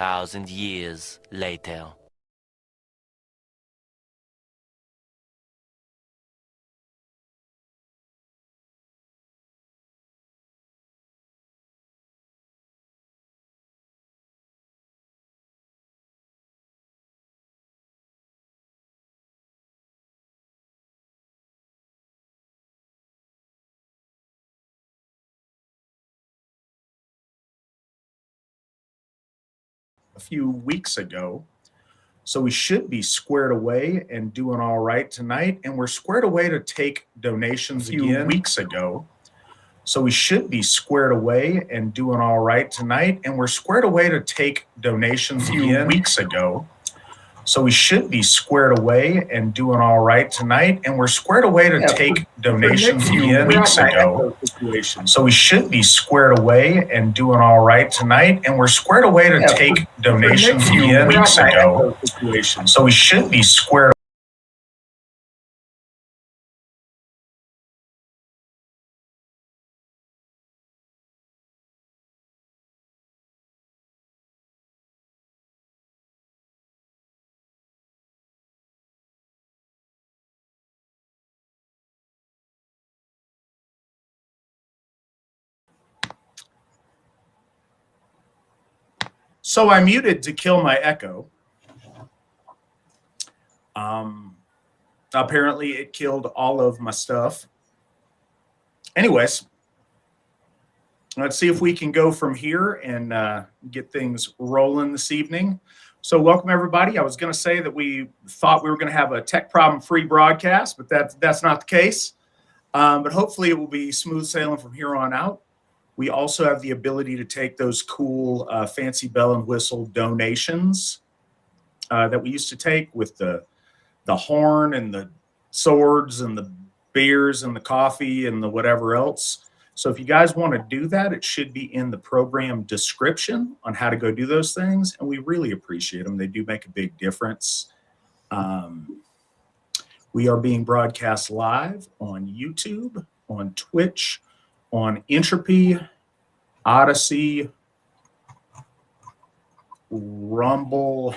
2,000 years later. A few weeks ago. So we should be squared away and doing all right tonight. And we're squared away to take donations again. Weeks ago. So we should be squared away and doing all right tonight. And we're squared away to take donations again. Weeks ago. So we should be squared away and doing all right tonight. And we're squared away to take donations again. Weeks ago. So we should be squared away and doing all right tonight. And we're squared away to take donations again. Weeks ago. So we should be squared. So I muted to kill my echo. Apparently it killed all of my stuff. Anyways, let's see if we can go from here and get things rolling this evening. So welcome everybody. I was going to say that we thought we were going to have a tech problem free broadcast, but that's not the case. But hopefully it will be smooth sailing from here on out. We also have the ability to take those cool fancy bell and whistle donations that we used to take with the horn and the swords and the beers and the coffee and the whatever else. So if you guys want to do that, it should be in the program description on how to go do those things. And we really appreciate them. They do make a big difference. We are being broadcast live on YouTube, on Twitch, on Entropy, Odyssey, Rumble,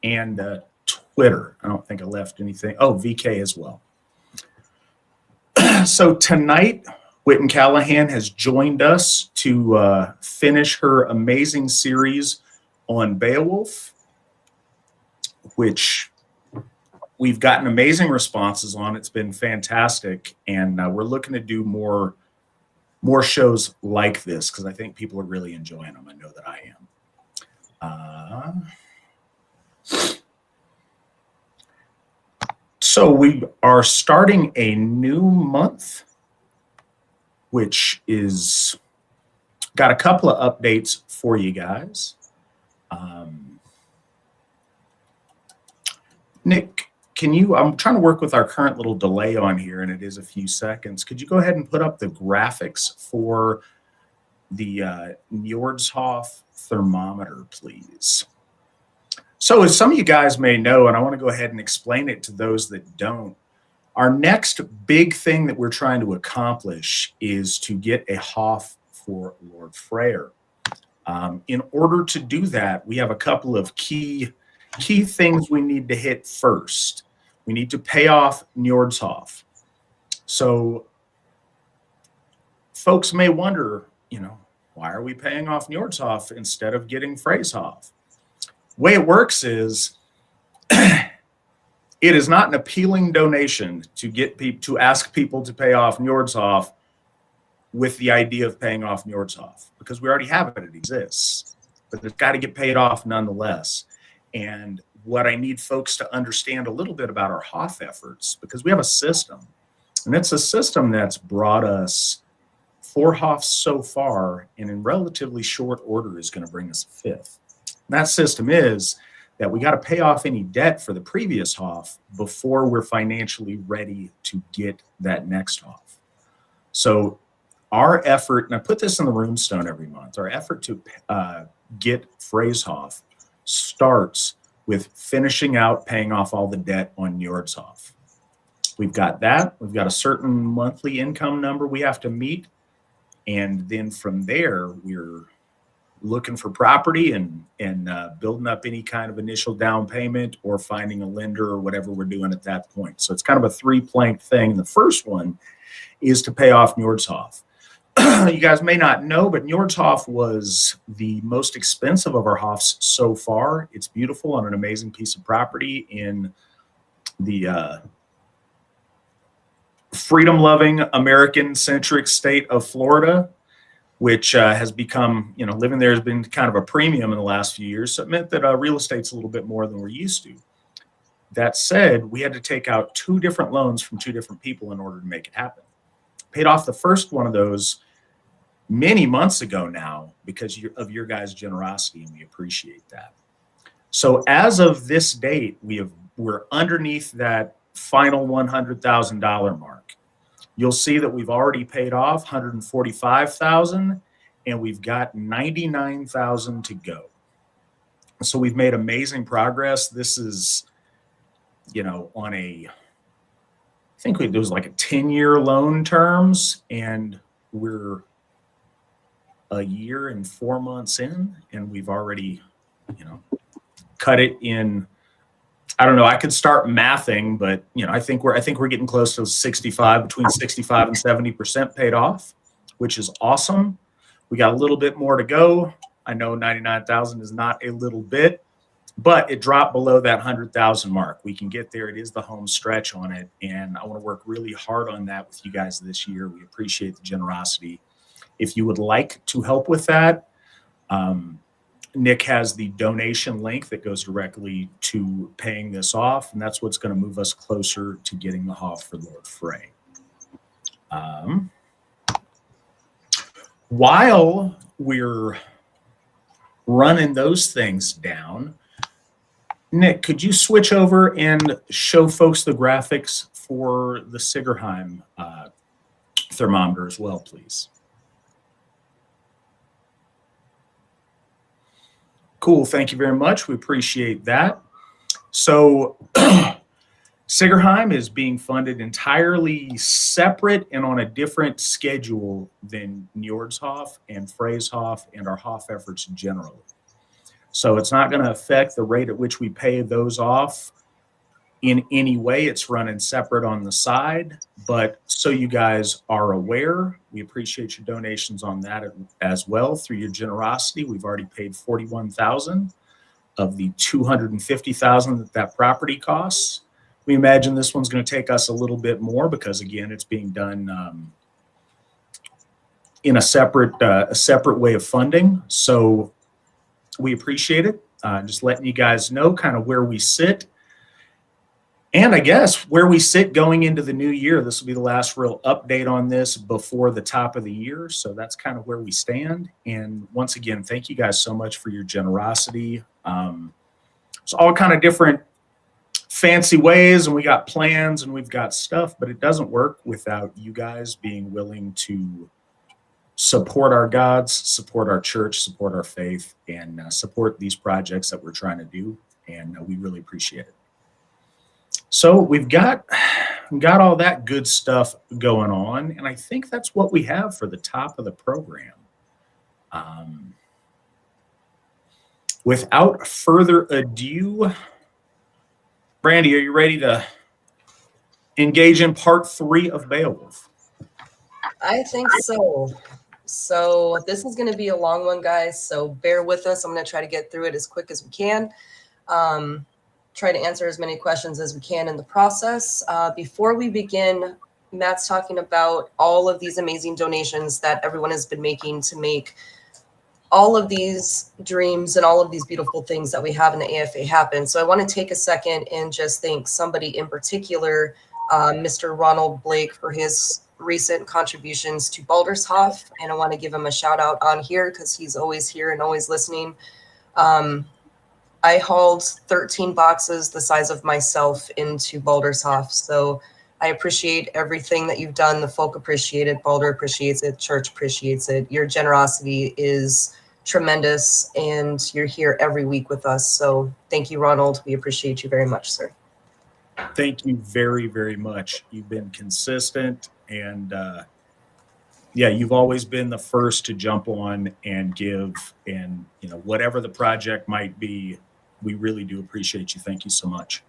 and Twitter. I don't think I left anything. Oh, VK as well. So tonight, Witan Callahan has joined us to finish her amazing series on Beowulf, which we've gotten amazing responses on. It's been fantastic, and we're looking to do more shows like this because I think people are really enjoying them. I know that I am. So we are starting a new month, which is got a couple of updates for you guys. Nick, I'm trying to work with our current little delay on here, and it is a few seconds. Could you go ahead and put up the graphics for the Njordshof thermometer, please? So as some of you guys may know, and I want to go ahead and explain it to those that don't, our next big thing that we're trying to accomplish is to get a Hof for Lord Freyr. In order to do that, we have a couple of key things we need to hit first. We need to pay off Njordshof. So folks may wonder, why are we paying off Njordshof instead of getting Frey's Hof? Way it works is it is not an appealing donation to get people to ask people to pay off Njordshof with the idea of paying off Njordshof, because we already have it. It exists, but it's got to get paid off nonetheless. And what I need folks to understand a little bit about our Hof efforts, because we have a system, and it's a system that's brought us 4 Hofs so far, and in relatively short order is going to bring us a 5th. And that system is that we got to pay off any debt for the previous Hof before we're financially ready to get that next Hof. So our effort, and I put this in the runestone every month, our effort to get Frey's Hof starts with finishing out paying off all the debt on Njordshof. We've got that. We've got a certain monthly income number we have to meet. And then from there, we're looking for property and building up any kind of initial down payment or finding a lender or whatever we're doing at that point. So it's kind of a three-plank thing. The first one is to pay off Nordhoff. You guys may not know, but Nordhoff was the most expensive of our Hoffs so far. It's beautiful on an amazing piece of property in the freedom-loving, American-centric state of Florida, which has become, living there has been kind of a premium in the last few years. So it meant that real estate's a little bit more than we're used to. That said, we had to take out 2 different loans from 2 different people in order to make it happen. Paid off the first one of those many months ago now because of your guys' generosity, and we appreciate that. So as of this date, we're underneath that final $100,000 mark. You'll see that we've already paid off $145,000, and we've got $99,000 to go. So we've made amazing progress. This is, on I think it was like a 10-year loan terms, and we're a year and 4 months in, and we've already, cut it in. I don't know. I could start mathing, but I think we're getting close to between 65 and 70% paid off, which is awesome. We got a little bit more to go. I know 99,000 is not a little bit, but it dropped below that 100,000 mark. We can get there. It is the home stretch on it, and I want to work really hard on that with you guys this year. We appreciate the generosity. If you would like to help with that, Nick has the donation link that goes directly to paying this off, and that's what's going to move us closer to getting the Hoff for Lord Frey. While we're running those things down, Nick, could you switch over and show folks the graphics for the Sigerheim thermometer as well, please? Cool. Thank you very much. We appreciate that. So Sigerheim is being funded entirely separate and on a different schedule than Njordshof and Freyshof and our Hoff efforts generally. So it's not going to affect the rate at which we pay those off in any way. It's running separate on the side, but so you guys are aware, we appreciate your donations on that as well. Through your generosity, we've already paid $41,000 of the $250,000 that property costs. We imagine this one's going to take us a little bit more because, again, it's being done in a separate way of funding. So we appreciate it. Just letting you guys know kind of where we sit. And I guess where we sit going into the new year. This will be the last real update on this before the top of the year. So that's kind of where we stand. And once again, thank you guys so much for your generosity. It's all kind of different fancy ways, and we got plans and we've got stuff, but it doesn't work without you guys being willing to support our gods, support our church, support our faith, and support these projects that we're trying to do. And we really appreciate it. So we've got all that good stuff going on, and I think that's what we have for the top of the program. Without further ado, Brandy, are you ready to engage in part 3 of Beowulf? I think so. So this is going to be a long one, guys, so bear with us. I'm going to try to get through it as quick as we can. Try to answer as many questions as we can in the process. Before we begin, Matt's talking about all of these amazing donations that everyone has been making to make all of these dreams and all of these beautiful things that we have in the AFA happen. So I want to take a second and just thank somebody in particular, Mr. Ronald Blake, for his recent contributions to Baldershof. And I want to give him a shout out on here because he's always here and always listening. I hauled 13 boxes the size of myself into Baldershof. So I appreciate everything that you've done. The folk appreciate it. Balder appreciates it. Church appreciates it. Your generosity is tremendous, and you're here every week with us. So thank you, Ronald. We appreciate you very much, sir. Thank you very, very much. You've been consistent, and yeah, you've always been the first to jump on and give, and whatever the project might be, we really do appreciate you. Thank you so much.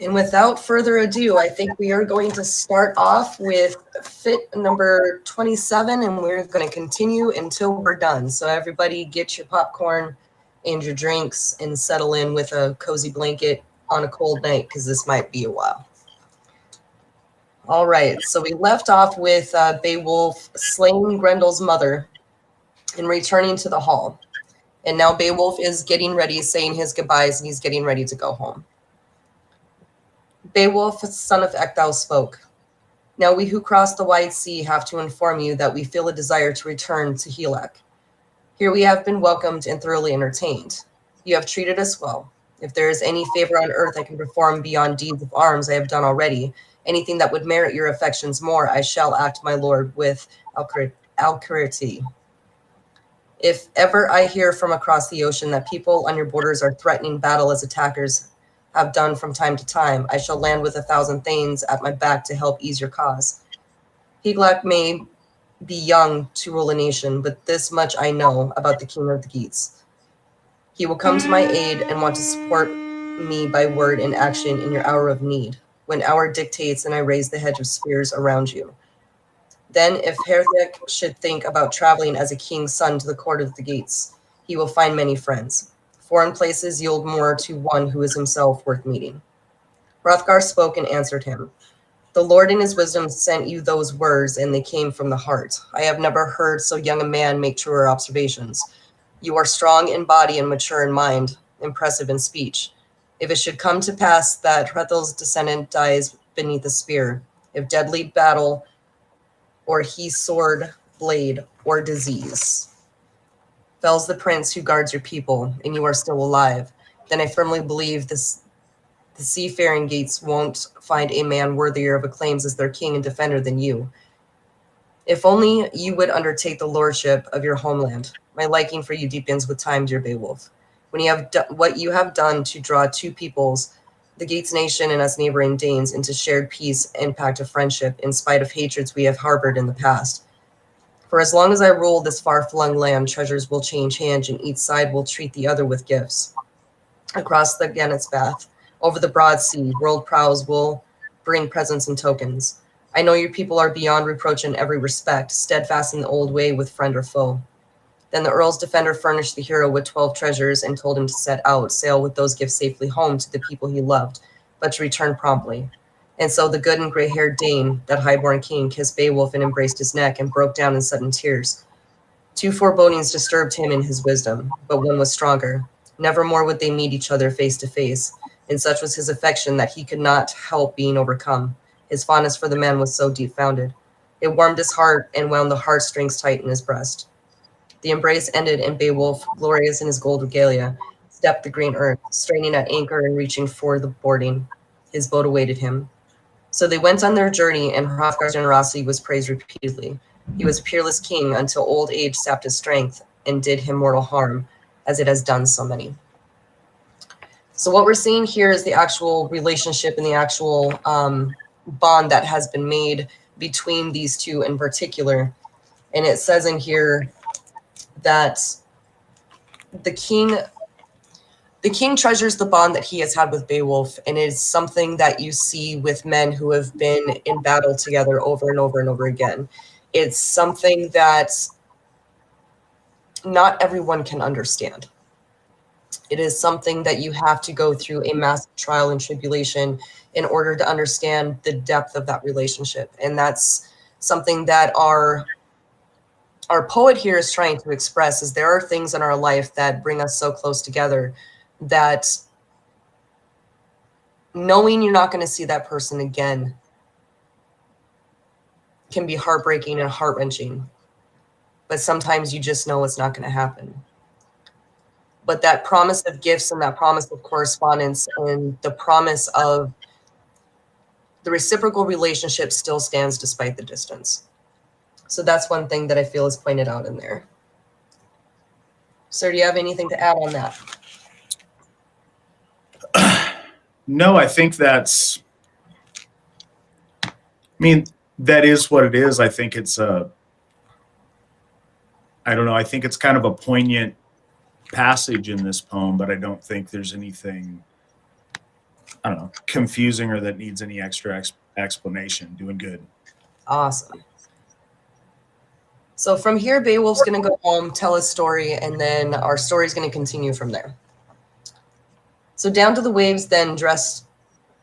And without further ado, I think we are going to start off with fit number 27, and we're going to continue until we're done. So everybody get your popcorn and your drinks and settle in with a cozy blanket on a cold night, because this might be a while. All right, so we left off with Beowulf slaying Grendel's mother and returning to the hall. And now Beowulf is getting ready, saying his goodbyes, and he's getting ready to go home. Beowulf, son of Ecgtheow, spoke. Now we who cross the wide sea have to inform you that we feel a desire to return to Helak. Here we have been welcomed and thoroughly entertained. You have treated us well. If there is any favor on earth I can perform beyond deeds of arms I have done already, anything that would merit your affections more, I shall act, my lord, with alacrity. If ever I hear from across the ocean that people on your borders are threatening battle as attackers have done from time to time, I shall land with 1,000 thanes at my back to help ease your cause. Helak may be young to rule a nation, but this much I know about the king of the Geats. He will come to my aid and want to support me by word and action in your hour of need, when hour dictates and I raise the hedge of spears around you. Then if Herthik should think about traveling as a king's son to the court of the Geats, he will find many friends. Foreign places yield more to one who is himself worth meeting. Hrothgar spoke and answered him. The Lord in his wisdom sent you those words, and they came from the heart. I have never heard so young a man make truer observations. You are strong in body and mature in mind, impressive in speech. If it should come to pass that Hrethel's descendant dies beneath a spear, if deadly battle, or he sword, blade, or disease fells the prince who guards your people, and you are still alive, then I firmly believe the seafaring Geats won't find a man worthier of acclaims as their king and defender than you. If only you would undertake the lordship of your homeland. My liking for you deepens with time, dear Beowulf. When you have what you have done to draw two peoples, the Geats nation and us neighboring Danes, into shared peace and pact of friendship, in spite of hatreds we have harbored in the past. For as long as I rule this far-flung land, treasures will change hands, and each side will treat the other with gifts. Across the Gannett's Bath, over the broad sea, world prows will bring presents and tokens. I know your people are beyond reproach in every respect, steadfast in the old way with friend or foe. Then the Earl's defender furnished the hero with 12 treasures and told him to set out, sail with those gifts safely home to the people he loved, but to return promptly. And so the good and gray-haired Dane, that high-born king, kissed Beowulf and embraced his neck and broke down in sudden tears. Two forebodings disturbed him in his wisdom, but one was stronger. Nevermore would they meet each other face to face, and such was his affection that he could not help being overcome. His fondness for the man was so deep-founded. It warmed his heart and wound the heartstrings tight in his breast. The embrace ended, and Beowulf, glorious in his gold regalia, stepped the green earth, straining at anchor and reaching for the boarding. His boat awaited him. So they went on their journey, and Hrothgar's generosity was praised repeatedly. He was a peerless king until old age sapped his strength and did him mortal harm, as it has done so many. So what we're seeing here is the actual relationship and the actual bond that has been made between these two in particular. And it says in here that the king treasures the bond that he has had with Beowulf, and it's something that you see with men who have been in battle together over and over and over again. It's something that not everyone can understand. It is something that you have to go through a massive trial and tribulation in order to understand the depth of that relationship. And that's something that our poet here is trying to express, is there are things in our life that bring us so close together that knowing you're not going to see that person again can be heartbreaking and heart-wrenching. But sometimes you just know it's not going to happen. But that promise of gifts and that promise of correspondence and the promise of the reciprocal relationship still stands despite the distance. So that's one thing that I feel is pointed out in there. Sir, do you have anything to add on that? No, I think that's, that is what it is. I think it's I don't know. I think it's kind of a poignant passage in this poem, but I don't think there's anything, I don't know, confusing or that needs any extra explanation. Doing good. Awesome. So from here, Beowulf's going to go home, tell his story, and then our story is going to continue from there. So down to the waves, then dressed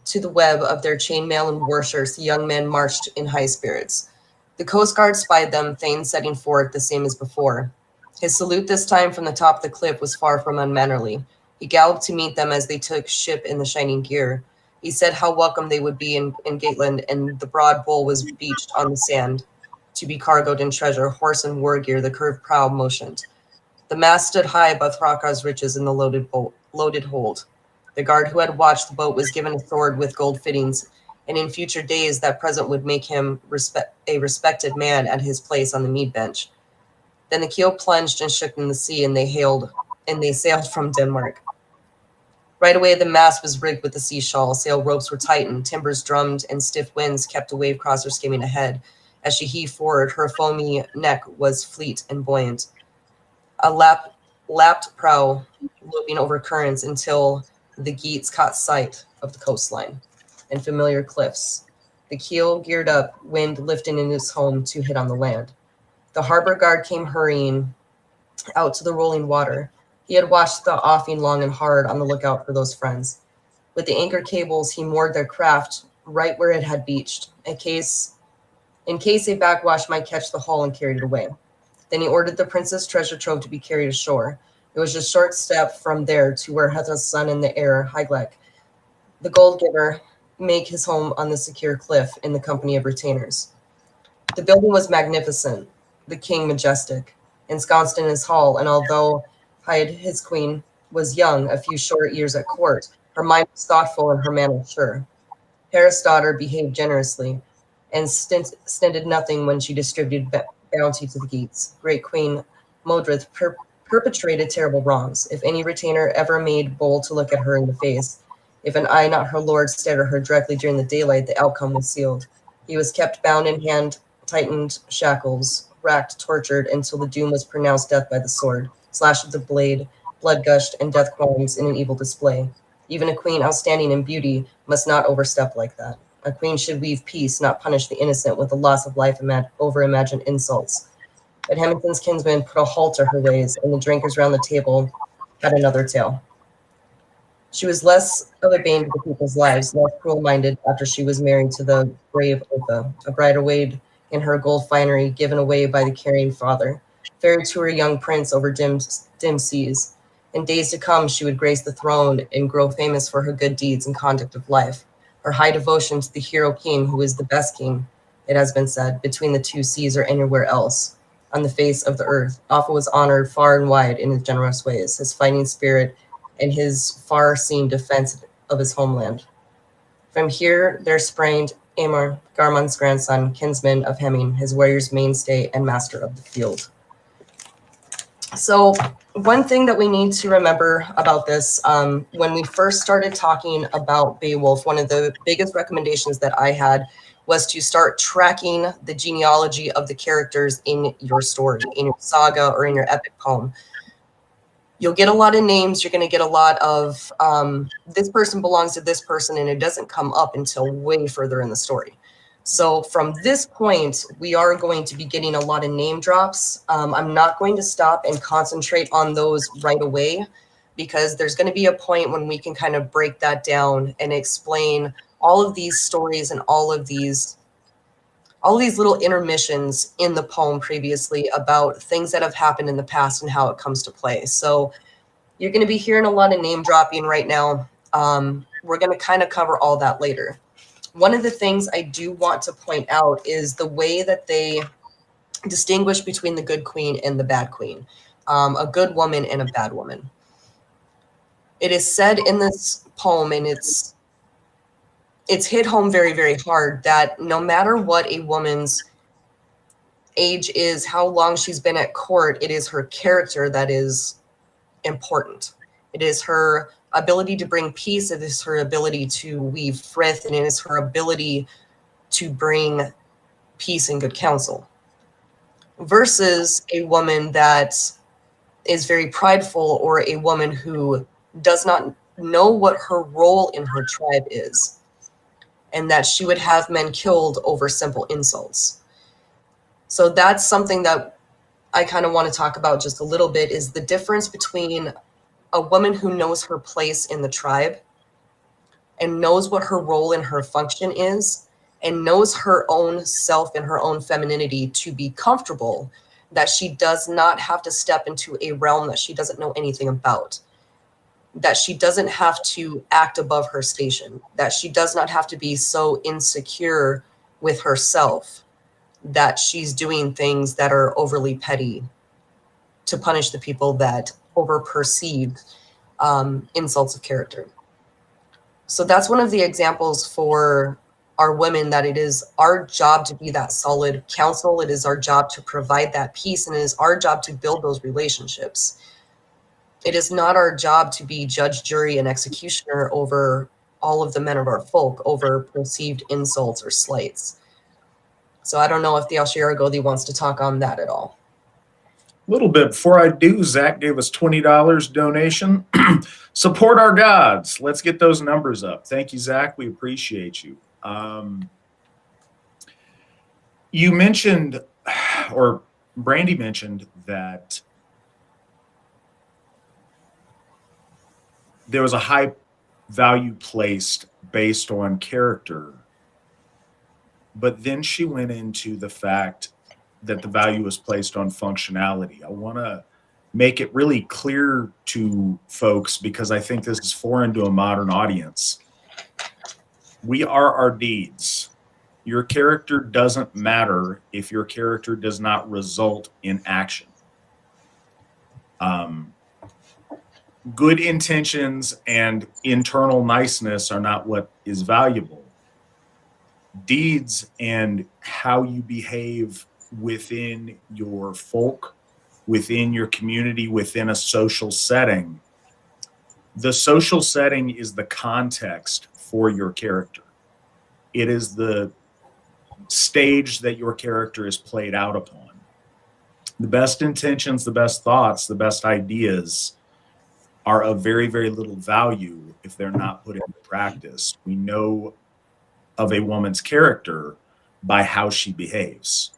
to the web of their chainmail and war shirts, the young men marched in high spirits. The Coast Guard spied them, Thane setting forth the same as before. His salute this time from the top of the cliff was far from unmannerly. He galloped to meet them as they took ship in the shining gear. He said how welcome they would be in Gateland, and the broad bull was beached on the sand to be cargoed in treasure, horse and war gear, the curved prow motioned. The mast stood high above Thraka's riches in the loaded hold. The guard who had watched the boat was given a sword with gold fittings, and in future days that present would make him a respected man at his place on the mead bench. Then the keel plunged and shook in the sea, and they sailed from Denmark. Right away the mast was rigged with a sea shawl, sail ropes were tightened, timbers drummed, and stiff winds kept a wave crosser skimming ahead. As she heaved forward, her foamy neck was fleet and buoyant. A lapped prow loping over currents until the geats caught sight of the coastline and familiar cliffs. The keel geared up, wind lifting in its home to hit on the land. The harbor guard came hurrying out to the rolling water. He had watched the offing long and hard on the lookout for those friends. With the anchor cables, he moored their craft right where it had beached, in case a backwash might catch the hull and carry it away. Then he ordered the prince's treasure trove to be carried ashore. It was a short step from there to where Hetha's son in the air, Hyglek, the gold giver, make his home on the secure cliff in the company of retainers. The building was magnificent, the king majestic, ensconced in his hall, and although Hyde, his queen, was young, a few short years at court, her mind was thoughtful and her manner sure. Harris' daughter behaved generously, and stinted nothing when she distributed bounty to the Geats. Great Queen Modrith perpetrated terrible wrongs. If any retainer ever made bold to look at her in the face, if an eye not her lord stared at her directly during the daylight, the outcome was sealed. He was kept bound in hand, tightened shackles, racked, tortured, until the doom was pronounced death by the sword, slash of the blade, blood gushed, and death qualms in an evil display. Even a queen outstanding in beauty must not overstep like that. A queen should weave peace, not punish the innocent with the loss of life over imagined insults. But Hamilton's kinsman put a halt to her ways, and the drinkers round the table had another tale. She was less of a bane to the people's lives, less cruel-minded after she was married to the brave Otha, a bride arrayed in her gold finery given away by the carrying father, ferried to her young prince over dim seas. In days to come, she would grace the throne and grow famous for her good deeds and conduct of life. Her high devotion to the hero king, who is the best king, it has been said, between the two seas or anywhere else on the face of the earth. Offa was honored far and wide in his generous ways, his fighting spirit, and his far-seen defense of his homeland. From here there sprang Aemar, Garmund's grandson, kinsman of Hemming, his warrior's mainstay and master of the field. So one thing that we need to remember about this, when we first started talking about Beowulf, one of the biggest recommendations that I had was to start tracking the genealogy of the characters in your story, in your saga, or in your epic poem. You'll get a lot of names. You're going to get a lot of this person belongs to this person, and it doesn't come up until way further in the story. So from this point, we are going to be getting a lot of name drops. I'm not going to stop and concentrate on those right away, because there's going to be a point when we can kind of break that down and explain all of these stories and all of these little intermissions in the poem previously about things that have happened in the past and how it comes to play. So you're going to be hearing a lot of name dropping right now. We're going to kind of cover all that later. One of the things I do want to point out is the way that they distinguish between the good queen and the bad queen, a good woman and a bad woman. It is said in this poem, and it's hit home very, very hard, that no matter what a woman's age is, how long she's been at court, it is her character that is important. It is her ability to bring peace. It is her ability to weave frith, and it is her ability to bring peace and good counsel, versus a woman that is very prideful, or a woman who does not know what her role in her tribe is, and that she would have men killed over simple insults. So that's something that I kind of want to talk about just a little bit, is the difference between a woman who knows her place in the tribe and knows what her role and her function is, and knows her own self and her own femininity to be comfortable, that she does not have to step into a realm that she doesn't know anything about, that she doesn't have to act above her station, that she does not have to be so insecure with herself that she's doing things that are overly petty to punish the people that over perceived insults of character. So that's one of the examples for our women, that it is our job to be that solid counsel. It is our job to provide that peace, and it is our job to build those relationships. It is not our job to be judge, jury, and executioner over all of the men of our folk over perceived insults or slights. So I don't know if the Alshiragodi wants to talk on that at all. A little bit. Before I do, Zach gave us $20 donation. Support our gods. Let's get those numbers up. Thank you, Zach. We appreciate you. You mentioned, or Brandy mentioned, that there was a high value placed based on character, but then she went into the fact that the value was placed on functionality. I want to make it really clear to folks, because I think this is foreign to a modern audience. We are our deeds. Your character doesn't matter if your character does not result in action. Good intentions and internal niceness are not what is valuable. Deeds and how you behave within your folk, within your community, within a social setting. The social setting is the context for your character. It is the stage that your character is played out upon. The best intentions, the best thoughts, the best ideas are of very, very little value if they're not put into practice. We know of a woman's character by how she behaves.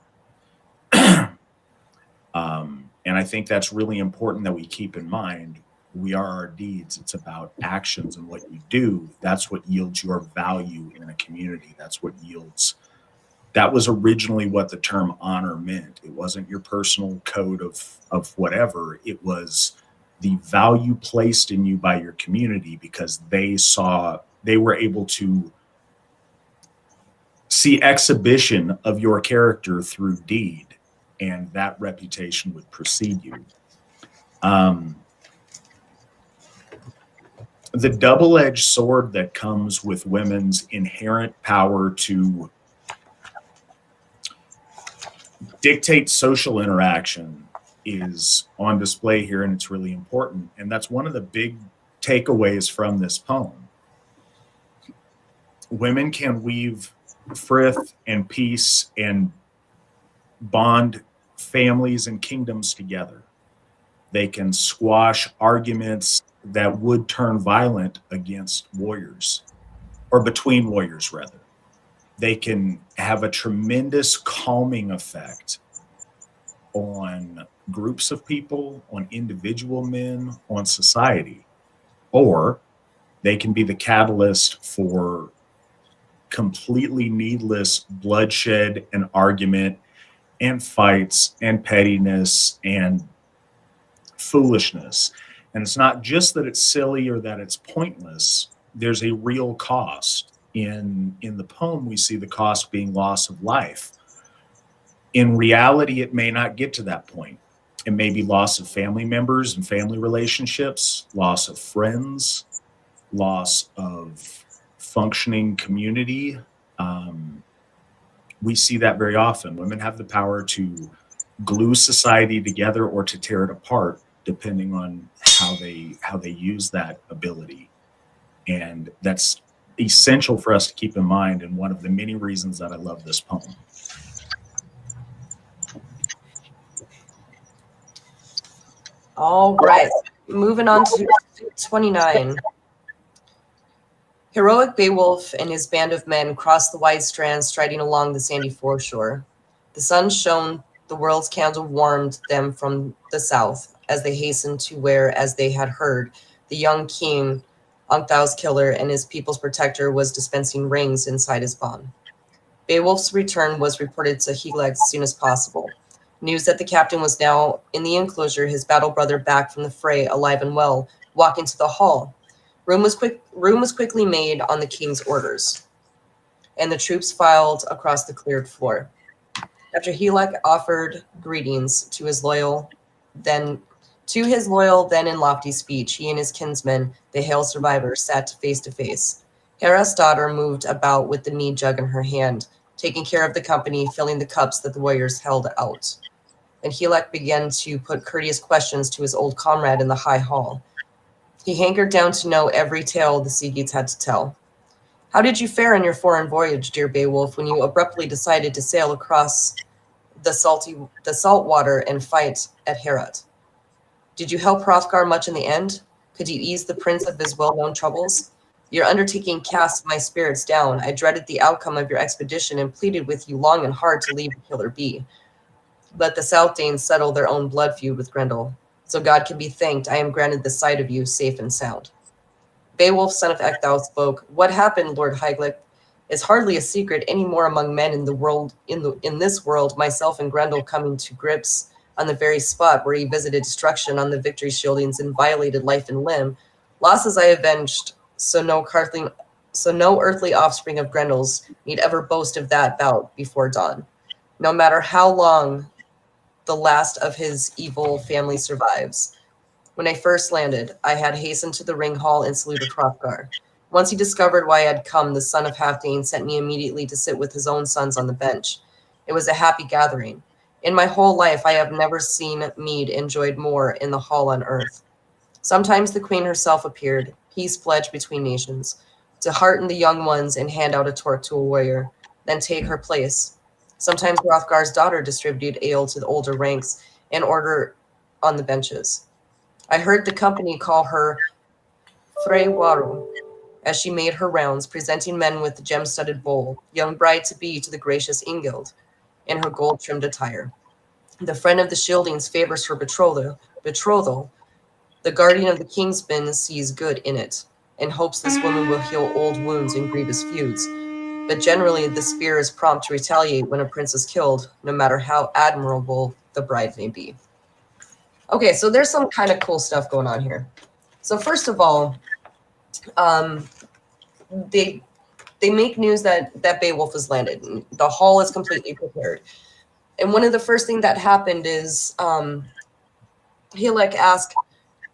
And I think that's really important that we keep in mind. We are our deeds. It's about actions and what you do. That's what yields your value in a community. That's what yields. That was originally what the term honor meant. It wasn't your personal code of whatever. It was the value placed in you by your community, because they were able to see exhibition of your character through deed, and that reputation would precede you. The double-edged sword that comes with women's inherent power to dictate social interaction is on display here, and it's really important. And that's one of the big takeaways from this poem. Women can weave frith and peace and bond families and kingdoms together. They can squash arguments that would turn violent against warriors, or between warriors rather. They can have a tremendous calming effect on groups of people, on individual men, on society. Or they can be the catalyst for completely needless bloodshed and argument and fights and pettiness and foolishness. And it's not just that it's silly or that it's pointless. There's a real cost. In the poem, we see the cost being loss of life. In reality, it may not get to that point. It may be loss of family members and family relationships, loss of friends, loss of functioning community. We see that very often. Women have the power to glue society together or to tear it apart, depending on how they use that ability. And that's essential for us to keep in mind, and one of the many reasons that I love this poem. All right, moving on to 29. Heroic Beowulf and his band of men crossed the wide strand, striding along the sandy foreshore. The sun shone, the world's candle warmed them from the south as they hastened to where, as they had heard, the young king, Ungthao's killer and his people's protector, was dispensing rings inside his bawn. Beowulf's return was reported to Hygelac as soon as possible. News that the captain was now in the enclosure, his battle brother back from the fray, alive and well, walked into the hall. Room was quickly made on the king's orders, and the troops filed across the cleared floor. After Hygelac offered greetings to his loyal, then in lofty speech, he and his kinsmen, the hale survivors, sat face to face. Hera's daughter moved about with the mead jug in her hand, taking care of the company, filling the cups that the warriors held out. And Hygelac began to put courteous questions to his old comrade in the high hall. He hankered down to know every tale the sea geats had to tell. How did you fare on your foreign voyage, dear Beowulf, when you abruptly decided to sail across the salt water and fight at Herat? Did you help Hrothgar much in the end? Could you ease the prince of his well-known troubles? Your undertaking cast my spirits down. I dreaded the outcome of your expedition and pleaded with you long and hard to leave the killer be. Let the South Danes settle their own blood feud with Grendel. So God can be thanked, I am granted the sight of you safe and sound. Beowulf, son of Ecgtheow, spoke. What happened, Lord Hygelac, is hardly a secret any more among men in the world. In this world, myself and Grendel coming to grips on the very spot where he visited destruction on the victory shieldings and violated life and limb. Losses I avenged, so no earthly offspring of Grendel's need ever boast of that bout before dawn. No matter how long the last of his evil family survives. When I first landed, I had hastened to the ring hall and saluted Hrothgar. Once he discovered why I had come, the son of Halfdane sent me immediately to sit with his own sons on the bench. It was a happy gathering. In my whole life, I have never seen mead enjoyed more in the hall on earth. Sometimes the queen herself appeared, peace pledged between nations, to hearten the young ones and hand out a torch to a warrior, then take her place. Sometimes Hrothgar's daughter distributed ale to the older ranks in order on the benches. I heard the company call her Freywaru as she made her rounds, presenting men with the gem-studded bowl, young bride-to-be to the gracious Ingild in her gold-trimmed attire. The friend of the Shieldings favors her betrothal. The guardian of the Kingsmen sees good in it and hopes this woman will heal old wounds and grievous feuds. But generally, the spear is prompt to retaliate when a prince is killed, no matter how admirable the bride may be. Okay, so there's some kind of cool stuff going on here. So first of all, they make news that Beowulf has landed. And the hall is completely prepared. And one of the first things that happened is Hygelac asked,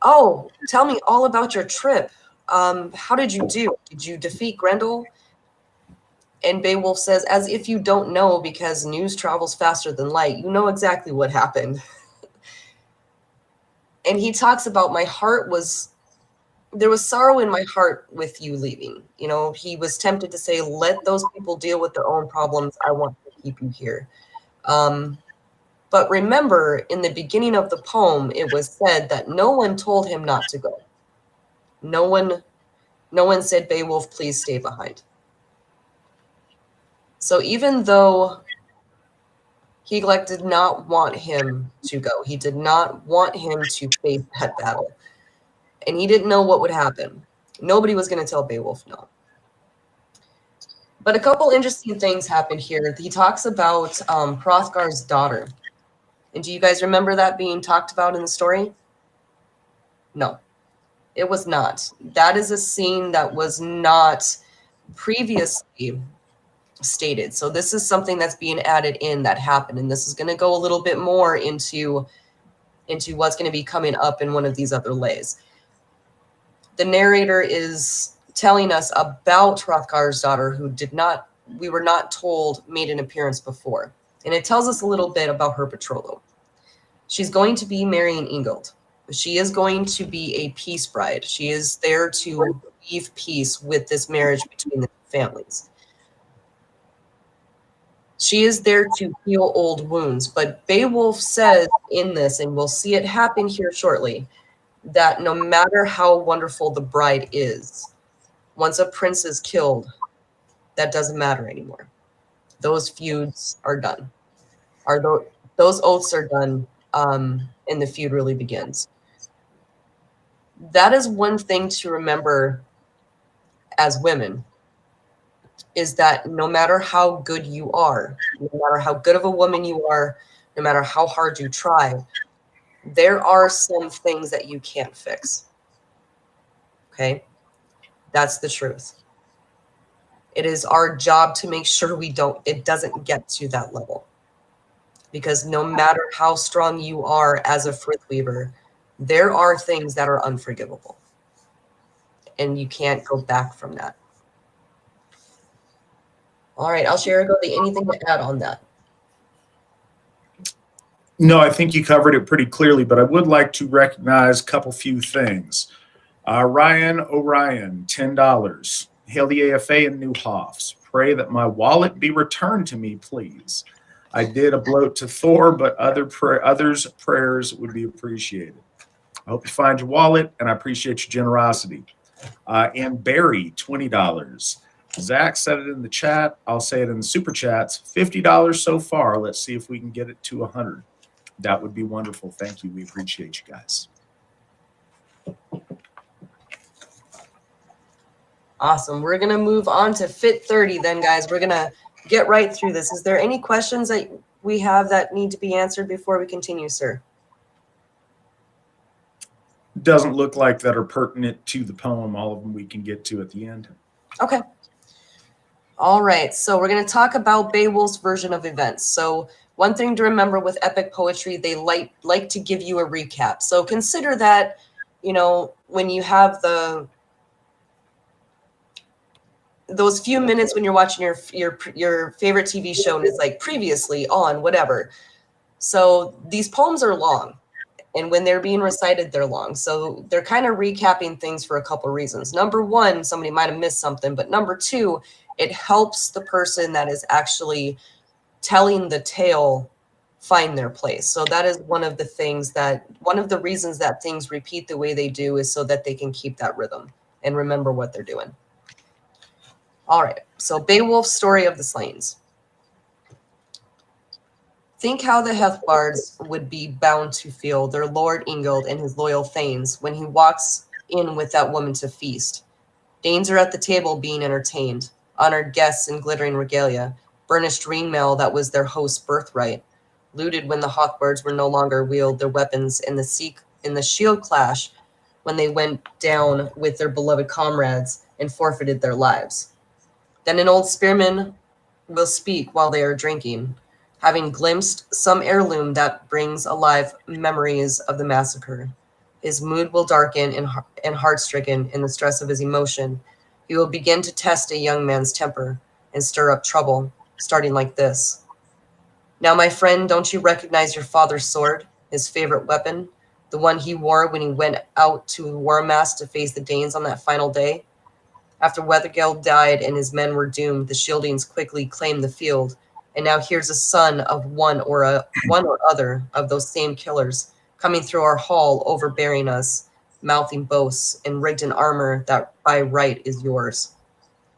"Oh, tell me all about your trip. How did you do? Did you defeat Grendel?" And Beowulf says, as if you don't know, because news travels faster than light. You know exactly what happened. And he talks about there was sorrow in my heart with you leaving. You know, he was tempted to say, let those people deal with their own problems. I want to keep you here. But remember, in the beginning of the poem, it was said that no one told him not to go. No one said, Beowulf, please stay behind. So even though Hygelac did not want him to go, he did not want him to face that battle, and he didn't know what would happen. Nobody was going to tell Beowulf no. But a couple interesting things happened here. He talks about Hrothgar's daughter. And do you guys remember that being talked about in the story? No, it was not. That is a scene that was not previously stated. So this is something that's being added in that happened. And this is going to go a little bit more into what's going to be coming up in one of these other lays. The narrator is telling us about Hrothgar's daughter, who we were not told made an appearance before. And it tells us a little bit about her betrothal. She's going to be marrying Ingild. She is going to be a peace bride. She is there to leave peace with this marriage between the families. She is there to heal old wounds. But Beowulf says in this, and we'll see it happen here shortly, that no matter how wonderful the bride is, once a prince is killed, that doesn't matter anymore. Those feuds are done. Those oaths are done, and the feud really begins. That is one thing to remember as women, is that no matter how good you are, no matter how good of a woman you are, no matter how hard you try, there are some things that you can't fix. Okay? That's the truth. It is our job to make sure it doesn't get to that level. Because no matter how strong you are as a Frith Weaver, there are things that are unforgivable. And you can't go back from that. All right, Alsherigo, anything to add on that? No, I think you covered it pretty clearly, but I would like to recognize a few things. Ryan O'Ryan, $10. Hail the AFA and New Hoffs. Pray that my wallet be returned to me, please. I did a bloat to Thor, but others' prayers would be appreciated. I hope you find your wallet, and I appreciate your generosity. And Barry, $20. Zach said it in the chat. I'll say it in the super chats. $50 so far. Let's see if we can get it to 100. That would be wonderful. Thank you. We appreciate you guys. Awesome. We're going to move on to Fit 30 then, guys. We're going to get right through this. Is there any questions that we have that need to be answered before we continue, sir? Doesn't look like that are pertinent to the poem. All of them we can get to at the end. Okay. All right. So we're going to talk about Beowulf's version of events. So one thing to remember with epic poetry, they like to give you a recap. So consider that, when you have those few minutes when you're watching your favorite TV show and it's like previously on whatever. So these poems are long, and when they're being recited, they're long. So they're kind of recapping things for a couple of reasons. Number one, somebody might have missed something, but number two, it helps the person that is actually telling the tale find their place. So that is one of the reasons that things repeat the way they do is so that they can keep that rhythm and remember what they're doing. All right, so Beowulf's story of the Slains. Think how the Heathbards would be bound to feel their lord Ingeld and his loyal thanes when he walks in with that woman to feast. Danes are at the table being entertained, honored guests in glittering regalia, burnished ringmail that was their host's birthright, looted when the Hawkbirds were no longer wield their weapons in the shield clash when they went down with their beloved comrades and forfeited their lives. Then an old spearman will speak while they are drinking, having glimpsed some heirloom that brings alive memories of the massacre. His mood will darken and heart-stricken in the stress of his emotion. He will begin to test a young man's temper and stir up trouble, starting like this. Now, my friend, don't you recognize your father's sword, his favorite weapon, the one he wore when he went out to Warmast to face the Danes on that final day? After Weathergill died and his men were doomed, the Shieldings quickly claimed the field, and now here's a son of one or other of those same killers coming through our hall, overbearing us, mouthing boasts, and rigged in armor that by right is yours.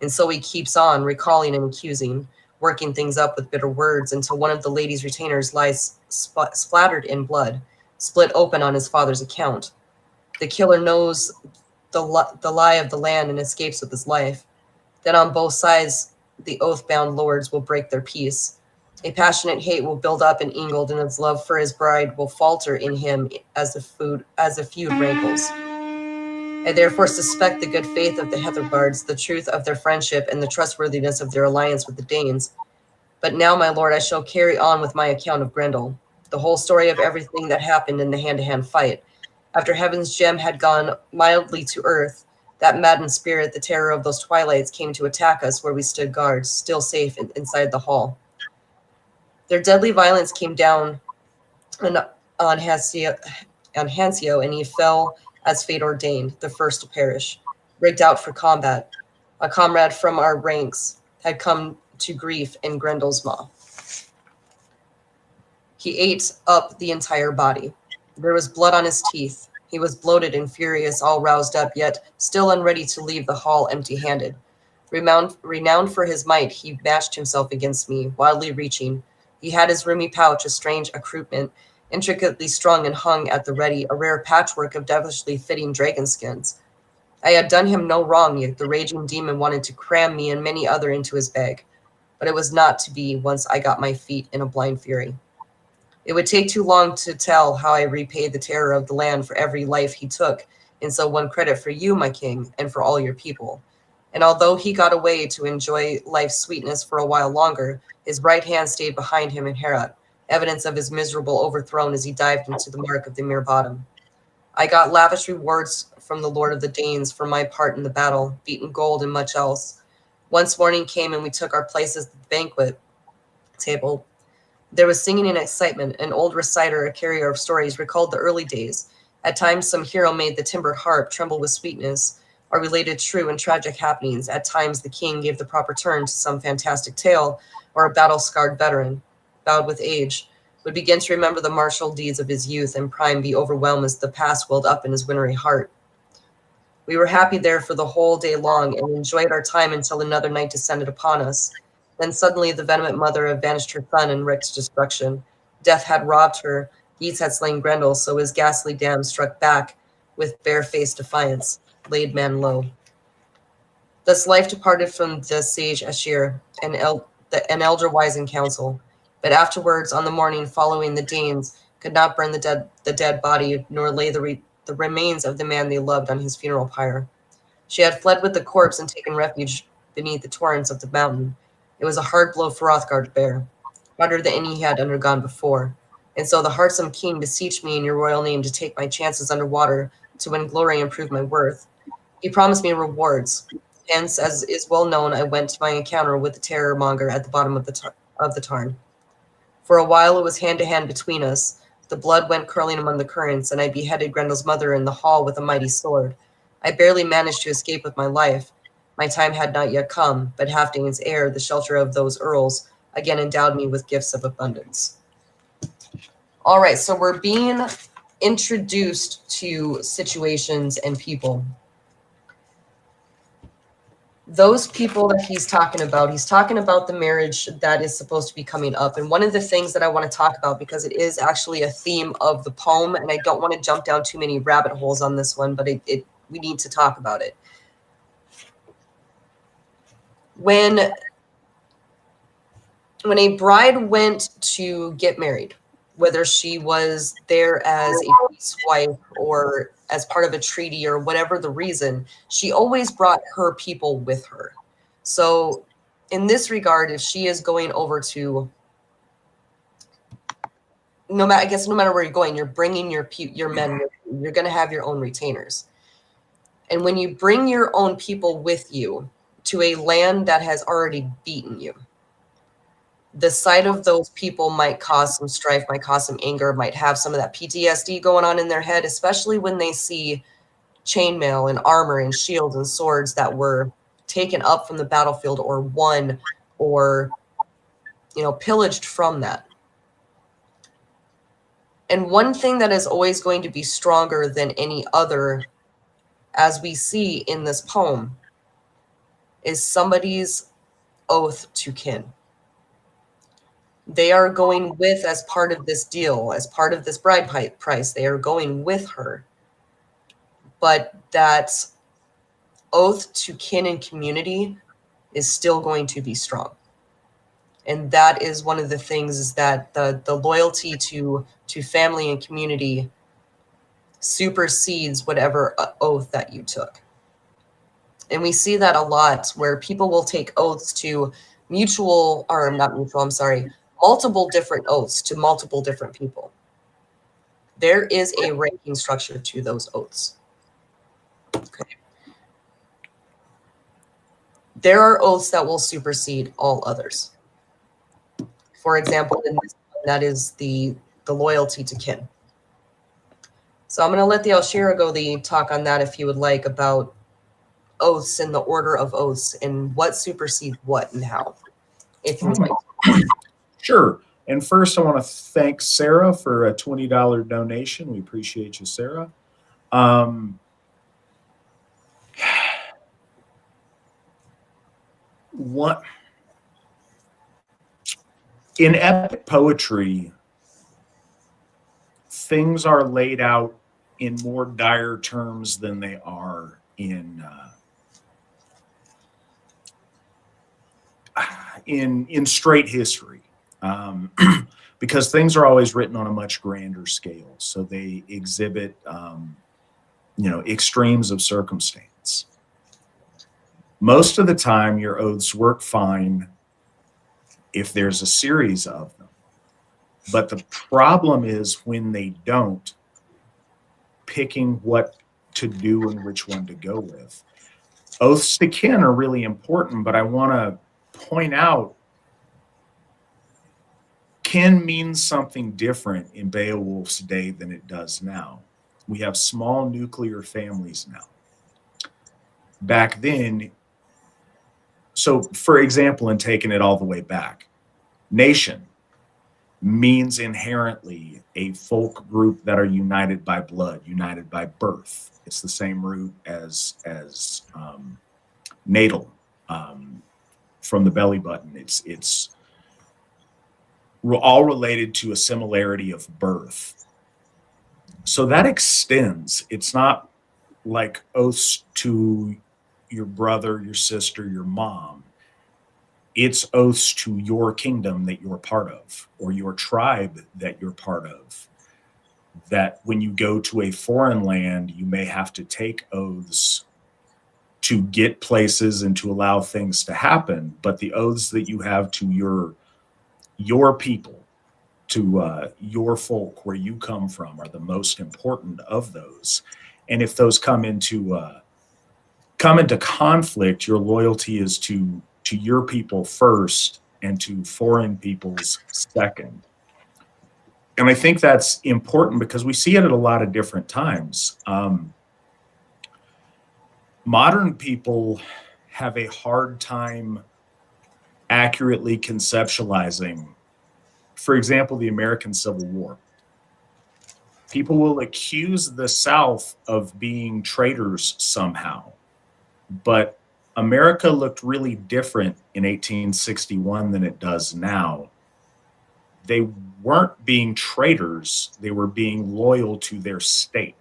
And so he keeps on, recalling and accusing, working things up with bitter words until one of the lady's retainers lies splattered in blood, split open on his father's account. The killer knows the lie of the land and escapes with his life. Then on both sides, the oath-bound lords will break their peace. A passionate hate will build up in Ingeld, and his love for his bride will falter in him as the feud rankles. I therefore suspect the good faith of the Heatherbards, the truth of their friendship, and the trustworthiness of their alliance with the Danes. But now, my lord, I shall carry on with my account of Grendel, the whole story of everything that happened in the hand-to-hand fight. After Heaven's gem had gone mildly to earth, that maddened spirit, the terror of those twilights, came to attack us where we stood guards, still safe inside the hall. Their deadly violence came down on Hansio, and he fell as fate ordained, the first to perish, rigged out for combat. A comrade from our ranks had come to grief in Grendel's maw. He ate up the entire body. There was blood on his teeth. He was bloated and furious, all roused up, yet still unready to leave the hall empty-handed. Renowned for his might, he matched himself against me, wildly reaching. He had his roomy pouch, a strange accoutrement, intricately strung and hung at the ready, a rare patchwork of devilishly fitting dragon skins. I had done him no wrong, yet the raging demon wanted to cram me and many other into his bag. But it was not to be once I got my feet in a blind fury. It would take too long to tell how I repaid the terror of the land for every life he took, and so won credit for you, my king, and for all your people. And although he got away to enjoy life's sweetness for a while longer, his right hand stayed behind him in Herat, evidence of his miserable overthrow as he dived into the mark of the mere bottom. I got lavish rewards from the Lord of the Danes for my part in the battle, beaten gold and much else. Once morning came and we took our places at the banquet table. There was singing and excitement. An old reciter, a carrier of stories, recalled the early days. At times some hero made the timbered harp tremble with sweetness, or related true and tragic happenings. At times the king gave the proper turn to some fantastic tale, or a battle-scarred veteran, bowed with age, would begin to remember the martial deeds of his youth and prime be overwhelmed as the past welled up in his wintry heart. We were happy there for the whole day long and enjoyed our time until another night descended upon us. Then suddenly the venomous mother had banished her son and wreaked destruction. Death had robbed her. Geats had slain Grendel, so his ghastly dam struck back with bare-faced defiance, laid man low. Thus life departed from the sage Ashir, an elder wise in council. But afterwards, on the morning following, the Danes could not burn the dead body, nor lay the remains of the man they loved on his funeral pyre. She had fled with the corpse and taken refuge beneath the torrents of the mountain. It was a hard blow for Hrothgar to bear, harder than any he had undergone before. And so the heartsome king beseeched me in your royal name to take my chances underwater to win glory and prove my worth. He promised me rewards. Hence, as is well known, I went to my encounter with the terror monger at the bottom of the tarn. For a while it was hand-to-hand between us. The blood went curling among the currents, and I beheaded Grendel's mother in the hall with a mighty sword. I barely managed to escape with my life. My time had not yet come, but Halfdane's heir, the shelter of those earls, again endowed me with gifts of abundance. All right, so we're being introduced to situations and people. Those people that he's talking about the marriage that is supposed to be coming up. And one of the things that I want to talk about, because it is actually a theme of the poem, and I don't want to jump down too many rabbit holes on this one, but we need to talk about it. When a bride went to get married, whether she was there as a priest's wife or as part of a treaty or whatever the reason, she always brought her people with her. So in this regard, if she is going over to, no matter where you're going, you're bringing your men with you. You're going to have your own retainers. And when you bring your own people with you to a land that has already beaten you, the sight of those people might cause some strife, might cause some anger, might have some of that PTSD going on in their head, especially when they see chainmail and armor and shields and swords that were taken up from the battlefield or won or, pillaged from that. And one thing that is always going to be stronger than any other, as we see in this poem, is somebody's oath to kin. They are going with, as part of this deal, as part of this bride price, they are going with her. But that oath to kin and community is still going to be strong. And that is one of the things, is that the loyalty to family and community supersedes whatever oath that you took. And we see that a lot, where people will take oaths to multiple different oaths to multiple different people. There is a ranking structure to those oaths. Okay. There are oaths that will supersede all others. For example, in this one, that is the loyalty to kin. So I'm going to let the Alshirago talk on that if you would like, about oaths and the order of oaths and what supersedes what and how, if you would like. Sure. And first, I want to thank Sarah for a $20 donation. We appreciate you, Sarah. What in epic poetry, things are laid out in more dire terms than they are in straight history, because things are always written on a much grander scale. So they exhibit, extremes of circumstance. Most of the time, your oaths work fine if there's a series of them. But the problem is when they don't, picking what to do and which one to go with. Oaths to kin are really important, but I want to point out kin means something different in Beowulf's day than it does now. We have small nuclear families now. Back then, so for example, in taking it all the way back, nation means inherently a folk group that are united by blood, united by birth. It's the same root as natal, from the belly button. It's all related to a similarity of birth. So that extends. It's not like oaths to your brother, your sister, your mom. It's oaths to your kingdom that you're part of, or your tribe that you're part of. That when you go to a foreign land, you may have to take oaths to get places and to allow things to happen. But the oaths that you have to your people, to your folk, where you come from, are the most important of those. And if those come into conflict, your loyalty is to your people first and to foreign peoples second. And I think that's important because we see it at a lot of different times. Modern people have a hard time accurately conceptualizing, for example, the American Civil War. People will accuse the South of being traitors somehow, but America looked really different in 1861 than it does now. They weren't being traitors, they were being loyal to their state.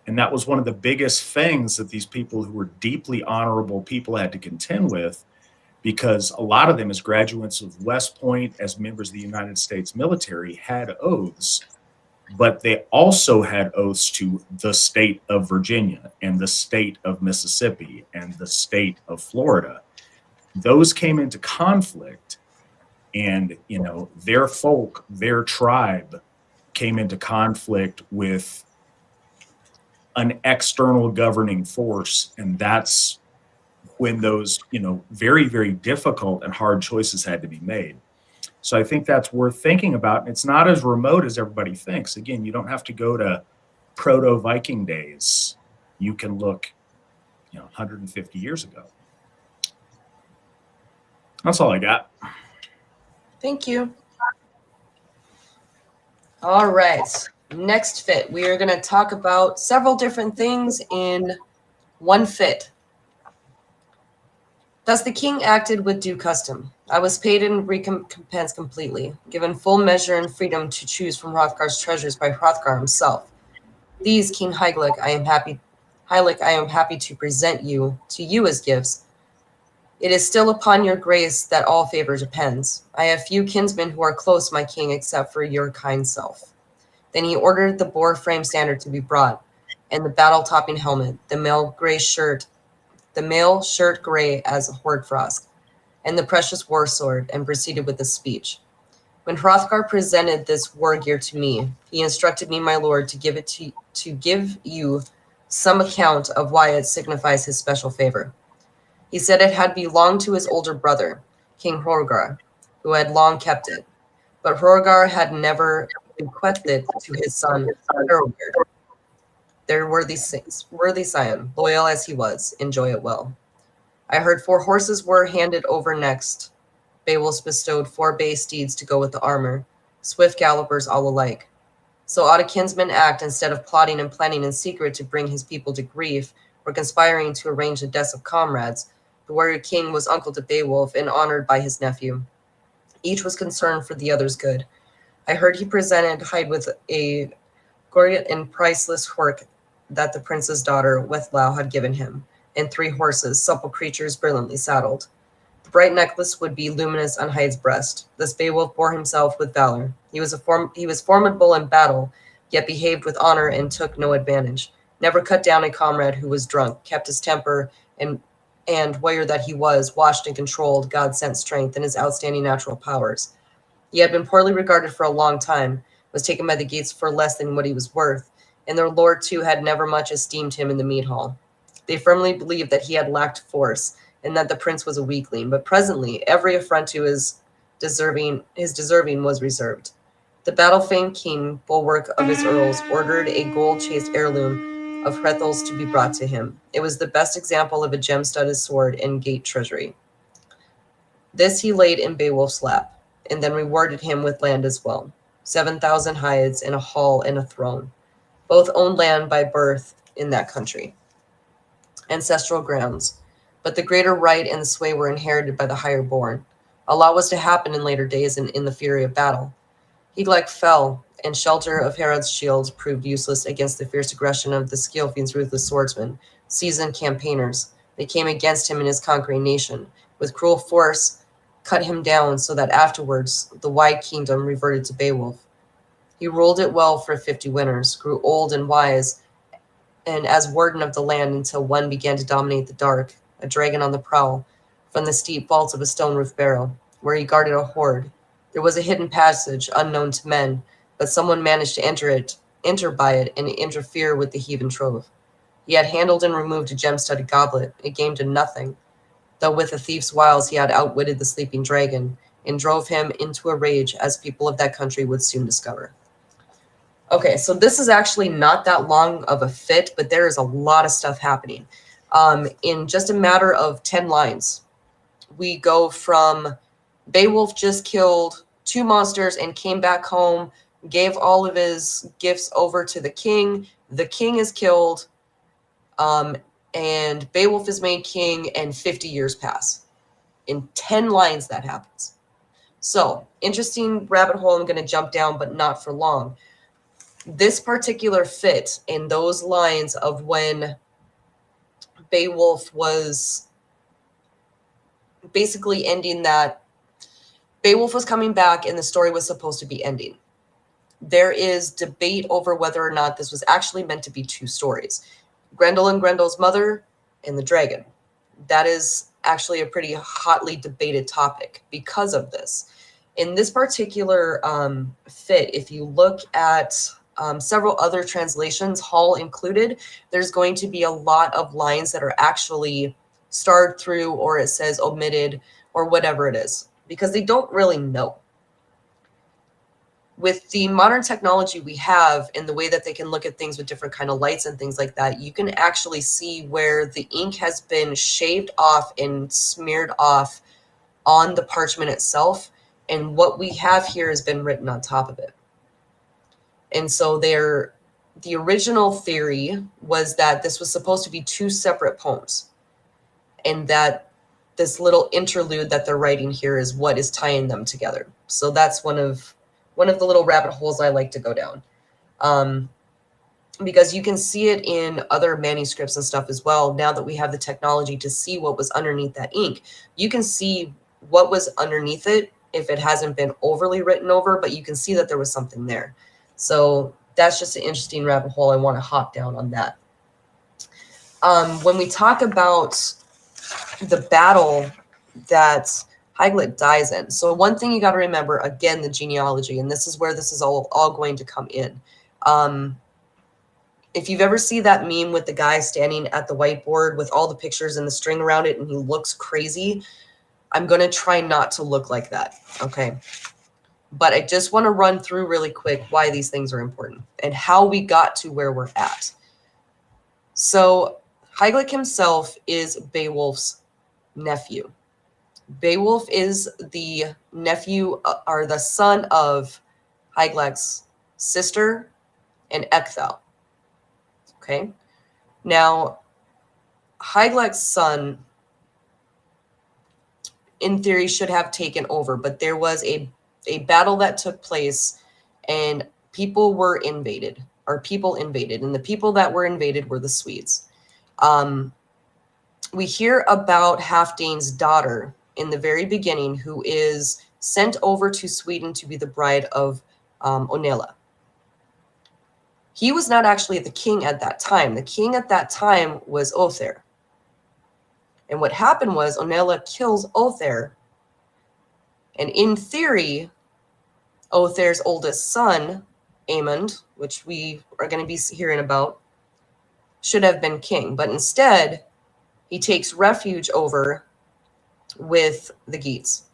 And that was one of the biggest things that these people who were deeply honorable people had to contend with, because a lot of them, as graduates of West Point, as members of the United States military, had oaths, but they also had oaths to the state of Virginia and the state of Mississippi and the state of Florida. Those came into conflict, and their folk, their tribe, came into conflict with an external governing force, and that's when those very, very difficult and hard choices had to be made. So I think that's worth thinking about. And it's not as remote as everybody thinks. Again, you don't have to go to proto-Viking days. You can look 150 years ago. That's all I got. Thank you. All right. Next fit. We are going to talk about several different things in one fit. Thus the king acted with due custom. I was paid in recompense completely, given full measure and freedom to choose from Hrothgar's treasures by Hrothgar himself. These, King Hygelac, I am happy to present to you as gifts. It is still upon your grace that all favor depends. I have few kinsmen who are close, my king, except for your kind self. Then he ordered the boar frame standard to be brought, and the battle-topping helmet, the mail shirt gray as hoarfrost, and the precious war sword, and proceeded with the speech. When Hrothgar presented this war gear to me, he instructed me, my lord, to give you some account of why it signifies his special favor. He said it had belonged to his older brother, King Hrothgar, who had long kept it, but Hrothgar had never bequeathed it to his son, Harold, their worthy scion, loyal as he was, enjoy it well. I heard 4 horses were handed over next, Beowulf bestowed 4 bay steeds to go with the armor, swift gallopers all alike. So ought a kinsman act instead of plotting and planning in secret to bring his people to grief, or conspiring to arrange the deaths of comrades. The warrior king was uncle to Beowulf and honored by his nephew. Each was concerned for the other's good. I heard he presented Hyde with a gorget and priceless hork that the prince's daughter, Wethlau, had given him, and 3 horses, supple creatures brilliantly saddled. The bright necklace would be luminous on Hyde's breast. Thus Beowulf bore himself with valor. He was formidable in battle, yet behaved with honor and took no advantage. Never cut down a comrade who was drunk, kept his temper, and warrior that he was, watched and controlled God sent strength and his outstanding natural powers. He had been poorly regarded for a long time, was taken by the gates for less than what he was worth, and their lord too had never much esteemed him in the mead hall. They firmly believed that he had lacked force, and that the prince was a weakling, but presently every affront to his deserving was reserved. The battle-famed king, bulwark of his earls, ordered a gold-chased heirloom of Hrethel's to be brought to him. It was the best example of a gem-studded sword in gate treasury. This he laid in Beowulf's lap, and then rewarded him with land as well, 7,000 hides and a hall and a throne. Both owned land by birth in that country, ancestral grounds, but the greater right and the sway were inherited by the higher born. A lot was to happen in later days in the fury of battle. Hygelac fell, and shelter of Herod's shield proved useless against the fierce aggression of the Scylfians' ruthless swordsmen, seasoned campaigners. They came against him and his conquering nation, with cruel force cut him down so that afterwards the wide kingdom reverted to Beowulf. He ruled it well for 50 winters, grew old and wise, and as warden of the land until one began to dominate the dark, a dragon on the prowl, from the steep vaults of a stone-roof barrow, where he guarded a hoard. There was a hidden passage, unknown to men, but someone managed to enter by it, and interfere with the heathen trove. He had handled and removed a gem-studded goblet, a game to nothing, though with a thief's wiles he had outwitted the sleeping dragon, and drove him into a rage, as people of that country would soon discover. Okay, so this is actually not that long of a fit, but there is a lot of stuff happening. In just a matter of 10 lines, we go from Beowulf just killed 2 monsters and came back home, gave all of his gifts over to the king is killed, and Beowulf is made king, and 50 years pass. In 10 lines that happens. So, interesting rabbit hole I'm going to jump down, but not for long. This particular fit in those lines of when Beowulf was basically ending that, Beowulf was coming back and the story was supposed to be ending. There is debate over whether or not this was actually meant to be 2 stories. Grendel and Grendel's mother and the dragon. That is actually a pretty hotly debated topic because of this. In this particular fit, if you look at several other translations, Hall included, there's going to be a lot of lines that are actually starred through, or it says omitted, or whatever it is, because they don't really know. With the modern technology we have and the way that they can look at things with different kind of lights and things like that, you can actually see where the ink has been shaved off and smeared off on the parchment itself, and what we have here has been written on top of it. And so the original theory was that this was supposed to be 2 separate poems, and that this little interlude that they're writing here is what is tying them together. So that's one of the little rabbit holes I like to go down, because you can see it in other manuscripts and stuff as well. Now that we have the technology to see what was underneath that ink, you can see what was underneath it if it hasn't been overly written over, but you can see that there was something there. So that's just an interesting rabbit hole. I want to hop down on that. When we talk about the battle that Hygelac dies in. So one thing you got to remember, again, the genealogy, and this is where this is all going to come in. If you've ever seen that meme with the guy standing at the whiteboard with all the pictures and the string around it and he looks crazy, I'm going to try not to look like that, okay? But I just want to run through really quick why these things are important and how we got to where we're at. So Hygelac himself is Beowulf's nephew. Beowulf is the nephew or the son of Hygelac's sister and Ecthel. Okay. Now, Hygelac's son, in theory, should have taken over, but there was a battle that took place and people invaded, and the people that were invaded were the Swedes. We hear about Halfdane's daughter in the very beginning, who is sent over to Sweden to be the bride of Onela. He was not actually the king at that time. The king at that time was Othere. And what happened was Onela kills Othere. And in theory, Othere's oldest son, Aemond, which we are going to be hearing about, should have been king. But instead, he takes refuge over with the Geats.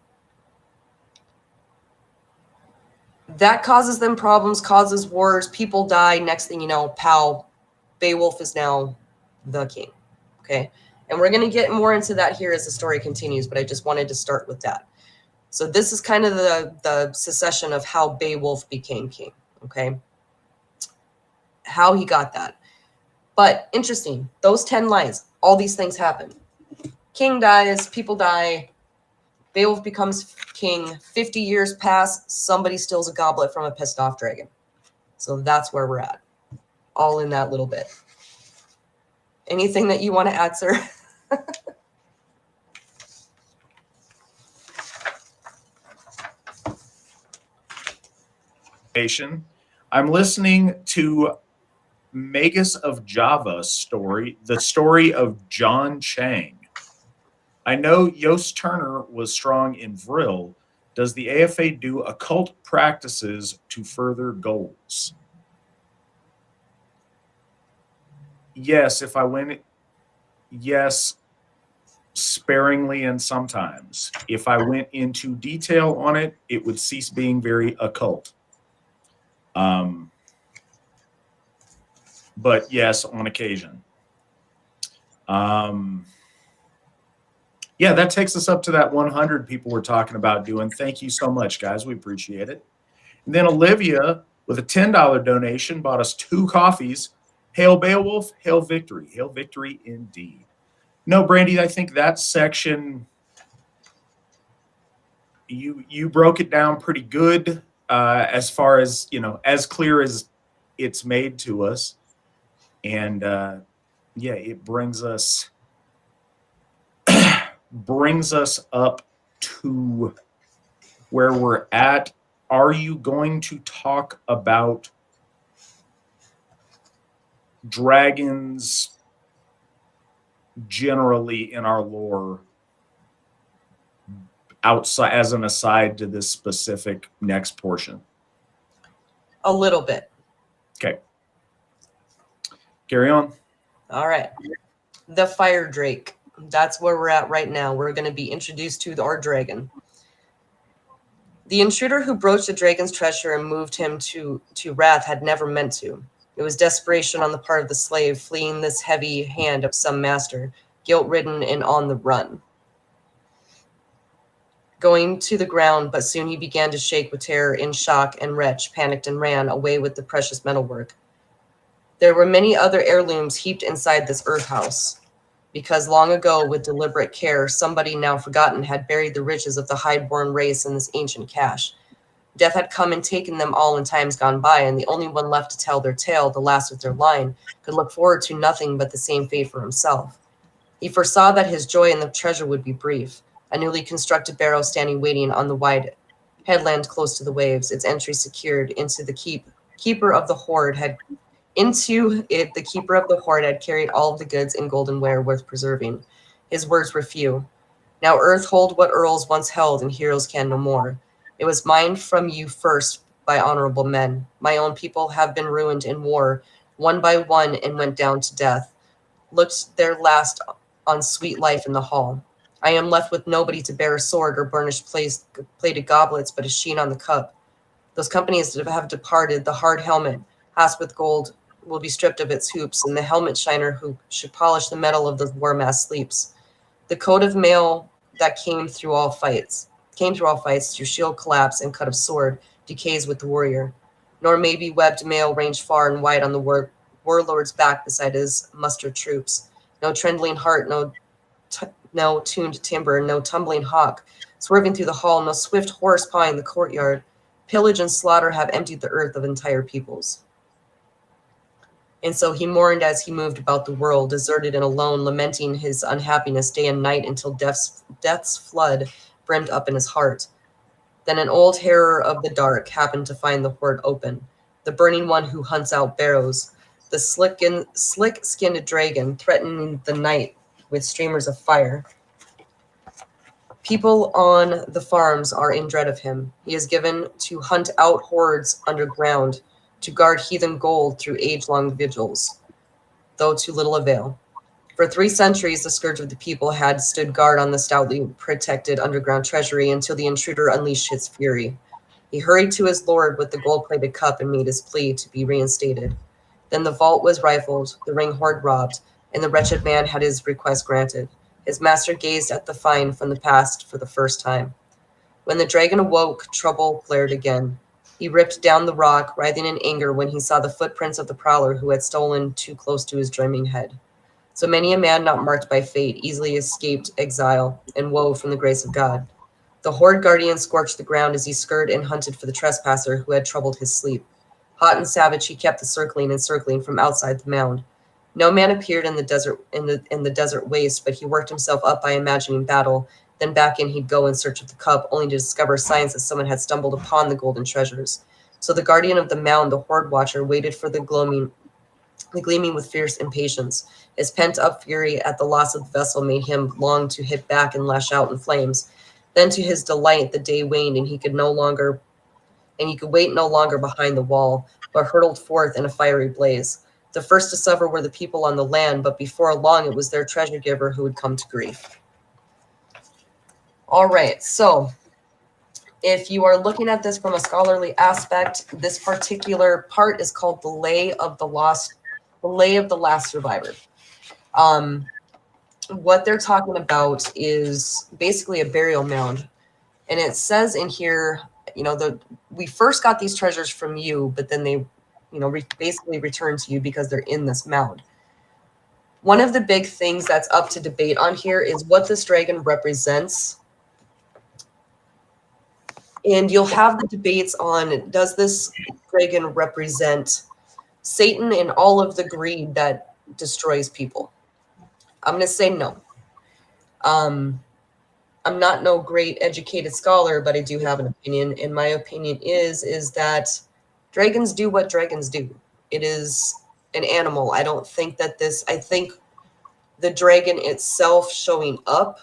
That causes them problems, causes wars, people die. Next thing you know, Beowulf is now the king. Okay. And we're going to get more into that here as the story continues, but I just wanted to start with that. So this is kind of the succession of how Beowulf became king. Okay. How he got that. But interesting, those 10 lines, all these things happen. King dies, people die, Beowulf becomes king, 50 years pass, somebody steals a goblet from a pissed off dragon. So that's where we're at, all in that little bit. Anything that you want to add, sir? I'm listening to Magus of Java's story, the story of John Chang. I know Yost Turner was strong in Vril. Does the AFA do occult practices to further goals? Yes, yes, sparingly and sometimes. If I went into detail on it, it would cease being very occult. But yes, on occasion. Yeah, that takes us up to that 100 people we're talking about doing. Thank you so much, guys. We appreciate it. And then Olivia, with a $10 donation, bought us 2 coffees. Hail Beowulf, hail victory. Hail victory indeed. No, Brandy, I think that section, you broke it down pretty good as far as, as clear as it's made to us. And yeah, it brings us up to where we're at. Are you going to talk about dragons generally in our lore outside, as an aside to this specific next portion? A little bit. Okay. Carry on. All right. The Fire Drake. That's where we're at right now. We're going to be introduced to our dragon. The intruder who broached the dragon's treasure and moved him to wrath had never meant to. It was desperation on the part of the slave, fleeing this heavy hand of some master, guilt-ridden and on the run. Going to the ground, but soon he began to shake with terror, in shock and wretch, panicked and ran away with the precious metalwork. There were many other heirlooms heaped inside this earth house, because long ago, with deliberate care, somebody now forgotten had buried the riches of the high-born race in this ancient cache. Death had come and taken them all in times gone by, and the only one left to tell their tale, the last of their line, could look forward to nothing but the same fate for himself. He foresaw that his joy in the treasure would be brief, a newly constructed barrow standing waiting on the wide headland close to the waves, its entry secured into the keeper of the hoard had carried all of the goods and golden ware worth preserving. His words were few. Now earth hold what earls once held, and heroes can no more. It was mine from you first by honorable men. My own people have been ruined in war, one by one, and went down to death. Looked their last on sweet life in the hall. I am left with nobody to bear a sword or burnished plated goblets, but a sheen on the cup. Those companies that have departed, the hard helmet, hasped with gold, will be stripped of its hoops, and the helmet shiner who should polish the metal of the war mask sleeps. The coat of mail that came through all fights, through shield collapse and cut of sword, decays with the warrior. Nor maybe webbed mail ranged far and wide on the warlord's back beside his mustered troops. No trembling heart, no tuned timber, no tumbling hawk, swerving through the hall, no swift horse pawing the courtyard. Pillage and slaughter have emptied the earth of entire peoples. And so he mourned as he moved about the world, deserted and alone, lamenting his unhappiness day and night until death's flood brimmed up in his heart. Then an old harrier of the dark happened to find the hoard open, the burning one who hunts out barrows, the slick-skinned dragon threatening the night with streamers of fire. People on the farms are in dread of him. He is given to hunt out hordes underground, to guard heathen gold through age-long vigils, though to little avail. For 3 centuries, the scourge of the people had stood guard on the stoutly protected underground treasury until the intruder unleashed his fury. He hurried to his lord with the gold-plated cup and made his plea to be reinstated. Then the vault was rifled, the ring hoard robbed, and the wretched man had his request granted. His master gazed at the find from the past for the first time. When the dragon awoke, trouble flared again. He ripped down the rock, writhing in anger when he saw the footprints of the prowler who had stolen too close to his dreaming head. So many a man not marked by fate easily escaped exile and woe from the grace of God. The horde guardian scorched the ground as he scurried and hunted for the trespasser who had troubled his sleep. Hot and savage, he kept the circling and circling from outside the mound. No man appeared in the desert waste, but he worked himself up by imagining battle. Then back in he'd go in search of the cup, only to discover signs that someone had stumbled upon the golden treasures. So the guardian of the mound, the hoard watcher, waited for the gleaming with fierce impatience. His pent-up fury at the loss of the vessel made him long to hit back and lash out in flames. Then, to his delight, the day waned, and he could wait no longer behind the wall, but hurtled forth in a fiery blaze. The first to suffer were the people on the land, but before long it was their treasure giver who would come to grief. All right, so if you are looking at this from a scholarly aspect, this particular part is called the Lay of the Last Survivor. What they're talking about is basically a burial mound, and it says in here, we first got these treasures from you, but then they, basically returned to you because they're in this mound. One of the big things that's up to debate on here is what this dragon represents. And you'll have the debates on, does this dragon represent Satan and all of the greed that destroys people? I'm going to say no. I'm not no great educated scholar, but I do have an opinion. And my opinion is that dragons do what dragons do. It is an animal. I think the dragon itself showing up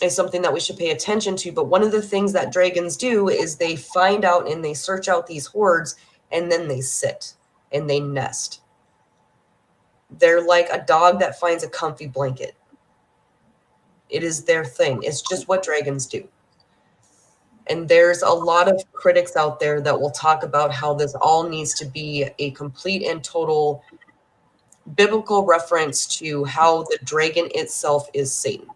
is something that we should pay attention to. But one of the things that dragons do is they find out and they search out these hordes, and then they sit and they nest. They're like a dog that finds a comfy blanket. It is their thing. It's just what dragons do. And there's a lot of critics out there that will talk about how this all needs to be a complete and total biblical reference to how the dragon itself is Satan,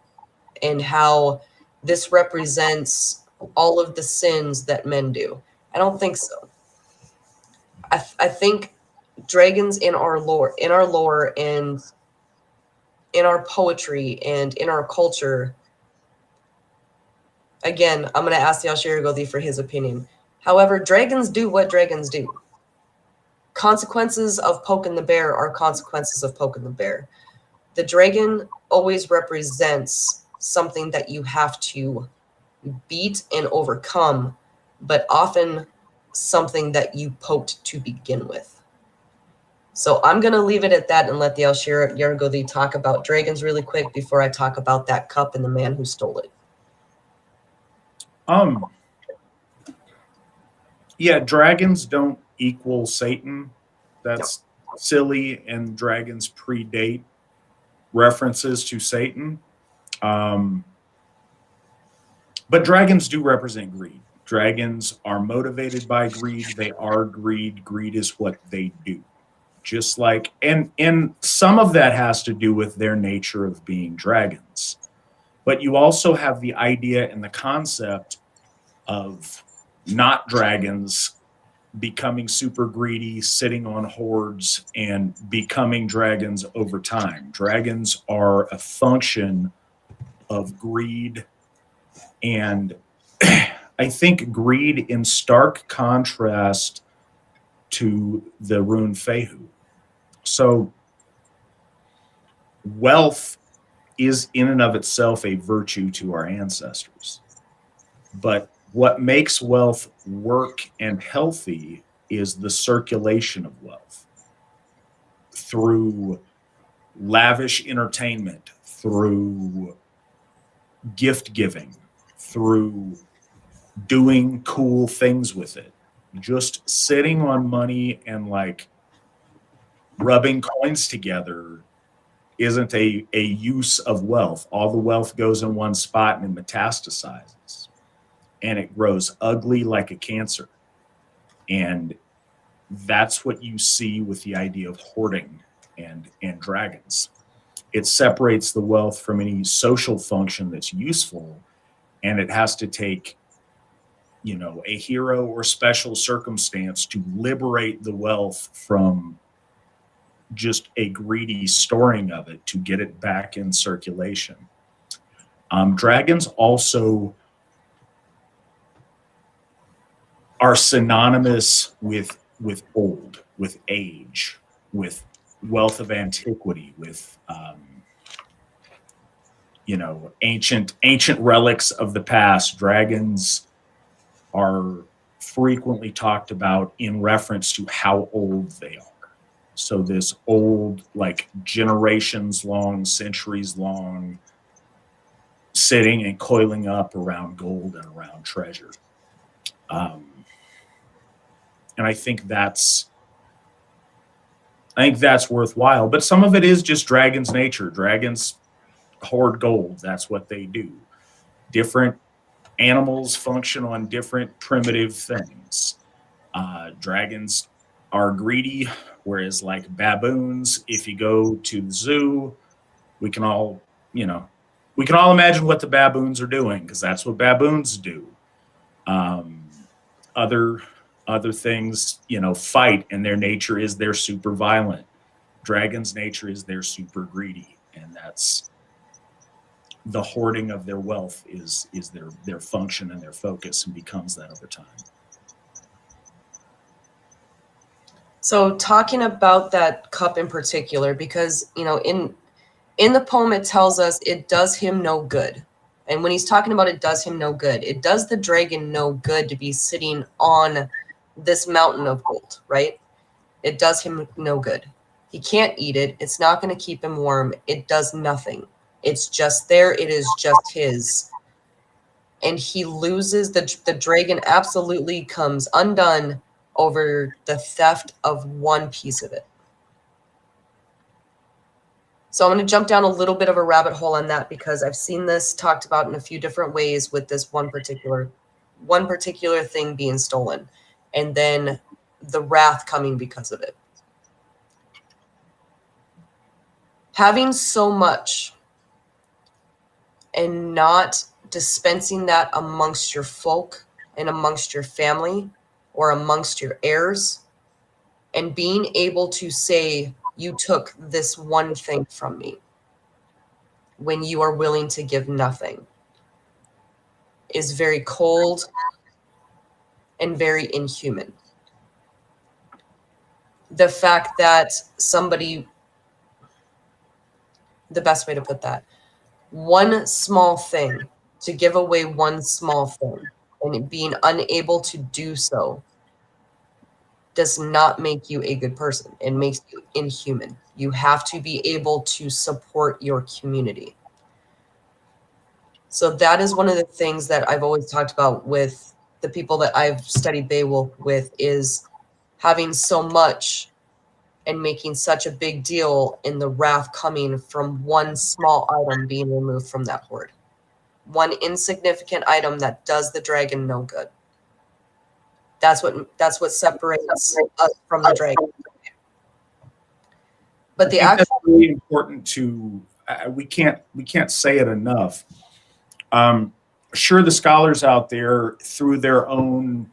and how this represents all of the sins that men do. I don't think so. I think dragons in our lore and in our poetry and in our culture, again, I'm going to ask the Ashiragothi for his opinion. However, dragons do what dragons do. Consequences of poking the bear are consequences of poking the bear. The dragon always represents something that you have to beat and overcome, but often something that you poked to begin with. So I'm going to leave it at that and let the Ashiragothi talk about dragons really quick before I talk about that cup and the man who stole it. Yeah, dragons don't equal Satan. That's silly, and dragons predate references to Satan. But dragons do represent greed. Dragons are motivated by greed. They are greed. Greed is what they do. Just like, and some of that has to do with their nature of being dragons. But you also have the idea and the concept of not dragons becoming super greedy, sitting on hordes, and becoming dragons over time. Dragons are a function of greed, and I think greed in stark contrast to the rune Fehu. So wealth is in and of itself a virtue to our ancestors. But what makes wealth work and healthy is the circulation of wealth through lavish entertainment, through gift giving, through doing cool things with it. Just sitting on money and like rubbing coins together isn't a use of wealth. All the wealth goes in one spot and it metastasizes. And it grows ugly like a cancer. And that's what you see with the idea of hoarding and dragons. It separates the wealth from any social function that's useful, and it has to take, you know, a hero or special circumstance to liberate the wealth from just a greedy storing of it to get it back in circulation. Dragons also are synonymous with old, with age, with wealth of antiquity, with you know, ancient relics of the past. Dragons are frequently talked about in reference to how old they are. So this old, like generations long, centuries long, sitting and coiling up around gold and around treasure. And I think that's worthwhile. But some of it is just dragons' nature. Dragons hoard gold. That's what they do. Different animals function on different primitive things. Dragons are greedy, whereas like baboons, if you go to the zoo, we can all imagine what the baboons are doing, because that's what baboons do. Other things, you know, fight, and their nature is they're super violent. Dragons' nature is they're super greedy, and that's the hoarding of their wealth is their function and their focus, and becomes that over time. So talking about that cup in particular, because, you know, in the poem, it tells us it does him no good. And when he's talking about it does him no good, it does the dragon no good to be sitting on this mountain of gold, right? It does him no good. He can't eat it. It's not going to keep him warm. It does nothing. It's just there. It is just his. And he loses, the dragon absolutely comes undone over the theft of one piece of it. So I'm going to jump down a little bit of a rabbit hole on that, because I've seen this talked about in a few different ways with this one particular thing being stolen, and then the wrath coming because of it. Having so much and not dispensing that amongst your folk and amongst your family or amongst your heirs, and being able to say, you took this one thing from me, when you are willing to give nothing, is very cold and very inhuman. The fact that somebody, the best way to put that, one small thing, to give away one small thing, and being unable to do so, does not make you a good person. It makes you inhuman. You have to be able to support your community. So that is one of the things that I've always talked about with the people that I've studied Beowulf with, is having so much and making such a big deal in the wrath coming from one small item being removed from that hoard. One insignificant item that does the dragon no good. That's what separates us from the dragon. But the actual, that's really important to, we can't say it enough. Sure, the scholars out there, through their own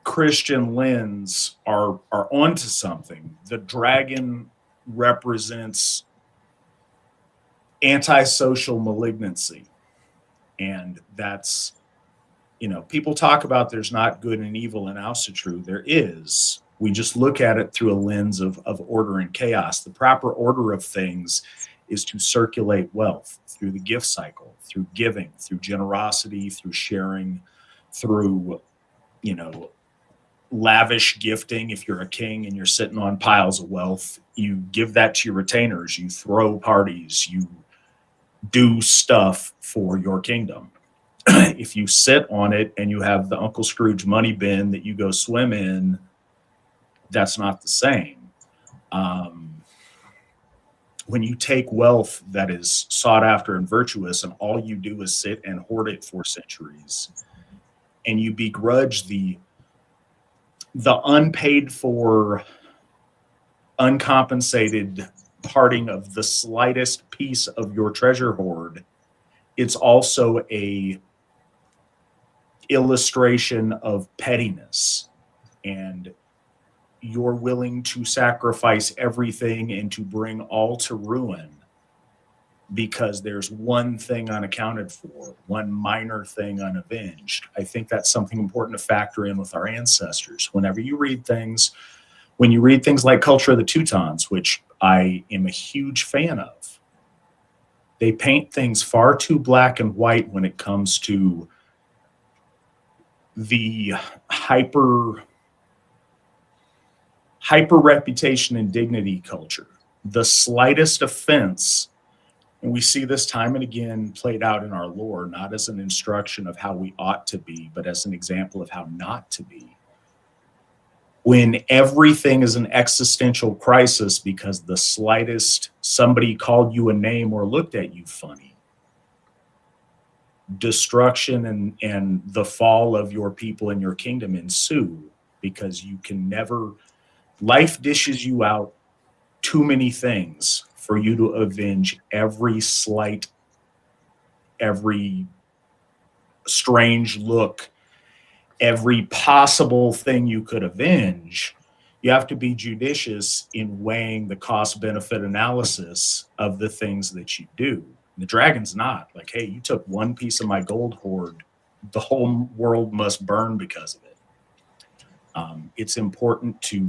Christian lens, are onto something. The dragon represents antisocial malignancy, and that's, people talk about there's not good and evil in Asatru. There is. We just look at it through a lens of order and chaos. The proper order of things is to circulate wealth through the gift cycle, through giving, through generosity, through sharing, through, lavish gifting. If you're a king and you're sitting on piles of wealth, you give that to your retainers, you throw parties, you do stuff for your kingdom. If you sit on it and you have the Uncle Scrooge money bin that you go swim in, that's not the same. When you take wealth that is sought after and virtuous, and all you do is sit and hoard it for centuries, and you begrudge the unpaid for, uncompensated parting of the slightest piece of your treasure hoard, it's also a illustration of pettiness, and you're willing to sacrifice everything and to bring all to ruin because there's one thing unaccounted for, one minor thing unavenged. I think that's something important to factor in with our ancestors. Whenever you read things, when you read things like Culture of the Teutons, which I am a huge fan of, they paint things far too black and white when it comes to the hyper reputation and dignity culture. The slightest offense, and we see this time and again played out in our lore, not as an instruction of how we ought to be, but as an example of how not to be. When everything is an existential crisis because the slightest somebody called you a name or looked at you funny, destruction and the fall of your people and your kingdom ensue, because you can never, life dishes you out too many things for you to avenge every slight, every strange look, every possible thing you could avenge. You have to be judicious in weighing the cost-benefit analysis of the things that you do. The dragon's not like, hey, you took one piece of my gold hoard, the whole world must burn because of it. It's important to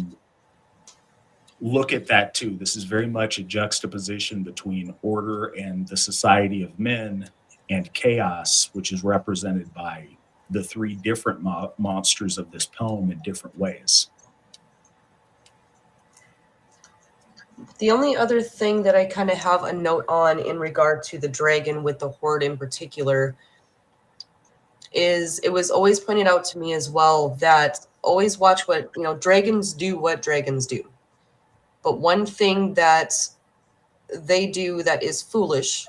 look at that too. This is very much a juxtaposition between order and the society of men, and chaos, which is represented by the three different monsters of this poem in different ways. The only other thing that I kind of have a note on in regard to the dragon with the horde in particular is it was always pointed out to me as well that always watch what, dragons do what dragons do. But one thing that they do that is foolish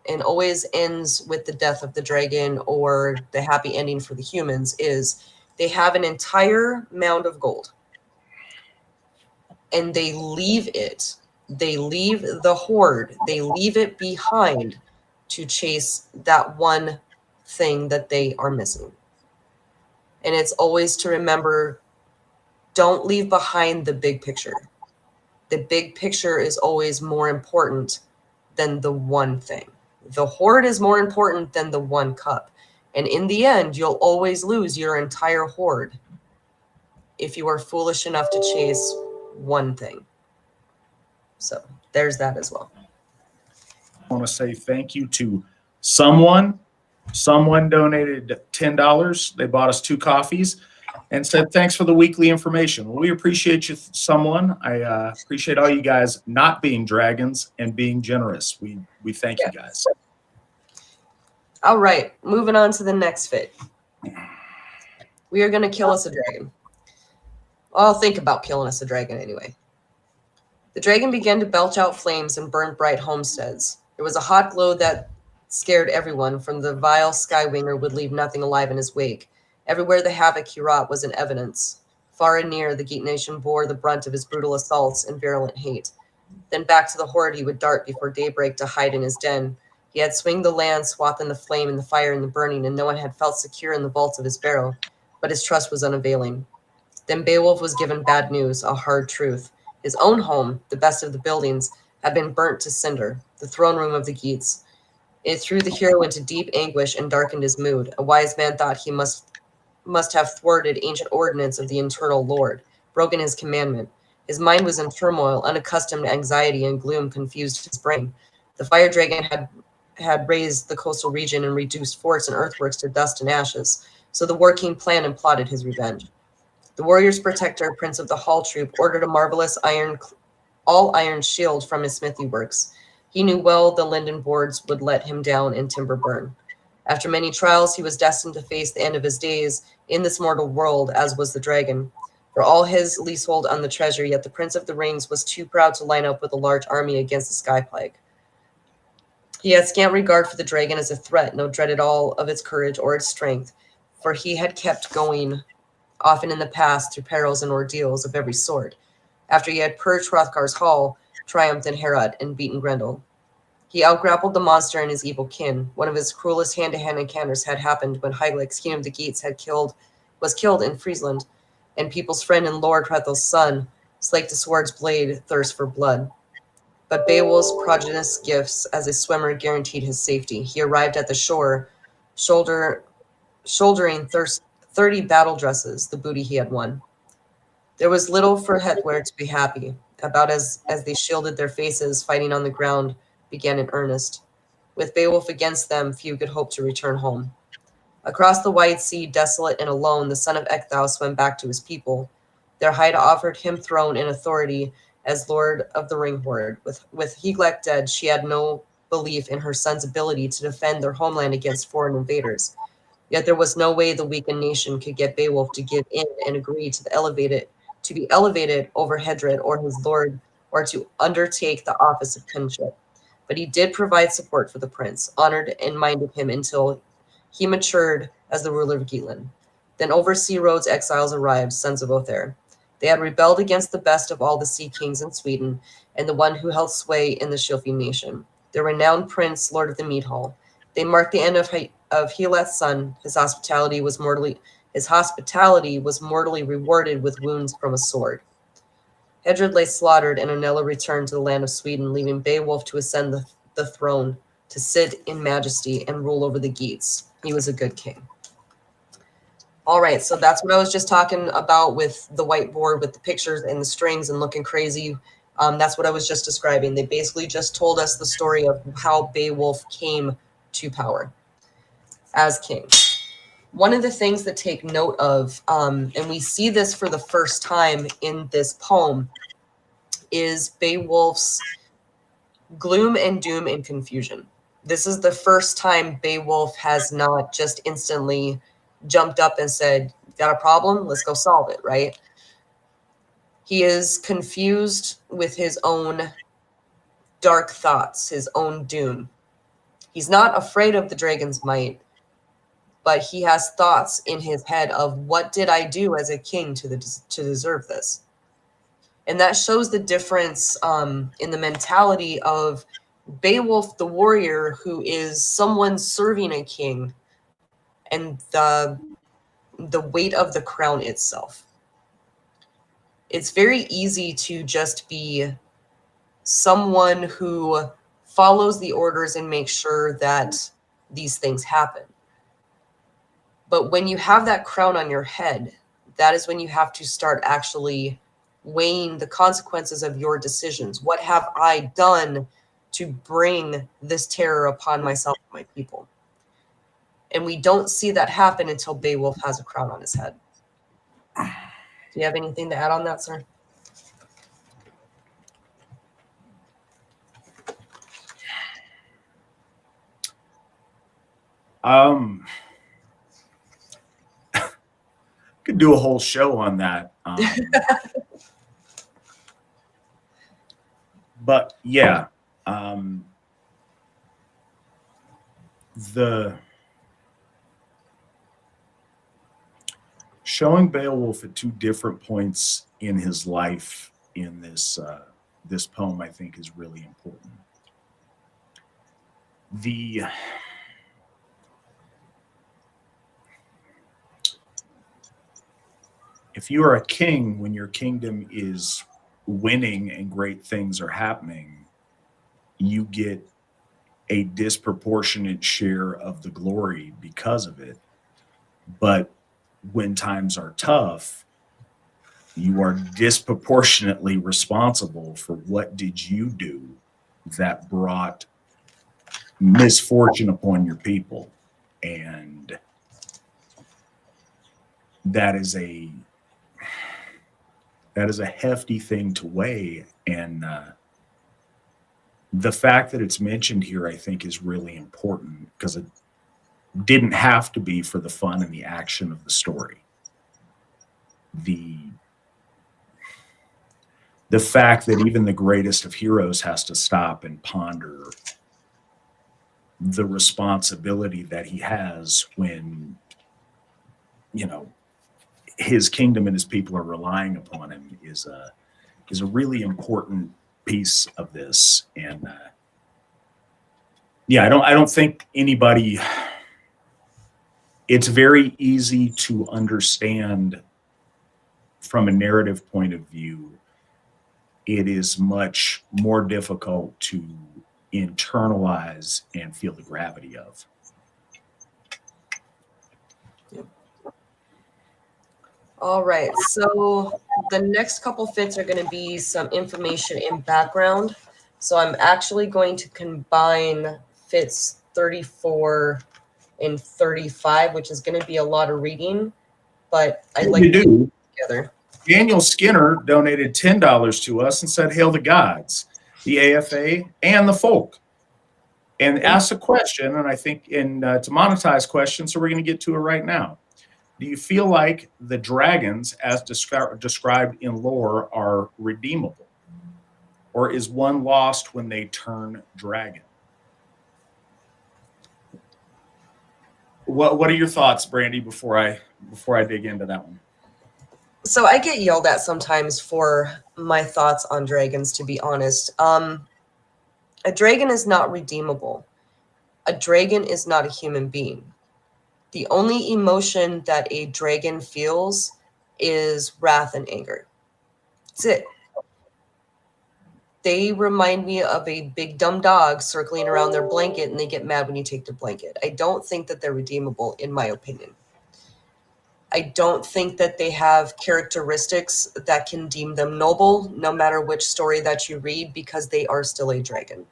and always ends with the death of the dragon or the happy ending for the humans is they have an entire mound of gold and they leave it. They leave the hoard. They leave it behind to chase that one thing that they are missing. And it's always to remember, don't leave behind the big picture. The big picture is always more important than the one thing. The hoard is more important than the one cup. And in the end, you'll always lose your entire hoard if you are foolish enough to chase one thing. So there's that as well. I want to say thank you to someone. Someone donated $10. They bought us 2 coffees and said, thanks for the weekly information. Well, we appreciate you, someone. I appreciate all you guys not being dragons and being generous. We thank you guys. All right, moving on to the next fit. We are going to kill us a dragon. Well, think about killing us a dragon anyway. The dragon began to belch out flames and burn bright homesteads. There was a hot glow that scared everyone, from the vile skywinger would leave nothing alive in his wake. Everywhere the havoc he wrought was in evidence. Far and near, the Geek Nation bore the brunt of his brutal assaults and virulent hate. Then back to the horde he would dart before daybreak to hide in his den, He had swinged the land, swathed in the flame and the fire and the burning, and no one had felt secure in the vaults of his barrow, but his trust was unavailing. Then Beowulf was given bad news, a hard truth. His own home, the best of the buildings, had been burnt to cinder, the throne room of the Geats. It threw the hero into deep anguish and darkened his mood. A wise man thought he must have thwarted ancient ordinance of the eternal Lord, broken his commandment. His mind was in turmoil, unaccustomed anxiety and gloom confused his brain. The fire dragon had razed the coastal region and reduced forts and earthworks to dust and ashes, so the war king planned and plotted his revenge. The warrior's protector, prince of the Hall troop, ordered a marvelous all-iron shield from his smithy works. He knew well the linden boards would let him down and timber burn. After many trials, he was destined to face the end of his days in this mortal world, as was the dragon. For all his leasehold on the treasure, yet the Prince of the Rings was too proud to line up with a large army against the sky plague. He had scant regard for the dragon as a threat, no dread at all of its courage or its strength, for he had kept going, often in the past, through perils and ordeals of every sort, after he had purged Hrothgar's hall, triumphed in Heorot, and beaten Grendel. He outgrappled the monster and his evil kin. One of his cruelest hand-to-hand encounters had happened when Hygelac, king of the Geats, was killed in Friesland, and people's friend and Lord Hrethel's son slaked a sword's blade thirst for blood. But Beowulf's prodigious gifts as a swimmer guaranteed his safety. He arrived at the shore, shouldering 30 battle dresses, the booty he had won. There was little for Hetware to be happy about as they shielded their faces, fighting on the ground began in earnest. With Beowulf against them, few could hope to return home. Across the wide sea, desolate and alone, the son of Ecgtheow swam back to his people. Their Haida offered him throne and authority as Lord of the Ring Horde. With Hygelac dead, she had no belief in her son's ability to defend their homeland against foreign invaders. Yet there was no way the weakened nation could get Beowulf to give in and agree to be elevated over Hedred or his lord, or to undertake the office of kinship. But he did provide support for the prince, honored and minded him until he matured as the ruler of Geatland. Then over sea roads exiles arrived, sons of Othere. They had rebelled against the best of all the sea kings in Sweden, and the one who held sway in the Shilfi nation, the renowned prince, lord of the mead hall. They marked the end of Helat's son. His hospitality was mortally rewarded with wounds from a sword. Hedred lay slaughtered, and Onela returned to the land of Sweden, leaving Beowulf to ascend the throne, to sit in majesty and rule over the Geats. He was a good king. All right, so that's what I was just talking about with the whiteboard, with the pictures and the strings and looking crazy. That's what I was just describing. They basically just told us the story of how Beowulf came to power as king. One of the things that take note of, and we see this for the first time in this poem, is Beowulf's gloom and doom and confusion. This is the first time Beowulf has not just instantly jumped up and said, got a problem? Let's go solve it, right? He is confused with his own dark thoughts, his own doom. He's not afraid of the dragon's might, but he has thoughts in his head of, what did I do as a king to deserve this? And that shows the difference in the mentality of Beowulf, the warrior, who is someone serving a king, and the weight of the crown itself. It's very easy to just be someone who follows the orders and makes sure that these things happen. But when you have that crown on your head, that is when you have to start actually weighing the consequences of your decisions. What have I done to bring this terror upon myself and my people? And we don't see that happen until Beowulf has a crown on his head. Do you have anything to add on that, sir? Could do a whole show on that. But yeah, the showing Beowulf at two different points in his life in this poem, I think, is really important. the if you are a king when your kingdom is winning and great things are happening, you get a disproportionate share of the glory because of it. But when times are tough, you are disproportionately responsible for what did you do that brought misfortune upon your people. And that is a hefty thing to weigh. And the fact that it's mentioned here, I think, is really important because it didn't have to be for the fun and the action of the story. The fact that even the greatest of heroes has to stop and ponder the responsibility that he has when, you know, his kingdom and his people are relying upon him is a really important piece of this. And yeah, I don't think anybody. It's very easy to understand from a narrative point of view. It is much more difficult to internalize and feel the gravity of. All right, so the next couple fits are going to be some information in background. So I'm actually going to combine fits 34 and 35, which is going to be a lot of reading, but I like to do together. Daniel Skinner donated $10 to us and said, "Hail the gods, the AFA, and the folk," and asked a question. And I think to monetize questions, so we're going to get to it right now. Do you feel like the dragons, as described in lore, are redeemable? Or is one lost when they turn dragon? What are your thoughts, Brandy, before I dig into that one? So I get yelled at sometimes for my thoughts on dragons, to be honest. A dragon is not redeemable. A dragon is not a human being. The only emotion that a dragon feels is wrath and anger. That's it. They remind me of a big dumb dog circling around their blanket, and they get mad when you take their blanket. I don't think that they're redeemable, in my opinion. I don't think that they have characteristics that can deem them noble, no matter which story that you read, because they are still a dragon.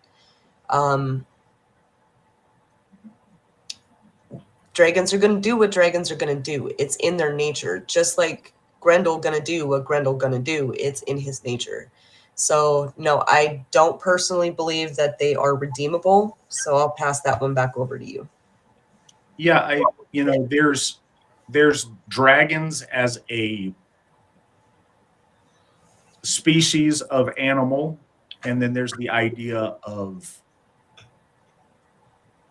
Dragons are going to do what dragons are going to do. It's in their nature. Just like Grendel going to do what Grendel going to do. It's in his nature. So, no, I don't personally believe that they are redeemable. So I'll pass that one back over to you. Yeah, there's dragons as a species of animal, and then there's the idea of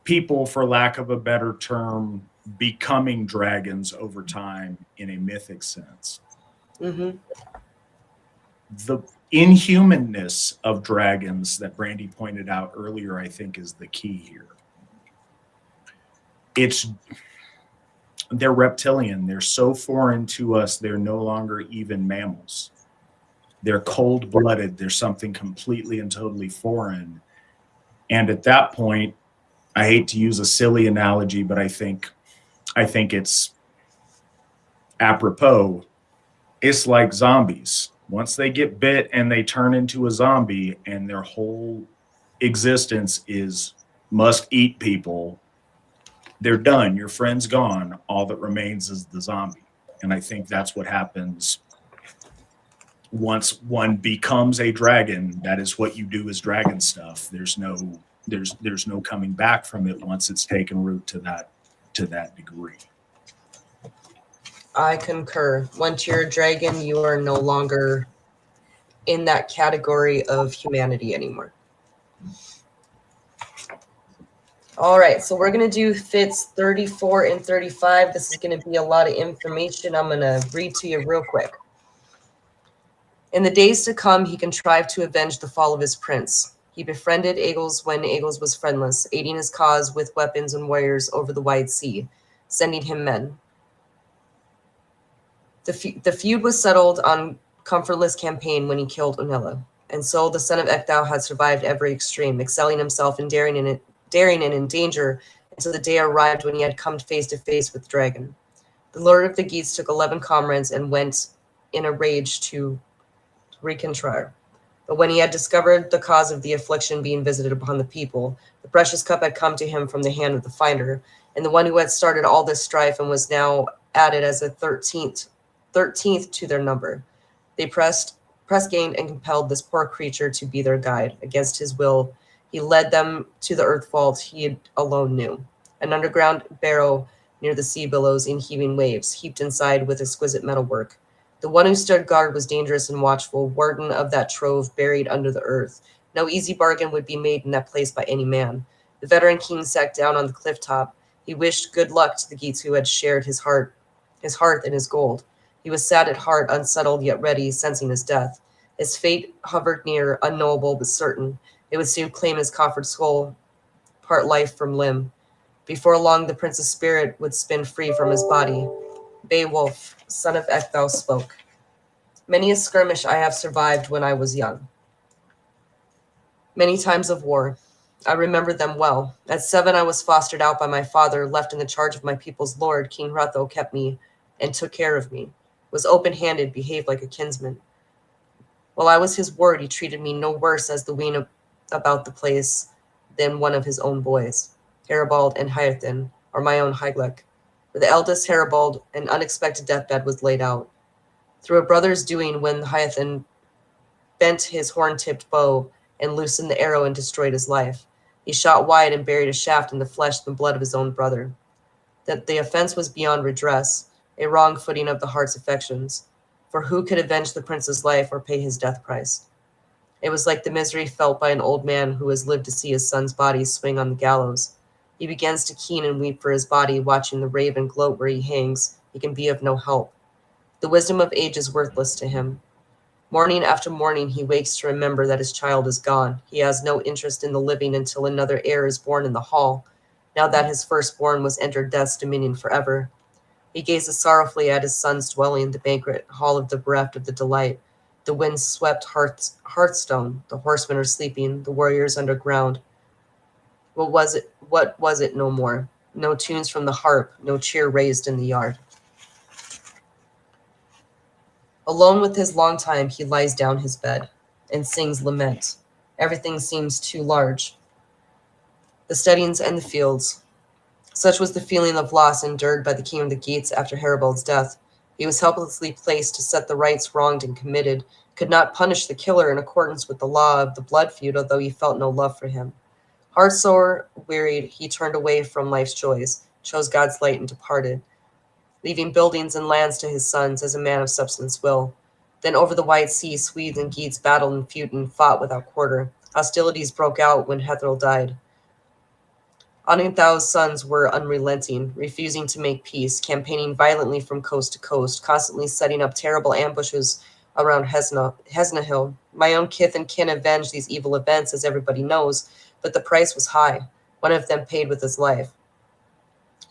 people, for lack of a better term, becoming dragons over time in a mythic sense. Mm-hmm. The inhumanness of dragons that Brandy pointed out earlier, I think, is the key here. They're reptilian. They're so foreign to us, they're no longer even mammals. They're cold-blooded. They're something completely and totally foreign. And at that point, I hate to use a silly analogy, but I think it's apropos. It's like zombies. Once they get bit and they turn into a zombie and their whole existence is must eat people, they're done. Your friend's gone. All that remains is the zombie. And I think that's what happens once one becomes a dragon. That is what you do as dragon stuff. There's no coming back from it once it's taken root to that degree. I concur. Once you're a dragon, you are no longer in that category of humanity anymore. All right, so we're going to do fits 34 and 35. This is going to be a lot of information. I'm going to read to you real quick. In the days to come, he contrived to avenge the fall of his prince. He befriended Aegles when Aegles was friendless, aiding his cause with weapons and warriors over the wide sea, sending him men. The feud was settled on comfortless campaign when he killed Onela, and so the son of Ecthau had survived every extreme, excelling himself in daring and in danger until the day arrived when he had come face to face with the dragon. The Lord of the Geats took 11 comrades and went in a rage to Recontrire. But when he had discovered the cause of the affliction being visited upon the people, the precious cup had come to him from the hand of the finder, and the one who had started all this strife and was now added as a 13th to their number. They pressed, gained, and compelled this poor creature to be their guide. Against his will, he led them to the earth vault he alone knew, an underground barrow near the sea billows in heaving waves, heaped inside with exquisite metalwork. The one who stood guard was dangerous and watchful, warden of that trove buried under the earth. No easy bargain would be made in that place by any man. The veteran king sat down on the cliff top. He wished good luck to the Geats who had shared his hearth and his gold. He was sad at heart, unsettled yet ready, sensing his death. His fate hovered near, unknowable but certain. It would soon claim his coffered soul, part life from limb. Before long, the prince's spirit would spin free from his body. Beowulf, son of Ecthau, spoke. Many a skirmish I have survived when I was young. Many times of war. I remember them well. At 7, I was fostered out by my father, left in the charge of my people's lord. King Hretho kept me and took care of me, was open-handed, behaved like a kinsman. While I was his ward, he treated me no worse as the wean about the place than one of his own boys. Heribald and Hyathin, or my own Hyglec. For the eldest Heribald, an unexpected deathbed was laid out. Through a brother's doing, when Hyathin bent his horn-tipped bow and loosened the arrow and destroyed his life, he shot wide and buried a shaft in the flesh and blood of his own brother. That the offense was beyond redress, a wrong footing of the heart's affections. For who could avenge the prince's life or pay his death price? It was like the misery felt by an old man who has lived to see his son's body swing on the gallows. He begins to keen and weep for his body, watching the raven gloat where he hangs. He can be of no help. The wisdom of age is worthless to him. Morning after morning, he wakes to remember that his child is gone. He has no interest in the living until another heir is born in the hall, now that his firstborn was entered death's dominion forever. He gazes sorrowfully at his son's dwelling, the banquet hall of the bereft of the delight. The wind-swept hearthstone, the horsemen are sleeping, the warriors underground. What was it no more? No tunes from the harp, no cheer raised in the yard. Alone with his long time, he lies down his bed and sings lament. Everything seems too large. The steadings and the fields. Such was the feeling of loss endured by the king of the Geats after Heribald's death. He was helplessly placed to set the rights wronged and committed, could not punish the killer in accordance with the law of the blood feud, although he felt no love for him. Heartsore, wearied, he turned away from life's joys, chose God's light and departed, leaving buildings and lands to his sons as a man of substance will. Then over the wide sea, Swedes and Geats battled and feuded and fought without quarter. Hostilities broke out when Hrethel died. Onunthau's sons were unrelenting, refusing to make peace, campaigning violently from coast to coast, constantly setting up terrible ambushes around Hesnahill. My own kith and kin avenged these evil events, as everybody knows, but the price was high. One of them paid with his life.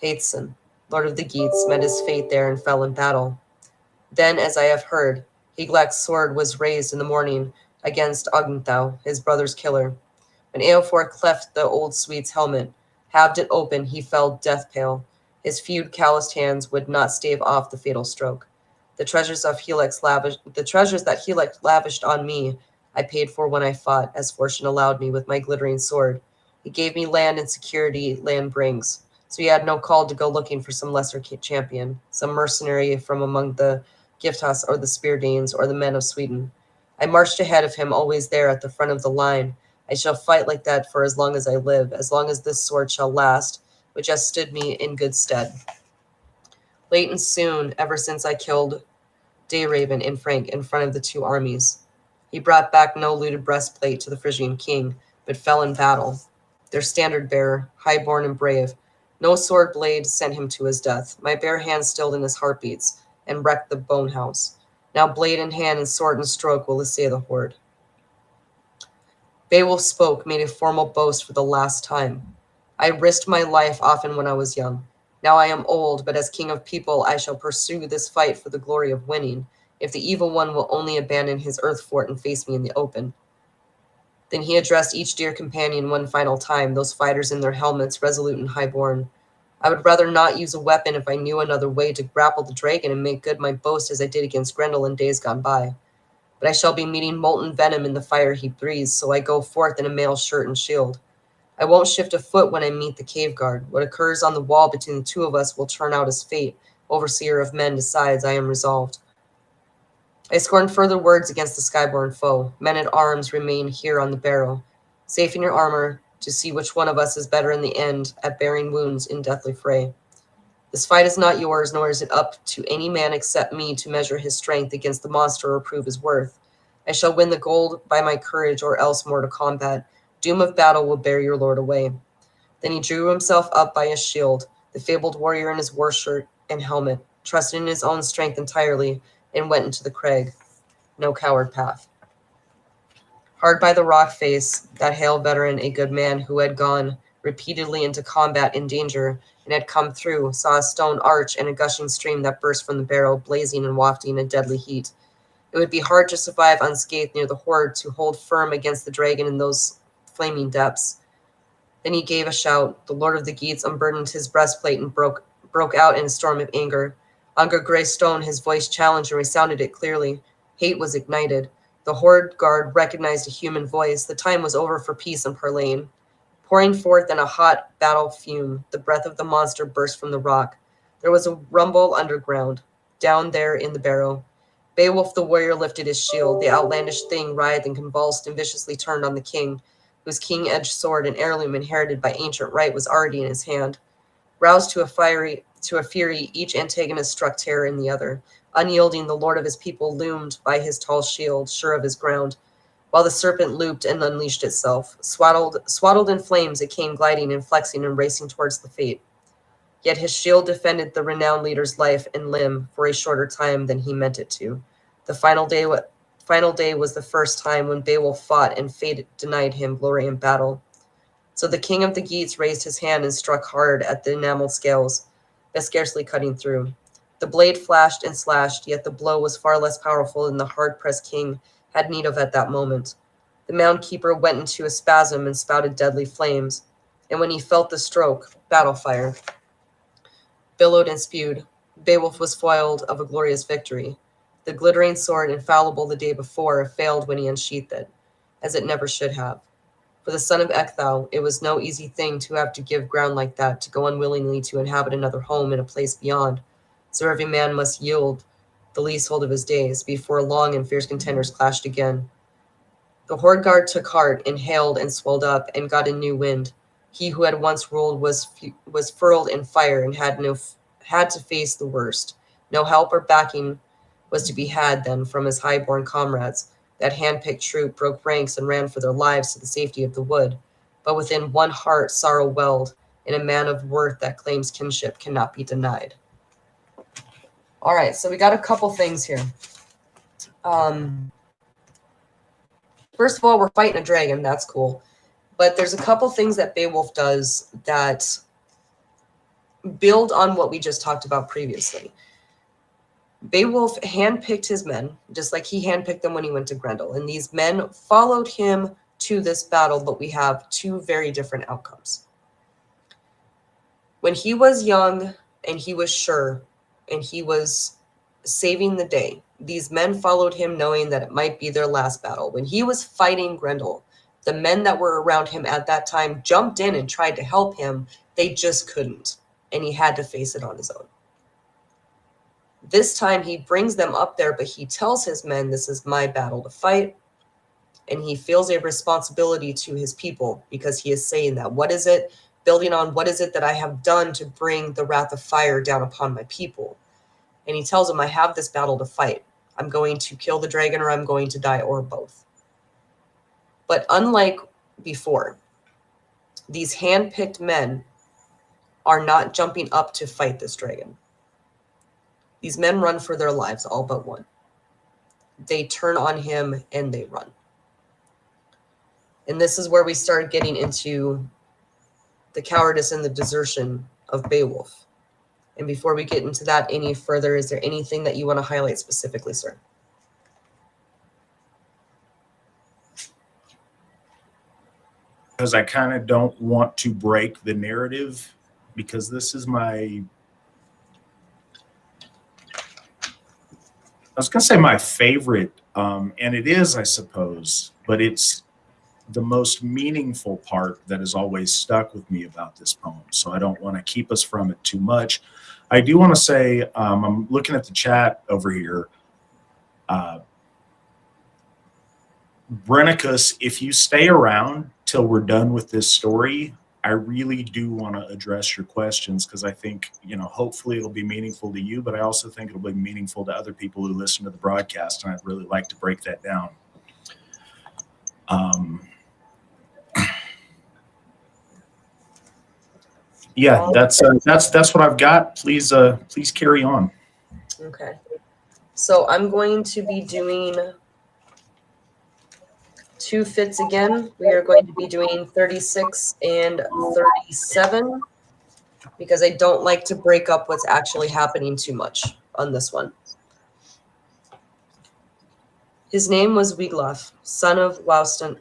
Haethcyn, lord of the Geats, met his fate there and fell in battle. Then, as I have heard, Hyglec's sword was raised in the morning against Onunthau, his brother's killer. When Eofor cleft the old Swede's helmet, halved it open, he fell death pale. His feud calloused hands would not stave off the fatal stroke. The treasures that Helix lavished on me, I paid for when I fought, as fortune allowed me with my glittering sword. He gave me land and security land brings, so he had no call to go looking for some lesser champion, some mercenary from among the Giftas or the Speardanes or the men of Sweden. I marched ahead of him, always there at the front of the line. I shall fight like that for as long as I live, as long as this sword shall last, which has stood me in good stead. Late and soon, ever since I killed Dayraven in Frank in front of the two armies. He brought back no looted breastplate to the Frisian king, but fell in battle. Their standard bearer, high-born and brave, no sword blade sent him to his death. My bare hand stilled in his heartbeats and wrecked the bone house. Now blade in hand and sword in stroke will essay the horde. Beowulf spoke, made a formal boast for the last time. I risked my life often when I was young. Now I am old, but as king of people, I shall pursue this fight for the glory of winning, if the evil one will only abandon his earth fort and face me in the open. Then he addressed each dear companion one final time, those fighters in their helmets, resolute and highborn. I would rather not use a weapon if I knew another way to grapple the dragon and make good my boast as I did against Grendel in days gone by. But I shall be meeting molten venom in the fire he breathes, so I go forth in a mail shirt and shield. I won't shift a foot when I meet the cave guard. What occurs on the wall between the two of us will turn out as fate. Overseer of men decides, I am resolved. I scorn further words against the skyborn foe. Men at arms remain here on the barrow, safe in your armor, to see which one of us is better in the end at bearing wounds in deathly fray. This fight is not yours, nor is it up to any man except me to measure his strength against the monster or prove his worth. I shall win the gold by my courage, or else more to combat. Doom of battle will bear your lord away. Then he drew himself up by his shield, the fabled warrior in his war shirt and helmet, trusted in his own strength entirely, and went into the crag. No coward path. Hard by the rock face, that hale veteran, a good man who had gone repeatedly into combat in danger and had come through, saw a stone arch and a gushing stream that burst from the barrow, blazing and wafting a deadly heat. It would be hard to survive unscathed near the horde, to hold firm against the dragon in those flaming depths. Then he gave a shout. The Lord of the Geats unburdened his breastplate and broke out in a storm of anger. Under gray stone, his voice challenged and resounded it clearly. Hate was ignited. The horde guard recognized a human voice. The time was over for peace and parleying. Pouring forth in a hot battle fume, the breath of the monster burst from the rock. There was a rumble underground, down there in the barrow. Beowulf the warrior lifted his shield. The outlandish thing writhed and convulsed and viciously turned on the king, whose king-edged sword, an heirloom inherited by ancient right, was already in his hand. Roused to a fury, each antagonist struck terror in the other. Unyielding, the lord of his people loomed by his tall shield, sure of his ground, while the serpent looped and unleashed itself. Swaddled in flames, it came gliding and flexing and racing towards the fate. Yet his shield defended the renowned leader's life and limb for a shorter time than he meant it to. The final day was the first time when Beowulf fought, and fate denied him glory in battle. So the king of the Geats raised his hand and struck hard at the enamel scales, but scarcely cutting through. The blade flashed and slashed, yet the blow was far less powerful than the hard-pressed king had need of at that moment. The mound keeper went into a spasm and spouted deadly flames, and when he felt the stroke, battle fire billowed and spewed. Beowulf was foiled of a glorious victory. The glittering sword, infallible the day before, failed when he unsheathed it, as it never should have. For the son of Ecgtheow, it was no easy thing to have to give ground like that, to go unwillingly to inhabit another home in a place beyond. So every man must yield the leasehold of his days. Before long, and fierce contenders clashed again. The horde guard took heart, inhaled and swelled up, and got a new wind. He who had once ruled was furled in fire and had to face the worst. No help or backing was to be had then from his high-born comrades. That hand-picked troop broke ranks and ran for their lives to the safety of the wood. But within one heart sorrow welled, and a man of worth that claims kinship cannot be denied. All right, so we got a couple things here. First of all, we're fighting a dragon. That's cool. But there's a couple things that Beowulf does that build on what we just talked about previously. Beowulf handpicked his men, just like he handpicked them when he went to Grendel. And these men followed him to this battle, but we have two very different outcomes. When he was young and he was sure and he was saving the day, these men followed him knowing that it might be their last battle. When he was fighting Grendel, the men that were around him at that time jumped in and tried to help him. They just couldn't, and he had to face it on his own. This time he brings them up there, but he tells his men, this is my battle to fight, and he feels a responsibility to his people because he is saying that. What is it? Building on what is it that I have done to bring the wrath of fire down upon my people? And he tells them, I have this battle to fight. I'm going to kill the dragon or I'm going to die, or both. But unlike before, these hand-picked men are not jumping up to fight this dragon. These men run for their lives, all but one. They turn on him and they run. And this is where we start getting into the cowardice and the desertion of Beowulf. And before we get into that any further, is there anything that you want to highlight specifically, sir? Because I kind of don't want to break the narrative, because this is I was going to say my favorite, and it is, I suppose, but it's the most meaningful part that has always stuck with me about this poem. So I don't want to keep us from it too much. I do want to say, I'm looking at the chat over here. Brennicus, if you stay around till we're done with this story, I really do want to address your questions, because I think, hopefully it'll be meaningful to you, but I also think it'll be meaningful to other people who listen to the broadcast, and I'd really like to break that down. Yeah, that's what I've got. Please carry on. Okay. So I'm going to be doing 2 fits again. We are going to be doing 36 and 37 because I don't like to break up what's actually happening too much on this one. His name was Wiglaf, son of Wystan,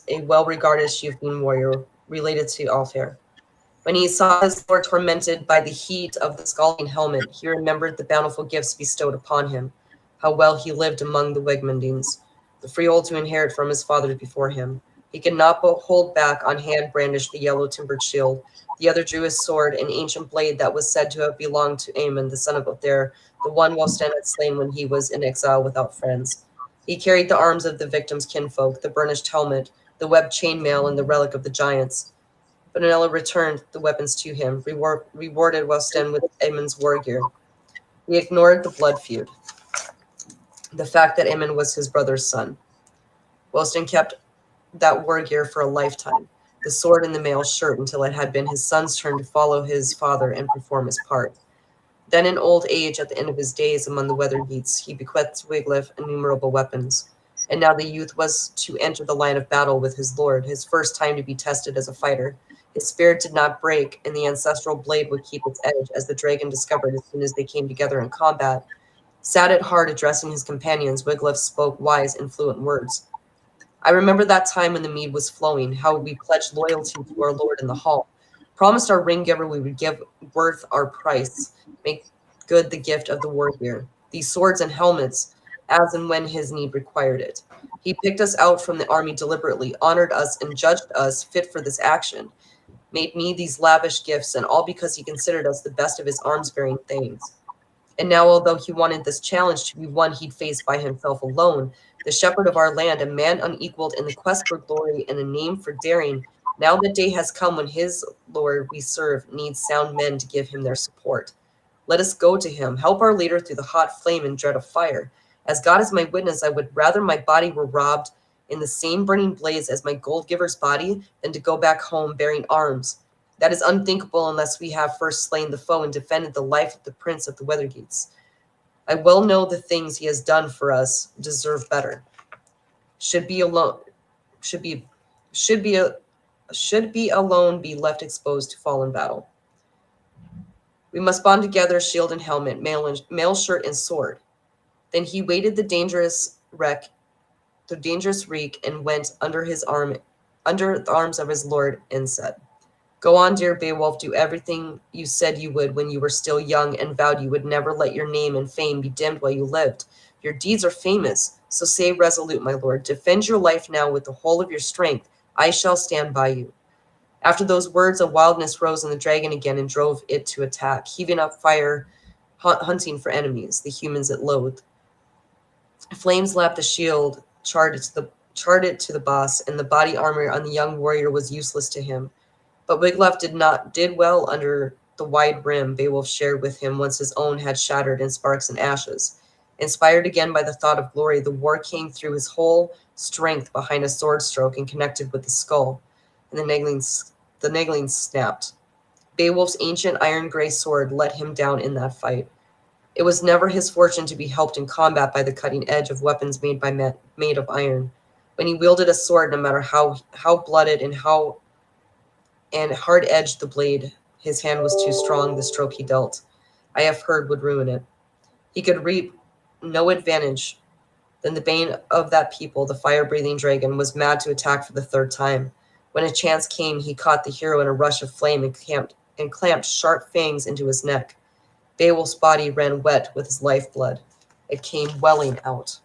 a well-regarded chieftain warrior related to Alfheir. When he saw his lord tormented by the heat of the scalding helmet, he remembered the bountiful gifts bestowed upon him, how well he lived among the Wegmundings, the freehold to inherit from his father before him. He could not but hold back, on hand brandished the yellow-timbered shield. The other drew his sword, an ancient blade that was said to have belonged to Aemon, the son of Othere, the one Wystan had slain when he was in exile without friends. He carried the arms of the victim's kinfolk, the burnished helmet, the webbed chainmail, and the relic of the giants. But Anella returned the weapons to him, rewarded Wystan with Aemon's war gear. He ignored the blood feud, the fact that Aemon was his brother's son. Wystan kept that war gear for a lifetime, the sword and the mail shirt, until it had been his son's turn to follow his father and perform his part. Then in old age, at the end of his days among the Weathergeats, he bequeathed to Wiglaf innumerable weapons. And now the youth was to enter the line of battle with his lord, his first time to be tested as a fighter. His spirit did not break, and the ancestral blade would keep its edge, as the dragon discovered as soon as they came together in combat. Sad at heart, addressing his companions, Wiglaf spoke wise and fluent words. I remember that time when the mead was flowing, how we pledged loyalty to our lord in the hall, promised our ring giver we would give worth our price, make good the gift of the war gear, these swords and helmets, as and when his need required it. He picked us out from the army deliberately, honored us, and judged us fit for this action, made me these lavish gifts, and all because he considered us the best of his arms-bearing thanes. And now, although he wanted this challenge to be one he'd face by himself alone, the shepherd of our land, a man unequaled in the quest for glory and a name for daring, now the day has come when his lord we serve needs sound men to give him their support. Let us go to him, help our leader through the hot flame and dread of fire. As God is my witness, I would rather my body were robbed in the same burning blaze as my gold giver's body than to go back home bearing arms. That is unthinkable unless we have first slain the foe and defended the life of the prince of the Weathergeats. I well know the things he has done for us deserve better. Should be alone be left exposed to fall in battle. We must bond together, shield and helmet, mail shirt and sword. Then he weighted the dangerous reek, and went under the arms of his lord, and said, "Go on, dear Beowulf, do everything you said you would when you were still young and vowed you would never let your name and fame be dimmed while you lived. Your deeds are famous, so say resolute, my lord. Defend your life now with the whole of your strength. I shall stand by you." After those words, a wildness rose in the dragon again and drove it to attack, heaving up fire, hunting for enemies, the humans it loathed. Flames lapped the shield, charred it to the boss, and the body armor on the young warrior was useless to him. But Wiglaf did well under the wide rim Beowulf shared with him once his own had shattered in sparks and ashes. Inspired again by the thought of glory, the war king threw his whole strength behind a sword stroke and connected with the skull, and the nagging snapped. Beowulf's ancient iron-gray sword let him down in that fight. It was never his fortune to be helped in combat by the cutting edge of weapons made of iron. When he wielded a sword, no matter how blooded and hard-edged the blade, his hand was too strong. The stroke he dealt, I have heard, would ruin it. He could reap no advantage. Then the bane of that people, the fire-breathing dragon, was mad to attack for the third time. When a chance came, he caught the hero in a rush of flame and clamped sharp fangs into his neck. Beowulf's body ran wet with his lifeblood. It came welling out.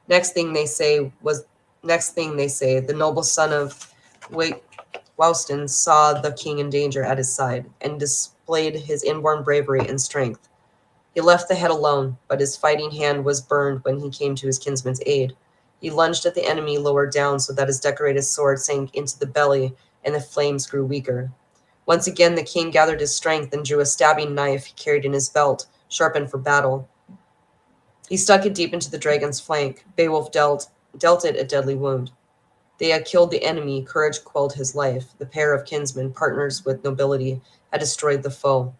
Next thing they say, the noble son of Wouston saw the king in danger at his side and displayed his inborn bravery and strength. He left the head alone, but his fighting hand was burned when he came to his kinsman's aid. He lunged at the enemy lower down so that his decorated sword sank into the belly and the flames grew weaker. Once again, the king gathered his strength and drew a stabbing knife he carried in his belt, sharpened for battle. He stuck it deep into the dragon's flank. Beowulf dealt it a deadly wound. They had killed the enemy. Courage quelled his life. The pair of kinsmen, partners with nobility, had destroyed the foe.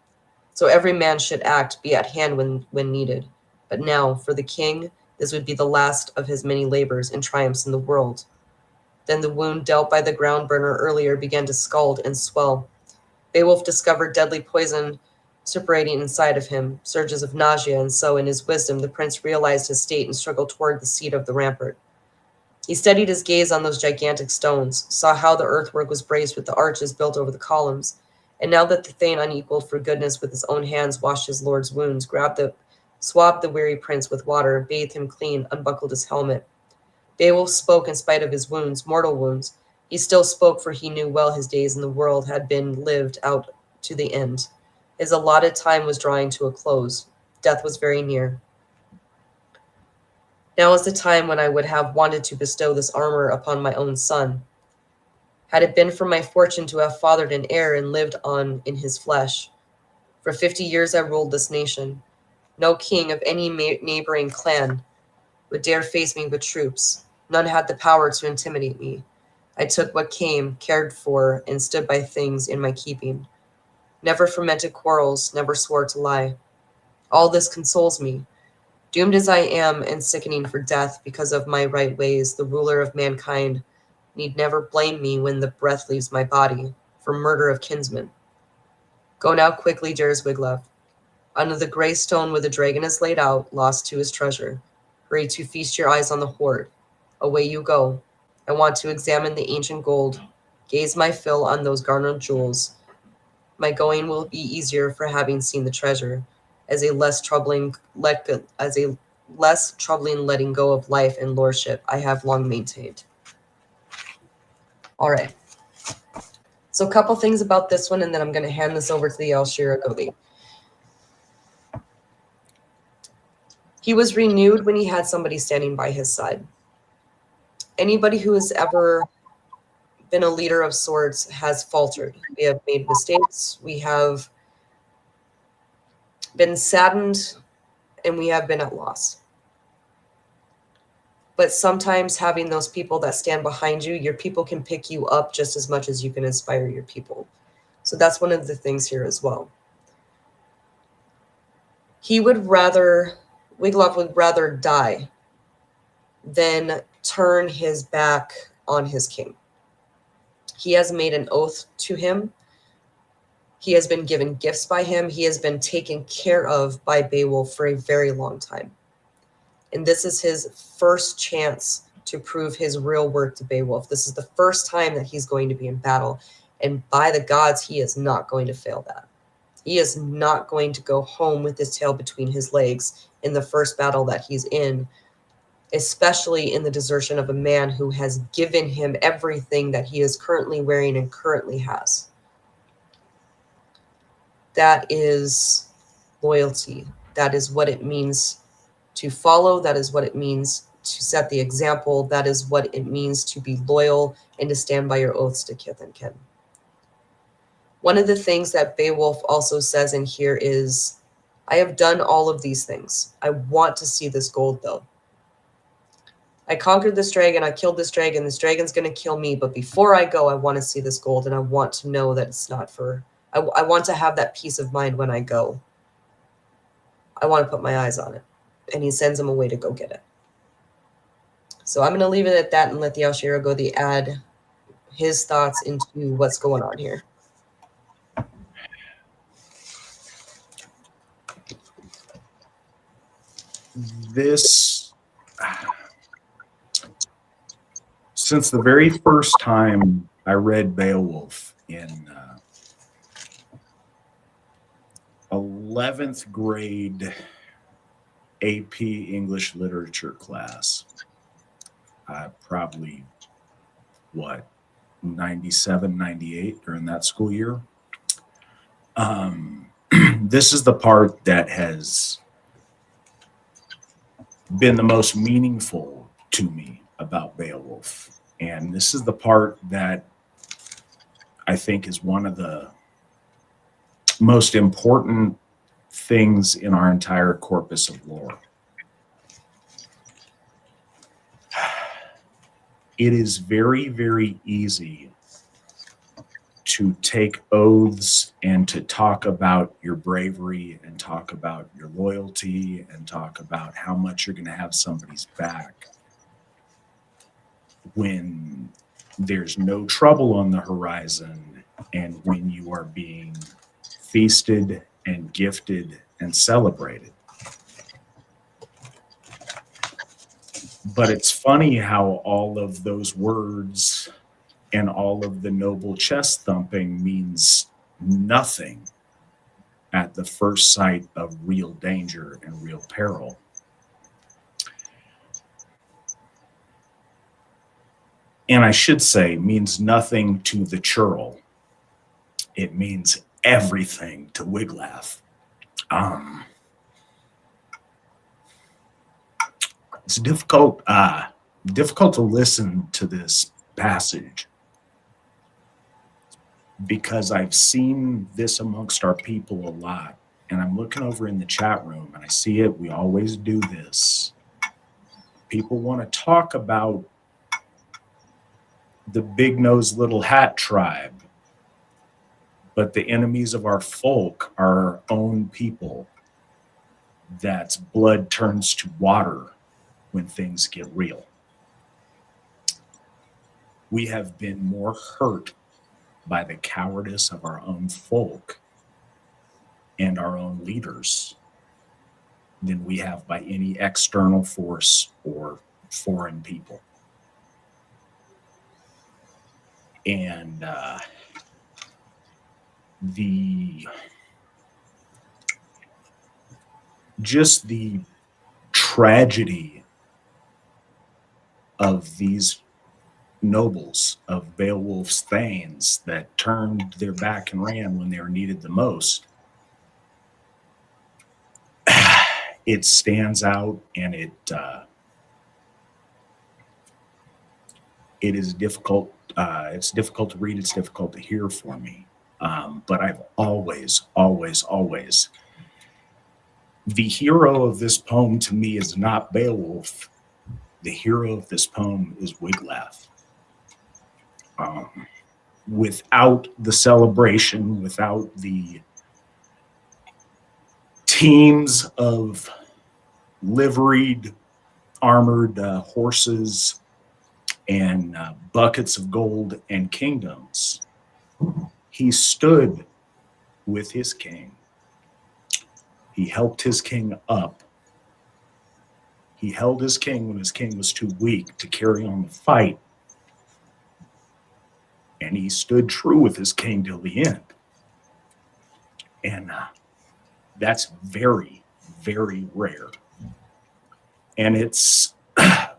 So every man should act, be at hand when needed. But now, for the king, this would be the last of his many labors and triumphs in the world. Then the wound dealt by the ground burner earlier began to scald and swell. Beowulf discovered deadly poison suppurating inside of him, surges of nausea, and so, in his wisdom, the prince realized his state and struggled toward the seat of the rampart. He steadied his gaze on those gigantic stones, saw how the earthwork was braced with the arches built over the columns, and now that the Thane, unequaled for goodness, with his own hands washed his lord's wounds, swabbed the weary prince with water, bathed him clean, unbuckled his helmet. Beowulf spoke in spite of his wounds, mortal wounds. He still spoke, for he knew well his days in the world had been lived out to the end. His allotted time was drawing to a close. Death was very near. Now is the time when I would have wanted to bestow this armor upon my own son. Had it been for my fortune to have fathered an heir and lived on in his flesh. For 50 years I ruled this nation. No king of any neighboring clan would dare face me with troops. None had the power to intimidate me. I took what came, cared for, and stood by things in my keeping. Never fomented quarrels, never swore to lie. All this consoles me. Doomed as I am and sickening for death because of my right ways, the ruler of mankind need never blame me when the breath leaves my body for murder of kinsmen. Go now quickly, dearest Wiglaf. Under the gray stone where the dragon is laid out, lost to his treasure. Hurry to feast your eyes on the hoard. Away you go. I want to examine the ancient gold, gaze my fill on those garnered jewels. My going will be easier for having seen the treasure, as a less troubling letting go of life and lordship I have long maintained. All right. So a couple things about this one, and then I'm going to hand this over to the Alshira Godi. He was renewed when he had somebody standing by his side. Anybody who has ever been a leader of sorts has faltered. We have made mistakes. We have been saddened, and we have been at loss. But sometimes having those people that stand behind you, your people can pick you up just as much as you can inspire your people. So that's one of the things here as well. Wiglaf would rather die than turn his back on his king. He has made an oath to him. He has been given gifts by him. He has been taken care of by Beowulf for a very long time. And this is his first chance to prove his real worth to Beowulf. This is the first time that he's going to be in battle. And by the gods, he is not going to fail that. He is not going to go home with his tail between his legs in the first battle that he's in, especially in the desertion of a man who has given him everything that he is currently wearing and currently has. That is loyalty. That is what it means to follow. That is what it means to set the example. That is what it means to be loyal and to stand by your oaths to kith and kin. One of the things that Beowulf also says in here is, I have done all of these things. I want to see this gold, though. I conquered this dragon. I killed this dragon. This dragon's going to kill me. But before I go, I want to see this gold, and I want to know that it's not for... I want to have that peace of mind when I go. I want to put my eyes on it. And he sends him away to go get it. So I'm going to leave it at that and let the Alshiro go the add his thoughts into what's going on here. This, since the very first time I read Beowulf in 11th grade AP English literature class, probably, 97, 98 during that school year. This is the part that has been the most meaningful to me about Beowulf. And this is the part that I think is one of the most important things in our entire corpus of lore. It is very, very easy to take oaths and to talk about your bravery and talk about your loyalty and talk about how much you're going to have somebody's back when there's no trouble on the horizon and when you are being feasted and gifted and celebrated. But it's funny how all of those words and all of the noble chest thumping means nothing at the first sight of real danger and real peril. And I should say, means nothing to the churl. It means everything to Wiglaf. It's difficult to listen to this passage because I've seen this amongst our people a lot. And I'm looking over in the chat room and I see it. We always do this. People want to talk about the big nose little hat tribe, but the enemies of our folk are our own people. That's blood turns to water when things get real. We have been more hurt by the cowardice of our own folk and our own leaders than we have by any external force or foreign people. And just the tragedy of these nobles, of Beowulf's thanes that turned their back and ran when they were needed the most, it stands out, and it is difficult. It's difficult to read. It's difficult to hear for me. But I've always, the hero of this poem to me is not Beowulf. The hero of this poem is Wiglaf. Without the celebration, without the teams of liveried, armored horses and buckets of gold and kingdoms, he stood with his king. He helped his king up. He held his king when his king was too weak to carry on the fight. And he stood true with his king till the end. And that's very, very rare. And it's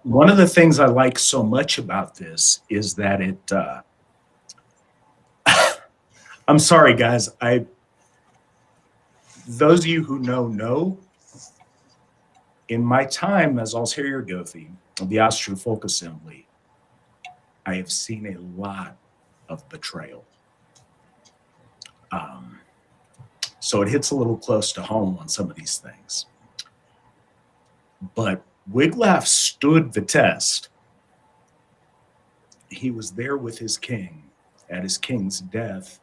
one of the things I like so much about this is that it, I'm sorry, guys. Those of you who know, in my time as Alshiro Gothi of the Asatru Folk Assembly, I have seen a lot of betrayal. So it hits a little close to home on some of these things. But Wiglaf stood the test. He was there with his king. At his king's death,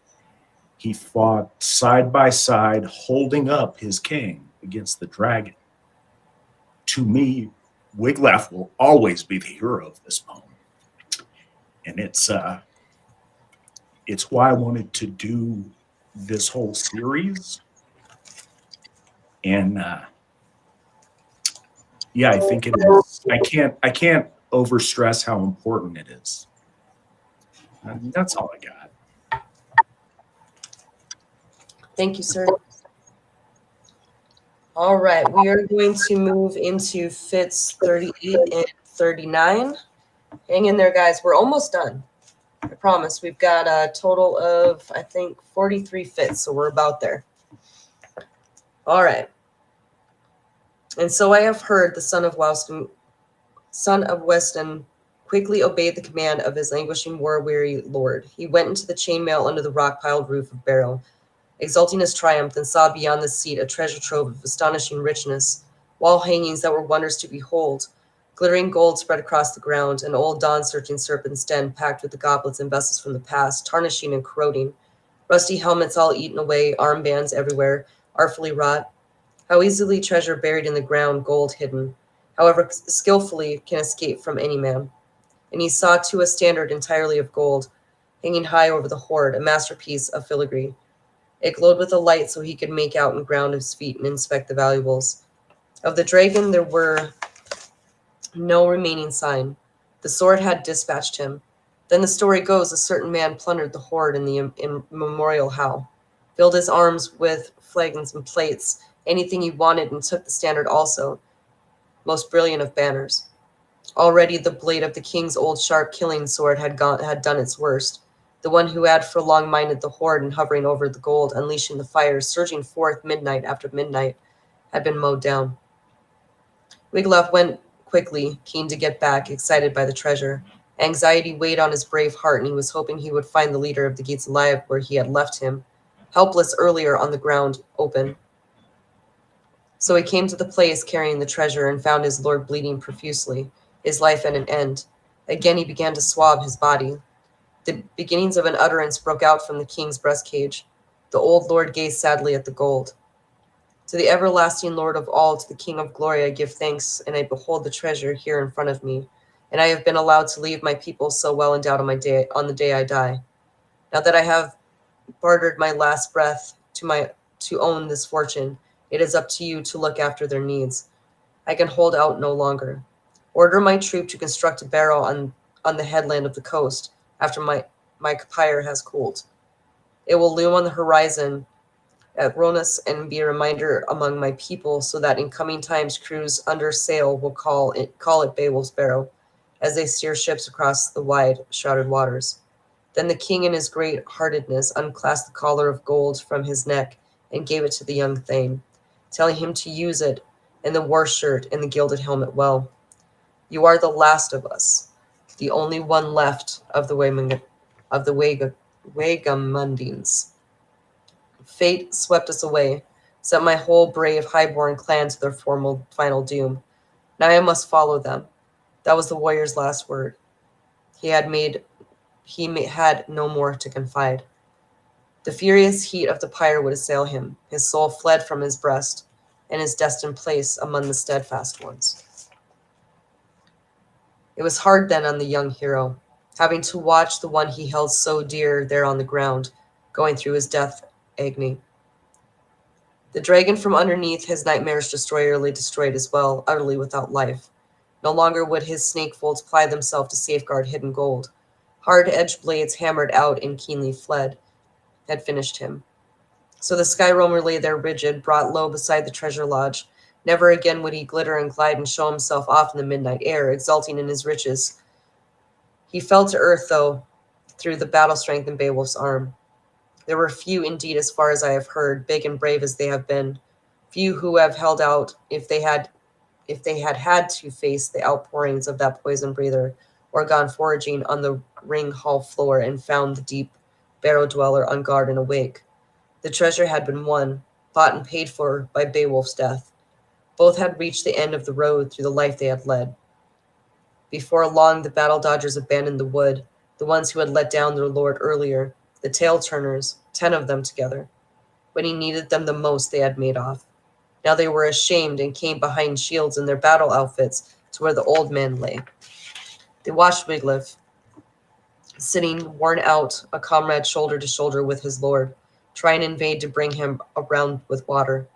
he fought side by side, holding up his king against the dragon. To me, Wiglaf will always be the hero of this poem. And it's why I wanted to do this whole series. And yeah, I think it is. I can't overstress how important it is. That's all I got. Thank you, sir. All right, we are going to move into fits 38 and 39. Hang in there, guys. We're almost done. I promise. We've got a total of, I think, 43 fits, so we're about there. All right. And so I have heard the son of Weston quickly obeyed the command of his languishing war-weary lord. He went into the chainmail under the rock-piled roof of Barrow, exulting his triumph, and saw beyond the seat a treasure trove of astonishing richness, wall hangings that were wonders to behold, glittering gold spread across the ground, an old dawn-searching serpent's den packed with the goblets and vessels from the past, tarnishing and corroding, rusty helmets all eaten away, armbands everywhere, artfully wrought. How easily treasure buried in the ground, gold hidden, however skillfully can escape from any man. And he saw too a standard entirely of gold, hanging high over the hoard, a masterpiece of filigree. It glowed with a light so he could make out and ground his feet and inspect the valuables. Of the dragon there were no remaining sign. The sword had dispatched him. Then the story goes, a certain man plundered the hoard in the immemorial how, filled his arms with flagons and plates, anything he wanted, and took the standard also, most brilliant of banners. Already the blade of the king's old sharp killing sword had done its worst. The one who had for long minded the hoard and hovering over the gold, unleashing the fires, surging forth midnight after midnight, had been mowed down. Wiglaf went quickly, keen to get back, excited by the treasure. Anxiety weighed on his brave heart, and he was hoping he would find the leader of the gates alive where he had left him, helpless earlier on the ground open. So he came to the place carrying the treasure and found his lord bleeding profusely, his life at an end. Again he began to swab his body. The beginnings of an utterance broke out from the king's breast cage. The old lord gazed sadly at the gold. To the everlasting Lord of all, to the King of glory, I give thanks, and I behold the treasure here in front of me. And I have been allowed to leave my people so well endowed on the day I die. Now that I have bartered my last breath to own this fortune, it is up to you to look after their needs. I can hold out no longer. Order my troop to construct a barrow on the headland of the coast after my pyre has cooled. It will loom on the horizon at Ronas and be a reminder among my people, so that in coming times crews under sail will call it Beowulf's Barrow, as they steer ships across the wide, shrouded waters. Then the king in his great heartedness unclasped the collar of gold from his neck and gave it to the young thane, telling him to use it and the war shirt and the gilded helmet well. You are the last of us, the only one left of the Wagamundines. Fate swept us away, sent my whole brave highborn clan to their final doom. Now I must follow them. That was the warrior's last word. He had no more to confide. The furious heat of the pyre would assail him. His soul fled from his breast, and his destined place among the steadfast ones. It was hard then on the young hero, having to watch the one he held so dear there on the ground, going through his death agony. The dragon from underneath his nightmares destroyer lay destroyed as well, utterly without life. No longer would his snake folds ply themselves to safeguard hidden gold. Hard-edged blades hammered out and keenly fled had finished him. So the sky roamer lay there rigid, brought low beside the treasure lodge. Never again would he glitter and glide and show himself off in the midnight air, exulting in his riches. He fell to earth, though, through the battle strength in Beowulf's arm. There were few indeed, as far as I have heard, big and brave as they have been, few who have held out if they had to face the outpourings of that poison breather, or gone foraging on the ring hall floor and found the deep barrow dweller on guard and awake. The treasure had been won, bought and paid for by Beowulf's death. Both had reached the end of the road through the life they had led. Before long, the battle dodgers abandoned the wood, the ones who had let down their lord earlier, the tail-turners, 10 of them together. When he needed them the most, they had made off. Now they were ashamed and came behind shields in their battle outfits, to where the old man lay. They watched Wiglaf, sitting worn out, a comrade shoulder to shoulder with his lord, trying in vain to bring him around with water.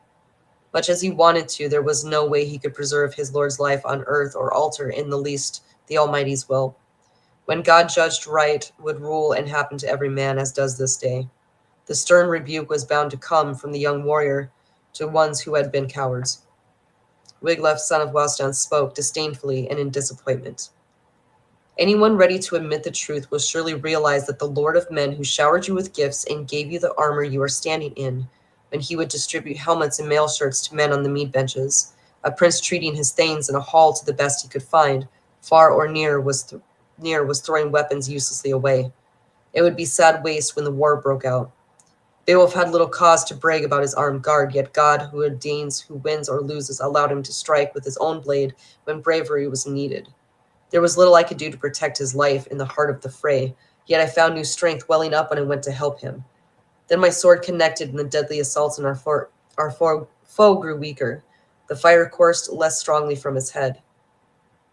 Much as he wanted to, there was no way he could preserve his lord's life on earth or alter in the least the Almighty's will. When God judged right would rule and happen to every man as does this day. The stern rebuke was bound to come from the young warrior to ones who had been cowards. Wiglaf, son of Welstan, spoke disdainfully and in disappointment. Anyone ready to admit the truth will surely realize that the Lord of Men who showered you with gifts and gave you the armor you are standing in, when he would distribute helmets and mail shirts to men on the mead benches, a prince treating his thanes in a hall to the best he could find, far or near was throwing weapons uselessly away. It would be sad waste when the war broke out. Beowulf had little cause to brag about his armed guard, yet God, who ordains who wins or loses, allowed him to strike with his own blade when bravery was needed. There was little I could do to protect his life in the heart of the fray, yet I found new strength welling up when I went to help him. Then my sword connected in the deadly assaults, and our foe grew weaker. The fire coursed less strongly from his head.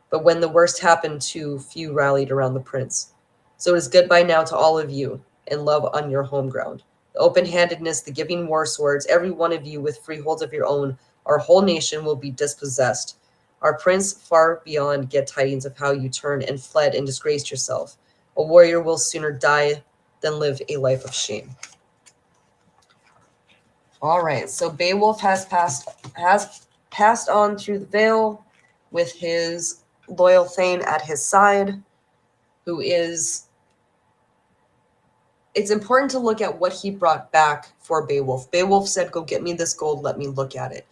But when the worst happened, too few rallied around the prince. So it is goodbye now to all of you, and love on your home ground. The open-handedness, the giving war swords, every one of you with freeholds of your own, our whole nation will be dispossessed. Our prince, far beyond, get tidings of how you turned and fled and disgraced yourself. A warrior will sooner die than live a life of shame. All right, so Beowulf has passed on through the Vale with his loyal thane at his side, who is... It's important to look at what he brought back for Beowulf. Beowulf said, go get me this gold, let me look at it.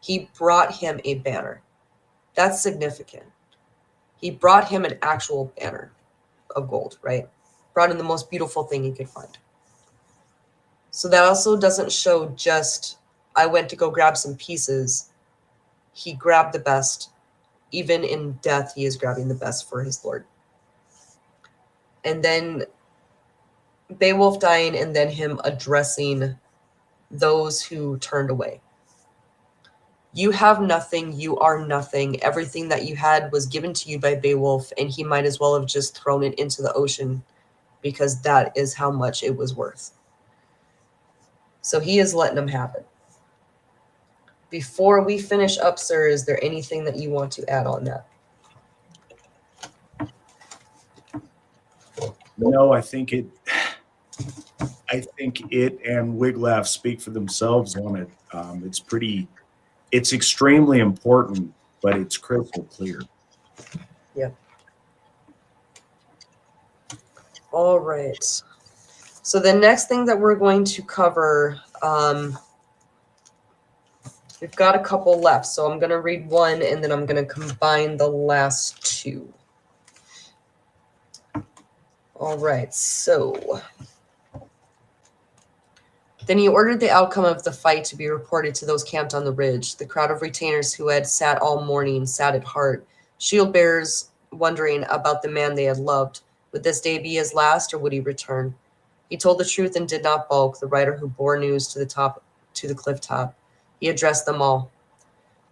He brought him a banner. That's significant. He brought him an actual banner of gold, right? Brought him the most beautiful thing he could find. So that also doesn't show just, I went to go grab some pieces. He grabbed the best. Even in death, he is grabbing the best for his lord. And then Beowulf dying, and then him addressing those who turned away. You have nothing, you are nothing. Everything that you had was given to you by Beowulf, and he might as well have just thrown it into the ocean because that is how much it was worth. So he is letting them have it. Before we finish up, sir, is there anything that you want to add on that? No, I think it and Wiglaf speak for themselves on it. It's extremely important, but it's crystal clear. Yeah. All right. So the next thing that we're going to cover, we've got a couple left. So I'm going to read one, and then I'm going to combine the last two. All right. So then he ordered the outcome of the fight to be reported to those camped on the ridge. The crowd of retainers who had sat all morning sat at heart, shield bearers wondering about the man they had loved. Would this day be his last, or would he return? He told the truth and did not balk, the rider who bore news to the cliff top. He addressed them all.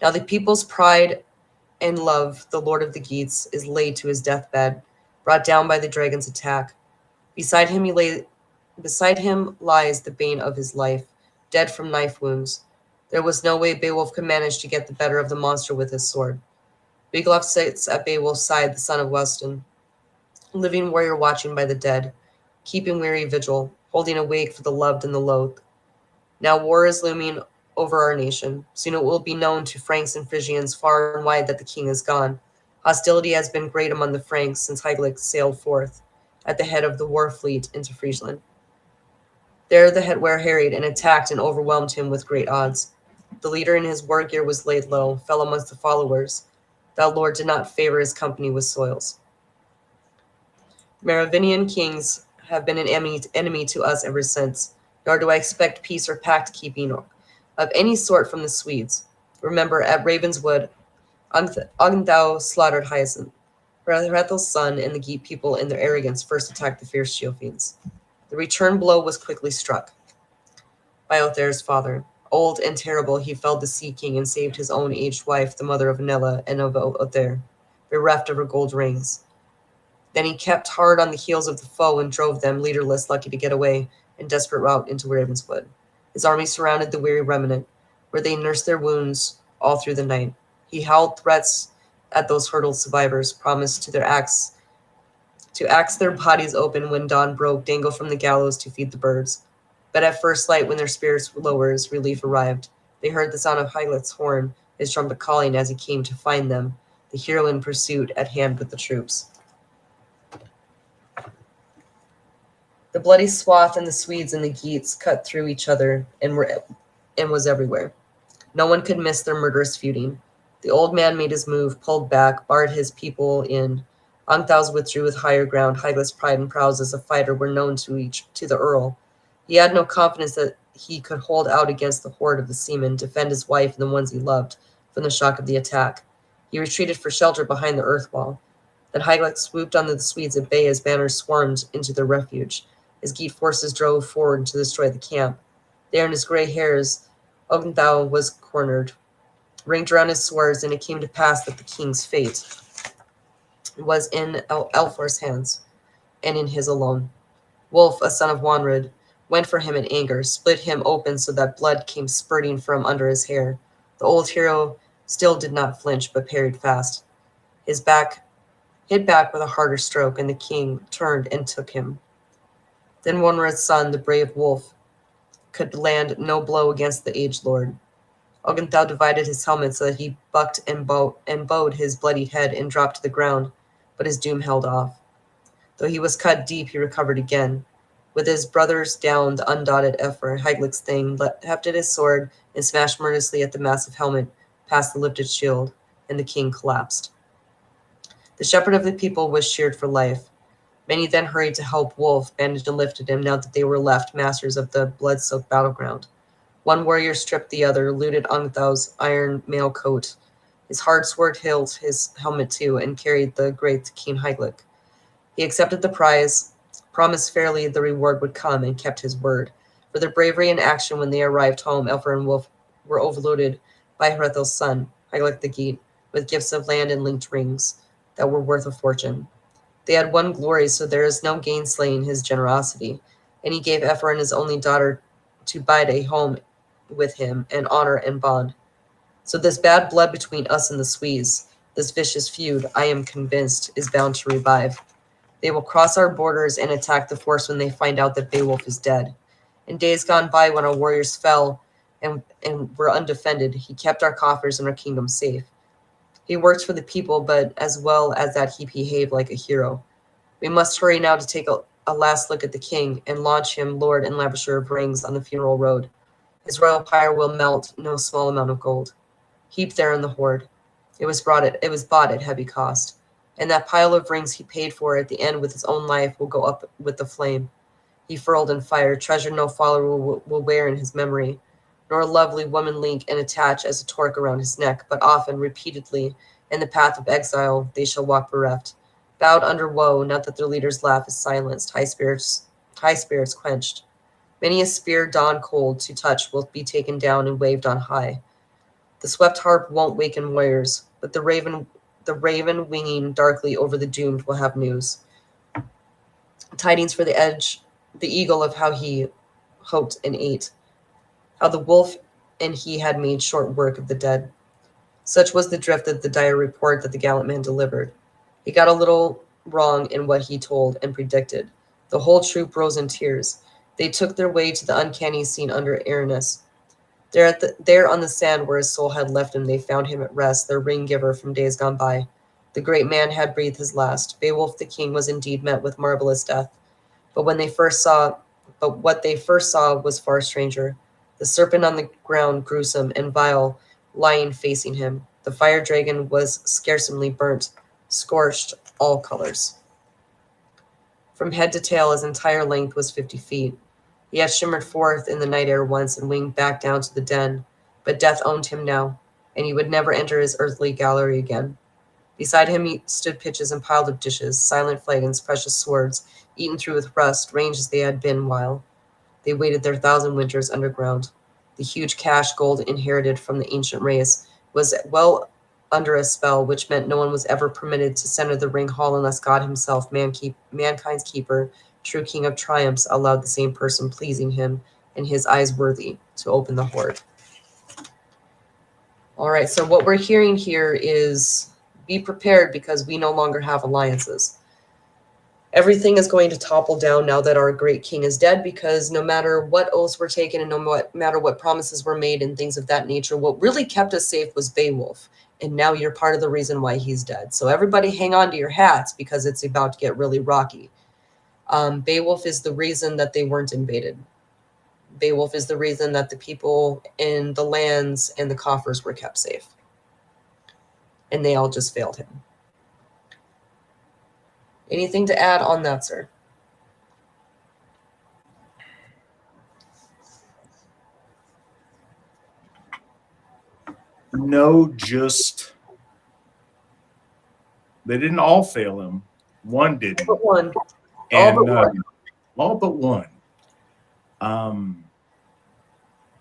Now the people's pride and love, the Lord of the Geats, is laid to his deathbed, brought down by the dragon's attack. Beside him lies the bane of his life, dead from knife wounds. There was no way Beowulf could manage to get the better of the monster with his sword. Wiglaf sits at Beowulf's side, the son of Welstan, living warrior watching by the dead, keeping weary vigil, holding awake for the loved and the loathed. Now war is looming over our nation. Soon it will be known to Franks and Frisians far and wide that the king is gone. Hostility has been great among the Franks since Hygelac sailed forth at the head of the war fleet into Friesland. There the Hetware harried and attacked and overwhelmed him with great odds. The leader in his war gear was laid low, fell amongst the followers. That lord did not favor his company with soils. Merovingian kings have been an enemy to us ever since, nor do I expect peace or pact keeping of any sort from the Swedes. Remember, at Ravenswood, Ogndau slaughtered Hyacinth. Hrethel's son and the Geat people in their arrogance first attacked the fierce shield fiends. The return blow was quickly struck by Othair's father. Old and terrible, he felled the Sea King and saved his own aged wife, the mother of Nella and of Othair. bereft of her gold rings. Then he kept hard on the heels of the foe and drove them, leaderless, lucky to get away, in desperate rout into Ravenswood. His army surrounded the weary remnant, where they nursed their wounds all through the night. He howled threats at those hurtled survivors, promised to axe their bodies open when dawn broke, dangle from the gallows to feed the birds. But at first light, when their spirits lowers, relief arrived. They heard the sound of Hygelath's horn, his trumpet calling as he came to find them, the hero in pursuit at hand with the troops. The bloody swath and the Swedes and the Geats cut through each other and was everywhere. No one could miss their murderous feuding. The old man made his move, pulled back, barred his people in. Angthaus withdrew with higher ground. Hygelath's pride and prowess as a fighter were known to the Earl. He had no confidence that he could hold out against the horde of the seamen, defend his wife and the ones he loved from the shock of the attack. He retreated for shelter behind the earth wall. Then Hygelath swooped on the Swedes at bay as banners swarmed into their refuge. His Geat forces drove forward to destroy the camp. There in his gray hairs, Ognthau was cornered, ringed around his swords, and it came to pass that the king's fate was in Elfor's hands, and in his alone. Wulf, a son of Wanred, went for him in anger, split him open so that blood came spurting from under his hair. The old hero still did not flinch, but parried fast. His back hit back with a harder stroke, and the king turned and took him. Then Wanred's son, the brave Wulf, could land no blow against the aged lord. Ognthau divided his helmet so that he bucked and bowed his bloodied head and dropped to the ground, but his doom held off. Though he was cut deep, he recovered again. With his brothers down, the undaunted Ephor, Hygelath's thing, hefted his sword and smashed murderously at the massive helmet past the lifted shield, and the king collapsed. The shepherd of the people was sheared for life. Many then hurried to help Wulf, bandaged and lifted him now that they were left masters of the blood-soaked battleground. One warrior stripped the other, looted Angthau's iron mail coat. His hard sword held his helmet too, and carried the great King Hygelath. He accepted the prize, promised fairly the reward would come, and kept his word. For their bravery and action when they arrived home, Elfor and Wulf were overloaded by Hrethel's son, Hygelath the Geat, with gifts of land and linked rings that were worth a fortune. They had won glory, so there is no gainslaying his generosity, and he gave Ephor and his only daughter to bide a home with him, and honor and bond. So this bad blood between us and the Swedes, this vicious feud, I am convinced, is bound to revive. They will cross our borders and attack the force when they find out that Beowulf is dead. In days gone by, when our warriors fell and were undefended, he kept our coffers and our kingdom safe. He worked for the people, but as well as that, he behaved like a hero. We must hurry now to take a last look at the king and launch him lord and lavisher of rings on the funeral road. His royal pyre will melt no small amount of gold. Heaped there in the hoard, it was bought at heavy cost, and that pile of rings he paid for at the end with his own life will go up with the flame. He furled in fire, treasure no follower will wear in his memory, nor a lovely woman link and attach as a torque around his neck, but often, repeatedly, in the path of exile, they shall walk bereft, bowed under woe, not that their leader's laugh is silenced, high spirits quenched. Many a spear dawn cold to touch will be taken down and waved on high. The swept harp won't waken warriors, but the raven winging darkly over the doomed will have news. Tidings for the eagle of how he hoped and ate, how the wolf and he had made short work of the dead. Such was the drift of the dire report that the gallant man delivered. He got a little wrong in what he told and predicted. The whole troop rose in tears. They took their way to the uncanny scene under Aranus. There on the sand where his soul had left him, they found him at rest, their ring-giver from days gone by. The great man had breathed his last. Beowulf the king was indeed met with marvelous death. But what they first saw was far stranger. The serpent on the ground, gruesome and vile, lying facing him. The fire dragon was scarcely burnt, scorched all colors. From head to tail, his entire length was 50 feet. He had shimmered forth in the night air once and winged back down to the den, but death owned him now, and he would never enter his earthly gallery again. Beside him stood pitches and piled of dishes, silent flagons, precious swords, eaten through with rust, ranged as they had been while they waited their 1,000 winters underground. The huge cash gold inherited from the ancient race was well under a spell, which meant no one was ever permitted to center the ring hall unless God himself, mankind's keeper, true king of triumphs, allowed the same person pleasing him and his eyes worthy to open the hoard. All right, so what we're hearing here is be prepared because we no longer have alliances. Everything is going to topple down now that our great king is dead, because no matter what oaths were taken and no matter what promises were made and things of that nature, what really kept us safe was Beowulf. And now you're part of the reason why he's dead. So everybody hang on to your hats because it's about to get really rocky. Beowulf is the reason that they weren't invaded. Beowulf is the reason that the people in the lands and the coffers were kept safe. And they all just failed him. Anything to add on that, sir? No, just they didn't all fail him. One didn't. But one. And All but one. all but one.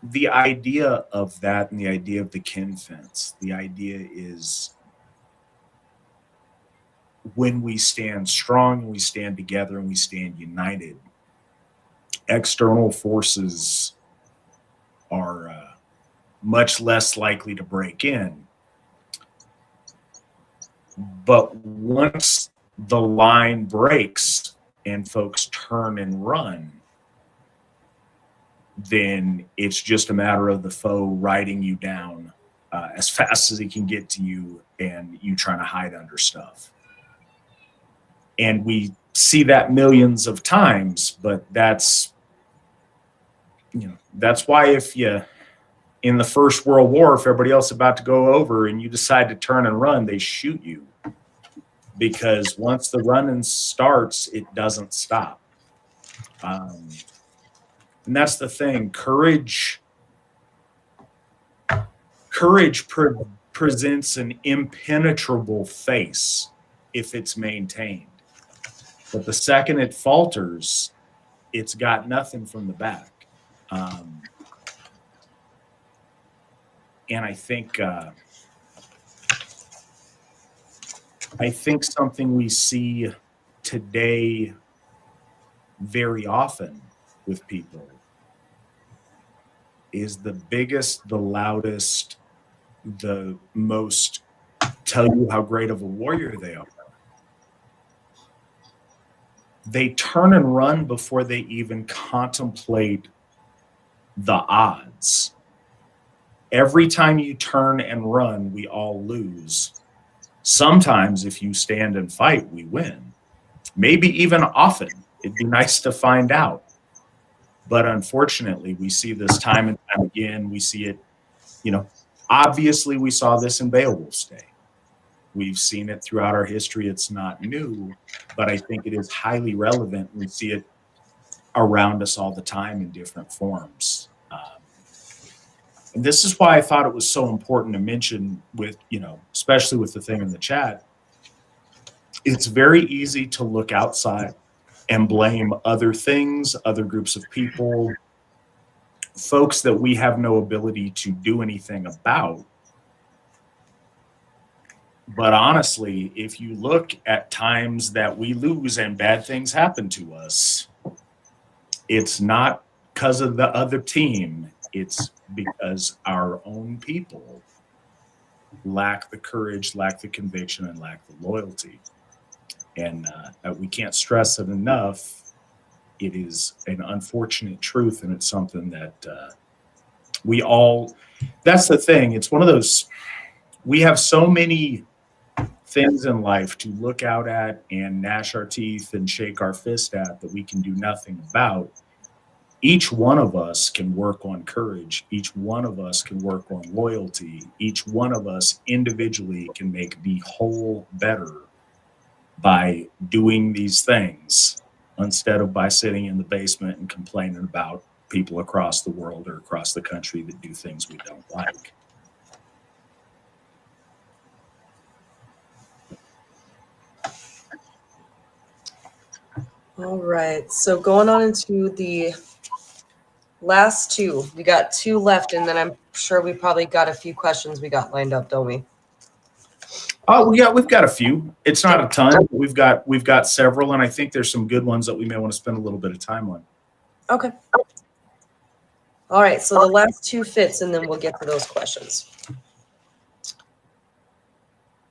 The idea of that and the idea of the kin fence, the idea is when we stand strong, we stand together, and we stand united, external forces are much less likely to break in. But once the line breaks and folks turn and run, then it's just a matter of the foe riding you down as fast as he can get to you and you trying to hide under stuff. And we see that millions of times, but that's why if you, in the First World War, if everybody else is about to go over and you decide to turn and run, they shoot you. Because once the running starts, it doesn't stop. And that's the thing. Courage presents an impenetrable face if it's maintained. But the second it falters, it's got nothing from the back. And I think something we see today very often with people is the biggest, the loudest, the most tell you how great of a warrior they are. They turn and run before they even contemplate the odds. Every time you turn and run, we all lose. Sometimes if you stand and fight, we win. Maybe even often. It'd be nice to find out. But unfortunately, we see this time and time again. We see it, obviously we saw this in Beowulf's day. We've seen it throughout our history. It's not new, but I think it is highly relevant. We see it around us all the time in different forms. And this is why I thought it was so important to mention with, especially with the thing in the chat. It's very easy to look outside and blame other things, other groups of people, folks that we have no ability to do anything about. But honestly, if you look at times that we lose and bad things happen to us, it's not because of the other team. It's because our own people lack the courage, lack the conviction, and lack the loyalty. And we can't stress it enough. It is an unfortunate truth, and it's something that that's the thing. It's one of those, we have so many things in life to look out at and gnash our teeth and shake our fist at that we can do nothing about. Each one of us can work on courage. Each one of us can work on loyalty. Each one of us individually can make the whole better by doing these things instead of by sitting in the basement and complaining about people across the world or across the country that do things we don't like. All right, so going on into the last two. We got two left, and then I'm sure we probably got a few questions we got lined up, don't we? Oh yeah, we've got a few. It's not a ton, but we've got several, and I think there's some good ones that we may want to spend a little bit of time on. Okay. All right, so the last two fits, and then we'll get to those questions.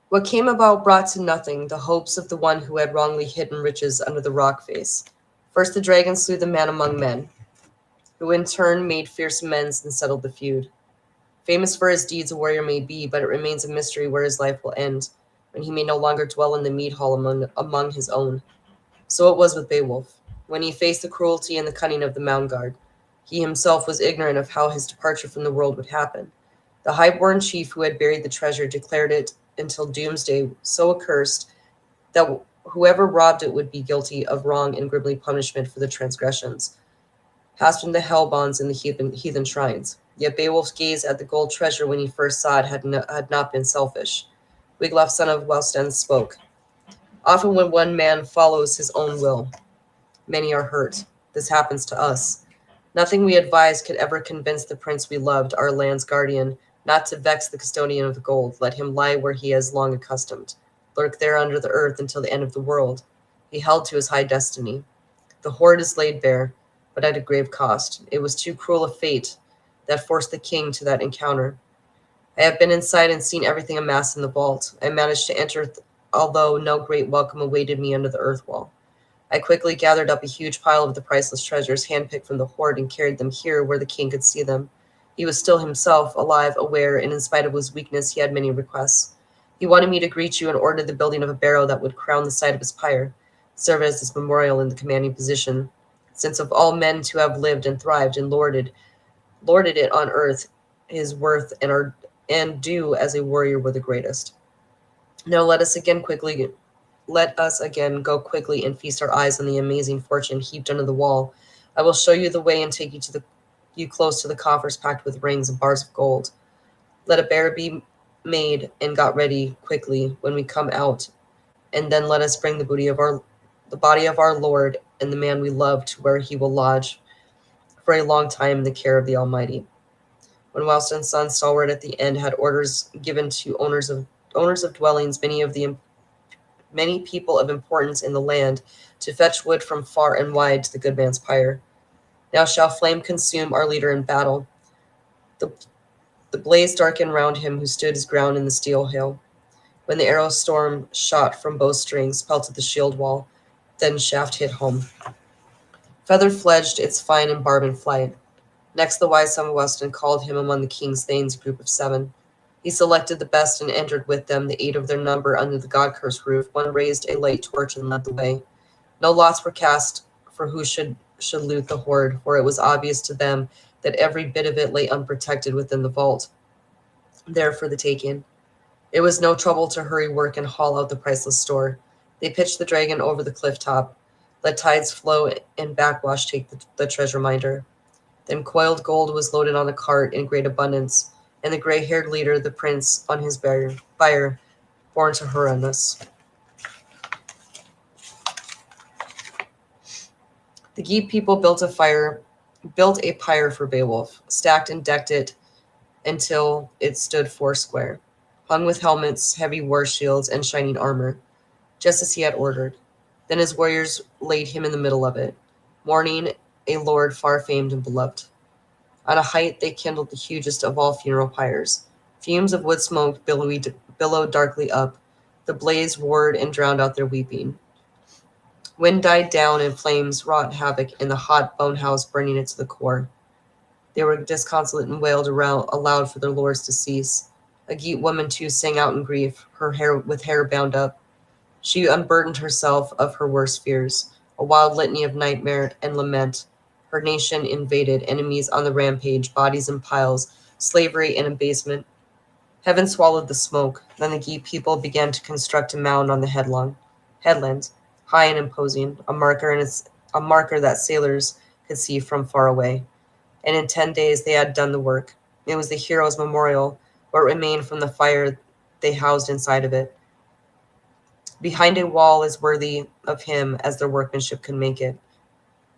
What came about brought to nothing the hopes of the one who had wrongly hidden riches under the rock face. First the dragon slew the man among men, who in turn made fierce amends and settled the feud. Famous for his deeds a warrior may be, but it remains a mystery where his life will end, when he may no longer dwell in the mead hall among his own. So it was with Beowulf. When he faced the cruelty and the cunning of the mound guard, he himself was ignorant of how his departure from the world would happen. The high-born chief who had buried the treasure declared it until doomsday so accursed that whoever robbed it would be guilty of wrong and grimly punishment for the transgressions, passed from the hell bonds in the heathen shrines. Yet Beowulf's gaze at the gold treasure when he first saw it had not been selfish. Wiglaf, son of Welsten, spoke. Often when one man follows his own will, many are hurt. This happens to us. Nothing we advised could ever convince the prince we loved, our land's guardian, not to vex the custodian of the gold. Let him lie where he is long accustomed, lurk there under the earth until the end of the world. He held to his high destiny. The hoard is laid bare, but at a grave cost. It was too cruel a fate that forced the king to that encounter. I have been inside and seen everything amassed in the vault. I managed to enter, although no great welcome awaited me under the earth wall. I quickly gathered up a huge pile of the priceless treasures handpicked from the hoard and carried them here where the king could see them. He was still himself, alive, aware, and in spite of his weakness, he had many requests. He wanted me to greet you and ordered the building of a barrow that would crown the site of his pyre, serve as his memorial in the commanding position, since of all men to have lived and thrived and lorded it on earth, his worth and due as a warrior were the greatest. Now let us again go quickly and feast our eyes on the amazing fortune heaped under the wall. I will show you the way and take you close to the coffers packed with rings and bars of gold. Let a bear be made and got ready quickly when we come out, and then let us bring the body of our Lord and the man we love to where he will lodge for a long time in the care of the Almighty. When Welsten's son Stalwart at the end had orders given to owners of dwellings, many people of importance in the land, to fetch wood from far and wide to the good man's pyre. Now shall flame consume our leader in battle. The blaze darkened round him who stood his ground in the steel hail. When the arrow storm shot from bowstrings, pelted the shield wall, then shaft hit home. Feather fledged its fine and barb in flight. Next the wise son of Welsten called him among the king's thanes, a group of 7. He selected the best and entered with them, the 8 of their number, under the god-cursed roof. One raised a light torch and led the way. No lots were cast for who should loot the hoard, for it was obvious to them that every bit of it lay unprotected within the vault, there for the taking. It was no trouble to hurry work and haul out the priceless store. They pitched the dragon over the cliff top, let tides flow and backwash take the treasure minder. Then coiled gold was loaded on a cart in great abundance, and the gray-haired leader, the prince, on his bier, borne to Hurranus. The Geat people built a pyre for Beowulf, stacked and decked it until it stood 4 square, hung with helmets, heavy war shields, and shining armor, just as he had ordered. Then his warriors laid him in the middle of it, mourning a lord far famed and beloved. On a height they kindled the hugest of all funeral pyres. Fumes of wood smoke billowed darkly up. The blaze roared and drowned out their weeping. Wind died down and flames wrought havoc in the hot bone house, burning it to the core. They were disconsolate and wailed aloud for their lords to cease. A Geat woman too sang out in grief, her hair bound up. She unburdened herself of her worst fears, a wild litany of nightmare and lament. Her nation invaded, enemies on the rampage, bodies in piles, slavery and abasement. Heaven swallowed the smoke. Then the Geat people began to construct a mound on the headland, high and imposing, a marker that sailors could see from far away. And in 10 days they had done the work. It was the hero's memorial, what remained from the fire they housed inside of it. Behind a wall as worthy of him as their workmanship could make it.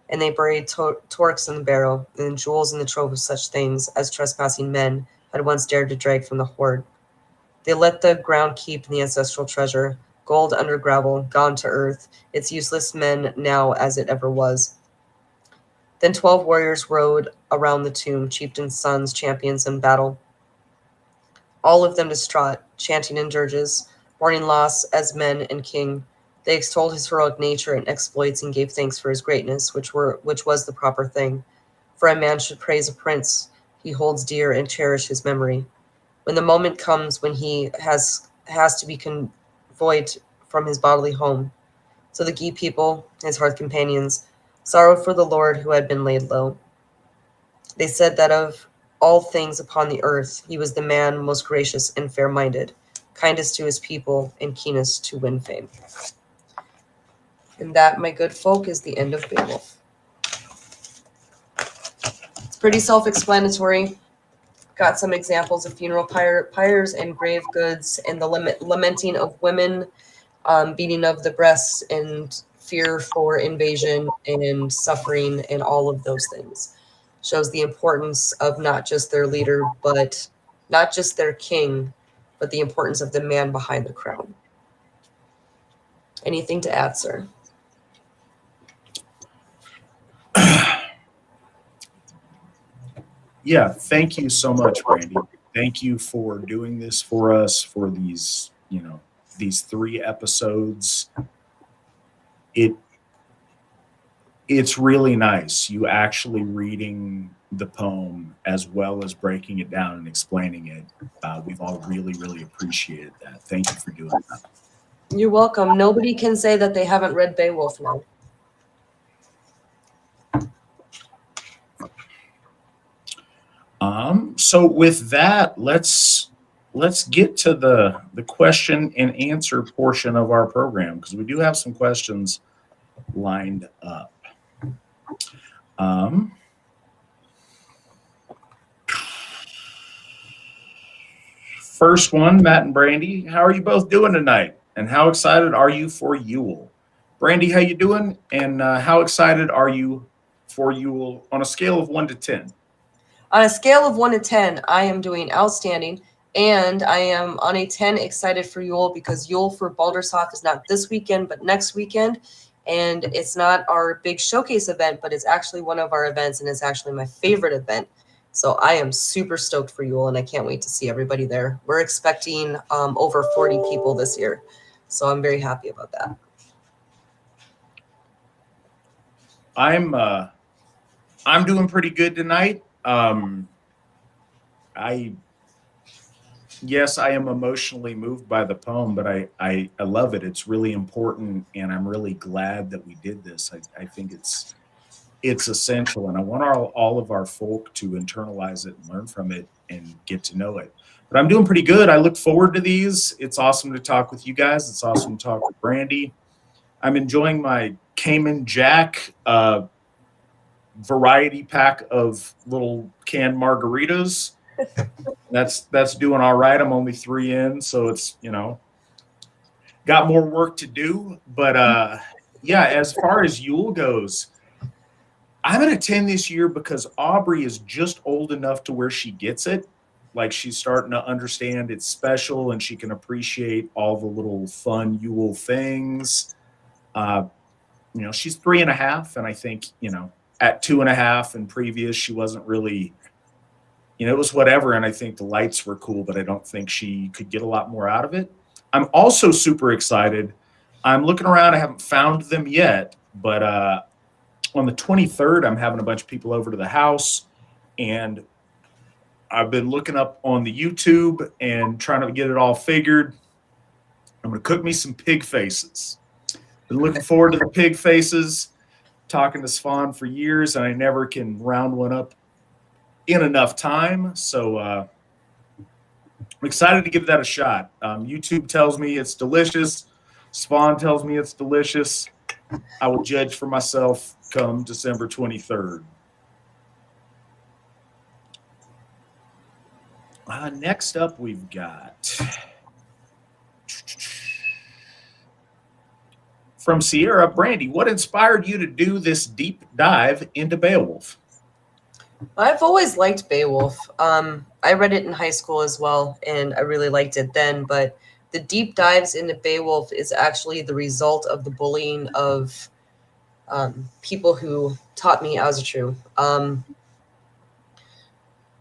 And they buried torques in the barrow, and jewels in the trove of such things as trespassing men had once dared to drag from the hoard. They let the ground keep the ancestral treasure, gold under gravel, gone to earth, its useless men now as it ever was. Then 12 warriors rode around the tomb, chieftains' sons, champions in battle, all of them distraught, chanting in dirges, mourning loss as men and king. They extolled his heroic nature and exploits and gave thanks for his greatness, which was the proper thing. For a man should praise a prince he holds dear and cherish his memory. When the moment comes when he has to be convoyed from his bodily home. So the Gee people, his hearth companions, sorrowed for the Lord who had been laid low. They said that of all things upon the earth, he was the man most gracious and fair-minded, kindest to his people, and keenest to win fame. And that, my good folk, is the end of Beowulf. It's pretty self-explanatory. Got some examples of funeral pyres and grave goods, and the lamenting of women, beating of the breasts, and fear for invasion and suffering, and all of those things. Shows the importance of not just their leader, but not just their king, but the importance of the man behind the crown. Anything to add, sir? Yeah, thank you so much, Brandy. Thank you for doing this for us for these, these 3 episodes. It's really nice. You actually reading the poem as well as breaking it down and explaining it. We've all really, really appreciated that. Thank you for doing that. You're welcome. Nobody can say that they haven't read Beowulf now. So with that, let's get to the question and answer portion of our program, because we do have some questions lined up. First one, Matt and Brandy, how are you both doing tonight? And how excited are you for Yule? Brandy, how you doing? And how excited are you for Yule on a scale of 1 to 10? On a scale of 1 to 10, I am doing outstanding. And I am on a 10 excited for Yule, because Yule for Baldershoff is not this weekend, but next weekend. And it's not our big showcase event, but it's actually one of our events, and it's actually my favorite event. So I am super stoked for Yule, and I can't wait to see everybody there. We're expecting over 40 people this year. So I'm very happy about that. I'm doing pretty good tonight. Yes, I am emotionally moved by the poem, but I love it. It's really important, and I'm really glad that we did this. I think it's essential, and I want all of our folk to internalize it and learn from it and get to know it. But I'm doing pretty good. I look forward to these. It's awesome to talk with you guys. It's awesome to talk with Brandy. I'm enjoying my Cayman Jack variety pack of little canned margaritas. That's doing all right. I'm only 3 in, so it's, got more work to do. But yeah, as far as Yule goes, I'm at a 10 this year because Aubrey is just old enough to where she gets it. Like, she's starting to understand it's special, and she can appreciate all the little fun Yule things. She's 3.5, and I think, at 2.5 and previous, she wasn't really, it was whatever. And I think the lights were cool, but I don't think she could get a lot more out of it. I'm also super excited. I'm looking around. I haven't found them yet, but on the 23rd, I'm having a bunch of people over to the house, and I've been looking up on the YouTube and trying to get it all figured. I'm going to cook me some pig faces. Been looking forward to the pig faces. Talking to Svan for years, and I never can round one up in enough time. So I'm excited to give that a shot. YouTube tells me it's delicious. Svan tells me it's delicious. I will judge for myself come December 23rd. Next up, we've got from Sierra. Brandy, what inspired you to do this deep dive into Beowulf? I've always liked Beowulf. I read it in high school as well, and I really liked it then. But the deep dives into Beowulf is actually the result of the bullying of people who taught me Asatru.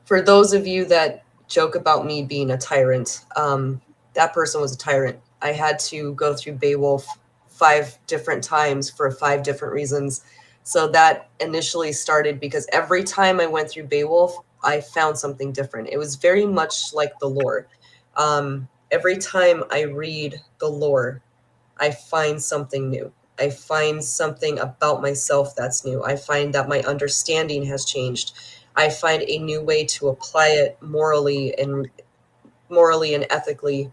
For those of you that joke about me being a tyrant, that person was a tyrant. I had to go through Beowulf 5 different times for 5 different reasons. So that initially started because every time I went through Beowulf, I found something different. It was very much like the lore. Every time I read the lore, I find something new. I find something about myself that's new. I find that my understanding has changed. I find a new way to apply it morally and ethically.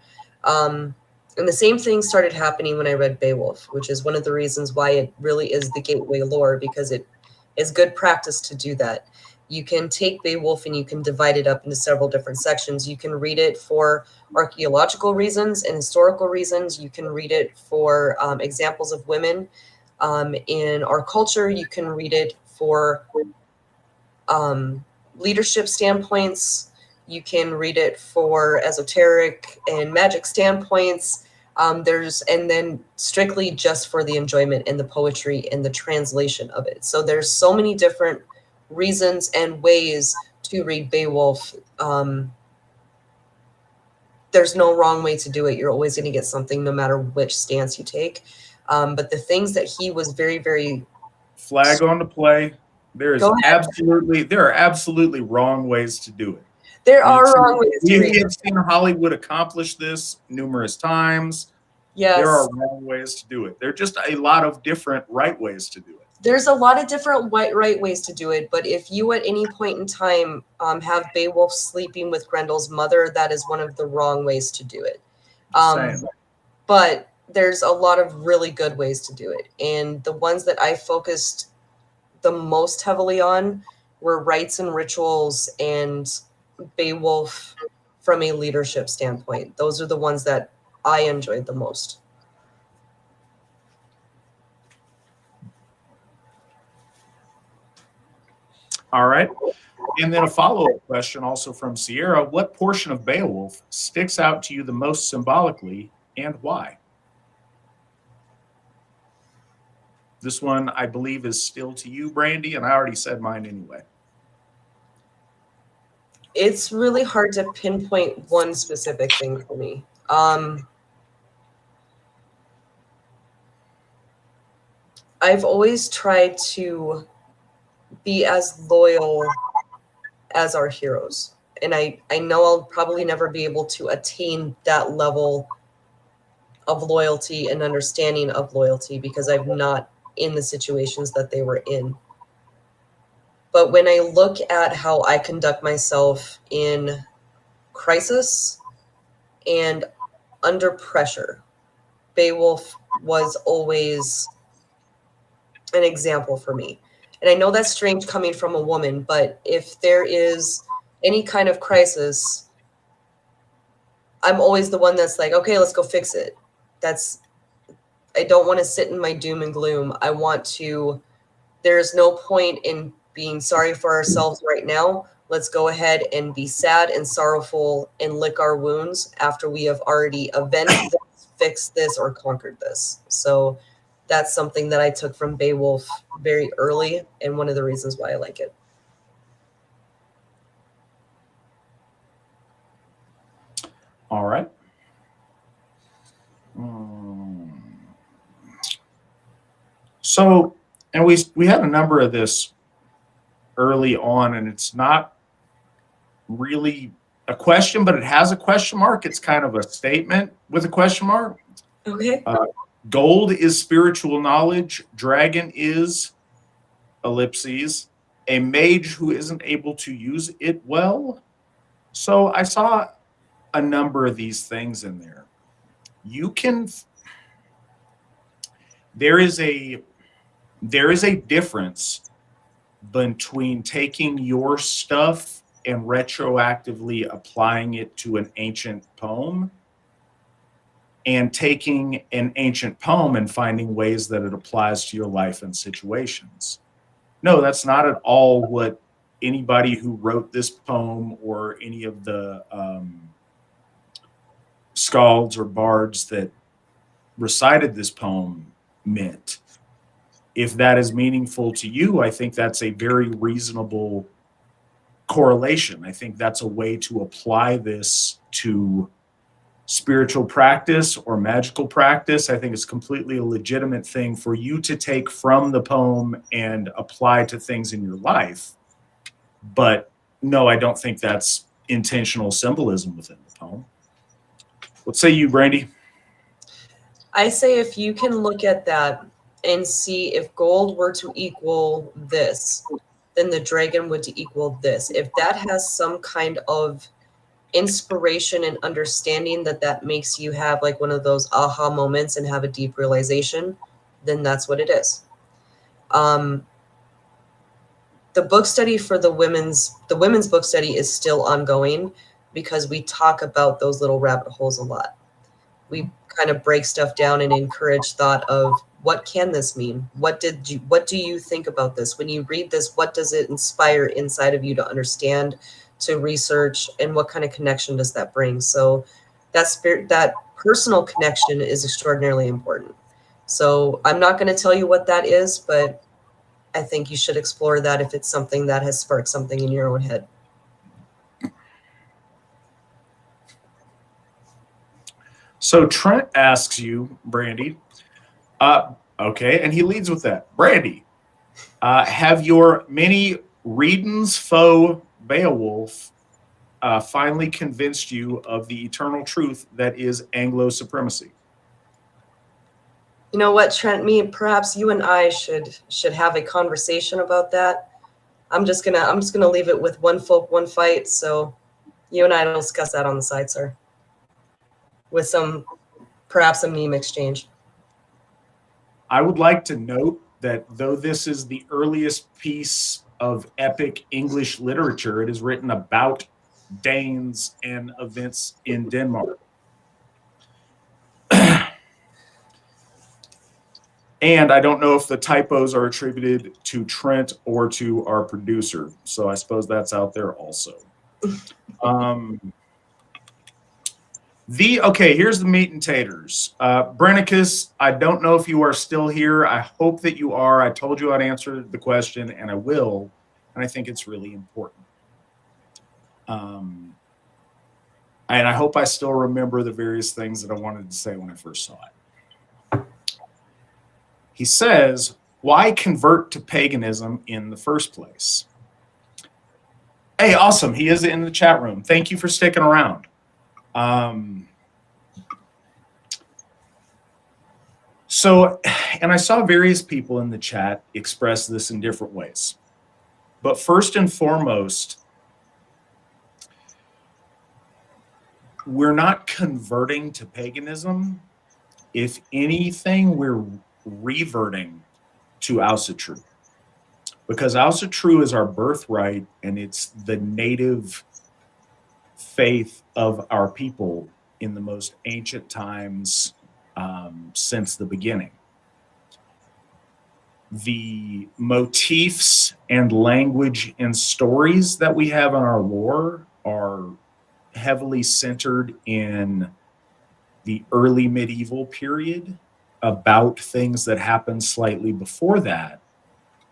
And the same thing started happening when I read Beowulf, which is one of the reasons why it really is the gateway lore, because it is good practice to do that. You can take Beowulf and you can divide it up into several different sections. You can read it for archaeological reasons and historical reasons. You can read it for examples of women in our culture. You can read it for leadership standpoints. You can read it for esoteric and magic standpoints. And then strictly just for the enjoyment and the poetry and the translation of it. So there's so many different reasons and ways to read Beowulf. There's no wrong way to do it. You're always going to get something no matter which stance you take. But the things that he was very, very... Flag on the play. There are absolutely wrong ways to do it. There are wrong ways to read. We have seen Hollywood accomplish this numerous times. Yes. There are wrong ways to do it. There are just a lot of different right ways to do it. There's a lot of different right ways to do it, but if you at any point in time have Beowulf sleeping with Grendel's mother, that is one of the wrong ways to do it. But there's a lot of really good ways to do it. And the ones that I focused the most heavily on were rites and rituals and Beowulf from a leadership standpoint. Those are the ones that I enjoyed the most. All right. And then a follow-up question also from Sierra. What portion of Beowulf sticks out to you the most symbolically and why? This one, I believe, is still to you, Brandy, and I already said mine anyway. It's really hard to pinpoint one specific thing for me. I've always tried to be as loyal as our heroes. And I know I'll probably never be able to attain that level of loyalty and understanding of loyalty because I'm not in the situations that they were in. But when I look at how I conduct myself in crisis and under pressure, Beowulf was always an example for me. And I know that's strange coming from a woman, but if there is any kind of crisis, I'm always the one that's like, okay, let's go fix it. I don't want to sit in my doom and gloom. There's no point in being sorry for ourselves right now. Let's go ahead and be sad and sorrowful and lick our wounds after we have already avenged this, fixed this, or conquered this. So that's something that I took from Beowulf very early, and one of the reasons why I like it. All right. So, and we had a number of this early on, and it's not really a question, but it has a question mark. It's kind of a statement with a question mark. Okay. Gold is spiritual knowledge. Dragon is ellipses. A mage who isn't able to use it well. So I saw a number of these things in there. There is a difference between taking your stuff and retroactively applying it to an ancient poem and taking an ancient poem and finding ways that it applies to your life and situations. No, that's not at all what anybody who wrote this poem or any of the skalds or bards that recited this poem meant. If that is meaningful to you, I think that's a very reasonable correlation. I think that's a way to apply this to spiritual practice or magical practice. I think it's completely a legitimate thing for you to take from the poem and apply to things in your life. But no, I don't think that's intentional symbolism within the poem. What say you, Brandy? I say if you can look at that and see if gold were to equal this, then the dragon would equal this. If that has some kind of inspiration and understanding that makes you have like one of those aha moments and have a deep realization, then that's what it is. The book study for the women's book study is still ongoing because we talk about those little rabbit holes a lot. We kind of break stuff down and encourage thought of what can this mean? What do you think about this? When you read this, what does it inspire inside of you to understand, to research, and what kind of connection does that bring? So that personal connection is extraordinarily important. So I'm not going to tell you what that is, but I think you should explore that if it's something that has sparked something in your own head. So Trent asks you, Brandy, okay, and he leads with that. Brandy, have your many readings faux Beowulf finally convinced you of the eternal truth that is Anglo supremacy? You know what, Trent? Perhaps you and I should have a conversation about that. I'm just gonna leave it with one folk, one fight. So you and I will discuss that on the side, sir. With perhaps a meme exchange. I would like to note that though this is the earliest piece of epic English literature, it is written about Danes and events in Denmark. And I don't know if the typos are attributed to Trent or to our producer. So I suppose that's out there also. Okay, here's the meat and taters. Brennicus, I don't know if you are still here. I hope that you are. I told you I'd answer the question, and I will. And I think it's really important. And I hope I still remember the various things that I wanted to say when I first saw it. He says, why convert to paganism in the first place? Hey, awesome. He is in the chat room. Thank you for sticking around. So, and I saw various people in the chat express this in different ways. But first and foremost, we're not converting to paganism. If anything, we're reverting to Asatru. Because Asatru is our birthright and it's the native faith of our people in the most ancient times since the beginning. The motifs and language and stories that we have in our lore are heavily centered in the early medieval period about things that happened slightly before that,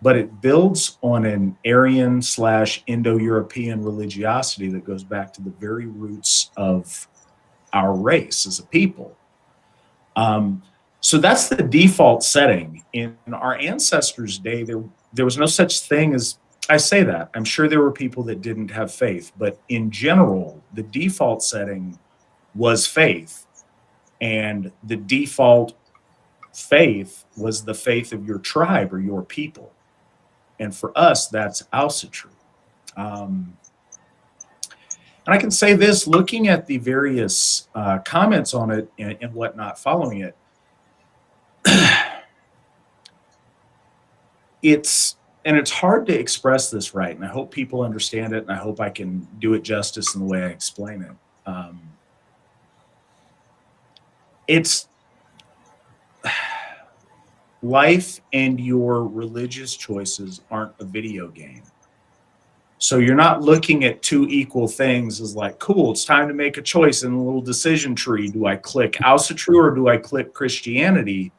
but it builds on an Aryan/Indo-European religiosity that goes back to the very roots of our race as a people. So that's the default setting. In our ancestors' day, there was no such thing as, I say that, I'm sure there were people that didn't have faith, but in general, the default setting was faith. And the default faith was the faith of your tribe or your people. And for us, that's Asatru. And I can say this, looking at the various comments on it and whatnot following it, it's hard to express this right. And I hope people understand it. And I hope I can do it justice in the way I explain it. It's life and your religious choices aren't a video game. So you're not looking at two equal things as like, cool, it's time to make a choice in a little decision tree. Do I click Asatru or do I click Christianity?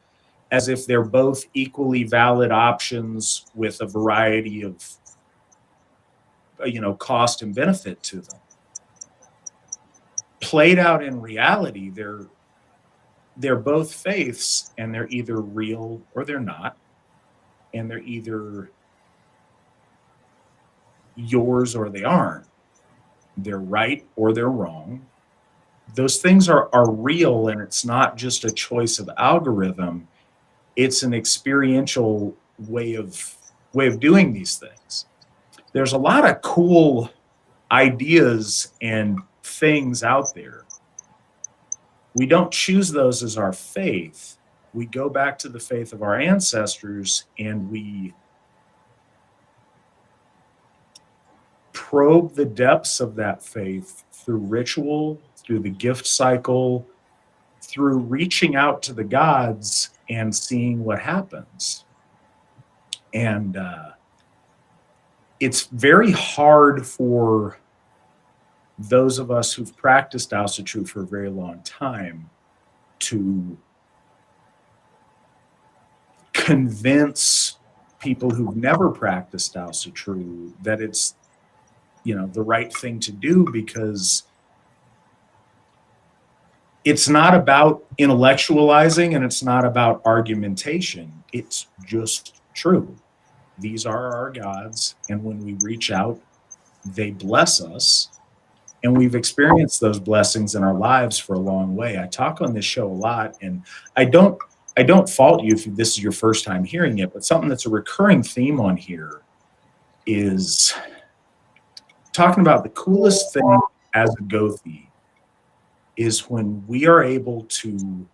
As if they're both equally valid options with a variety of, cost and benefit to them. Played out in reality, they're both faiths, and they're either real or they're not. And they're either yours or they aren't. They're right or they're wrong. Those things are real, and it's not just a choice of algorithm. It's an experiential way of doing these things. There's a lot of cool ideas and things out there. We don't choose those as our faith. We go back to the faith of our ancestors, and we probe the depths of that faith through ritual, through the gift cycle, through reaching out to the gods and seeing what happens. And it's very hard for those of us who've practiced Asatru for a very long time to convince people who've never practiced Asatru that it's, the right thing to do, because it's not about intellectualizing and it's not about argumentation. It's just true. These are our gods, and when we reach out, they bless us, and we've experienced those blessings in our lives for a long way. I talk on this show a lot, and I don't fault you if this is your first time hearing it, but something that's a recurring theme on here is talking about the coolest thing as a Gothi is when we are able to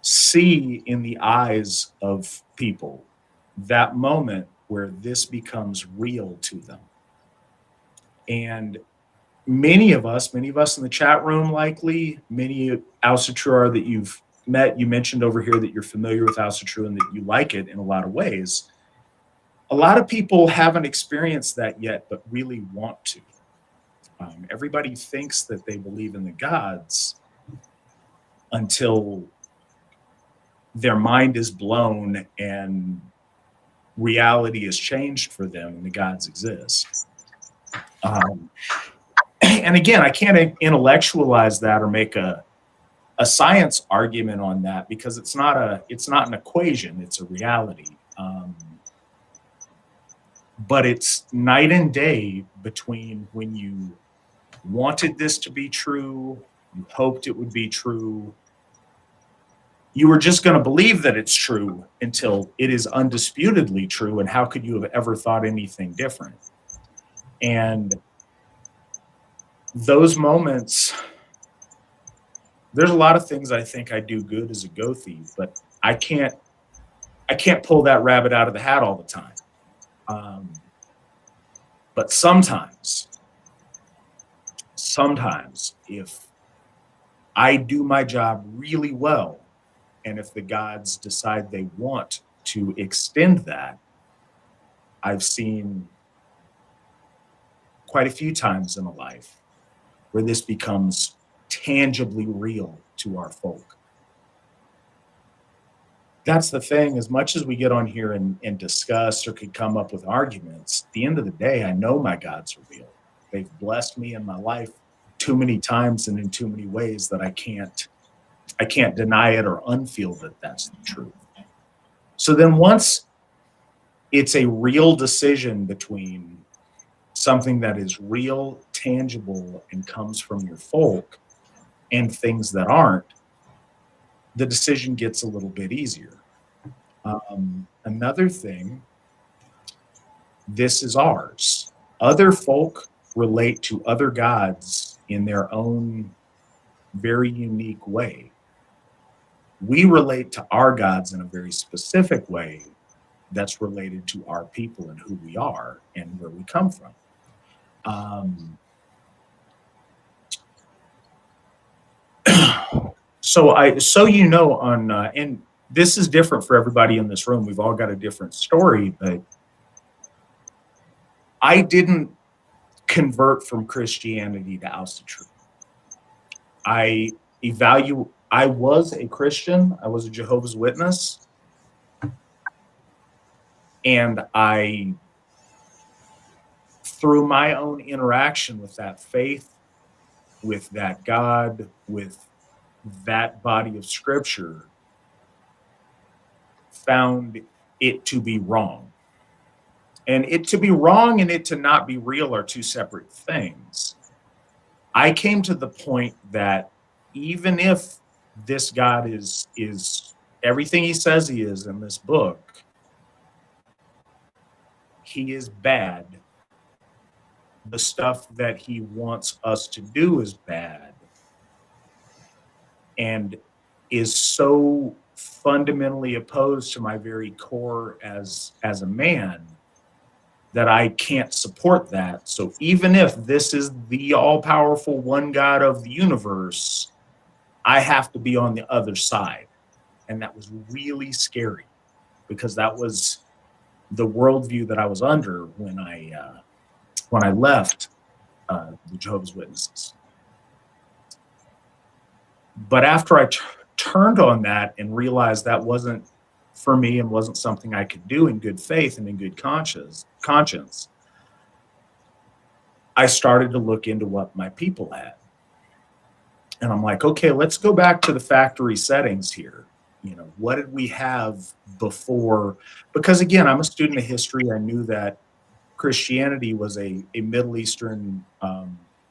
see in the eyes of people that moment where this becomes real to them. And many of us in the chat room, likely, many Asatru that you've met, you mentioned over here that you're familiar with Asatru and that you like it in a lot of ways. A lot of people haven't experienced that yet, but really want to. Everybody thinks that they believe in the gods until their mind is blown and reality is changed for them and the gods exist. And again, I can't intellectualize that or make a science argument on that, because it's not an equation, it's a reality. But it's night and day between when you wanted this to be true, you hoped it would be true, you were just going to believe that it's true until it is undisputedly true, and how could you have ever thought anything different? And those moments, there's a lot of things I think I do good as a Gothi, but I can't pull that rabbit out of the hat all the time. But sometimes, if I do my job really well, and if the gods decide they want to extend that, I've seen quite a few times in a life where this becomes tangibly real to our folk. That's the thing. As much as we get on here and discuss or could come up with arguments, at the end of the day, I know my gods are real. They've blessed me in my life too many times and in too many ways that I can't deny it or unfeel that that's the truth. So then once it's a real decision between something that is real, tangible, and comes from your folk, and things that aren't, the decision gets a little bit easier. Another thing, this is ours. Other folk relate to other gods in their own very unique way. We relate to our gods in a very specific way that's related to our people and who we are and where we come from. And this is different for everybody in this room. We've all got a different story, but I didn't convert from Christianity to Asatru. I was a Christian. I was a Jehovah's Witness. And through my own interaction with that faith, with that God, with that body of scripture, found it to be wrong. And it to be wrong and it to not be real are two separate things. I came to the point that even if this God is everything he says he is in this book, he is bad. The stuff that he wants us to do is bad and is so fundamentally opposed to my very core as a man that I can't support that. So even if this is the all-powerful one God of the universe, I have to be on the other side. And that was really scary because that was the worldview that I was under when I left the Jehovah's Witnesses. But after I turned on that and realized that wasn't for me and wasn't something I could do in good faith and in good conscience, I started to look into what my people had. And I'm like, okay, let's go back to the factory settings here. You know, what did we have before? Because again, I'm a student of history. I knew that Christianity was a Middle Eastern,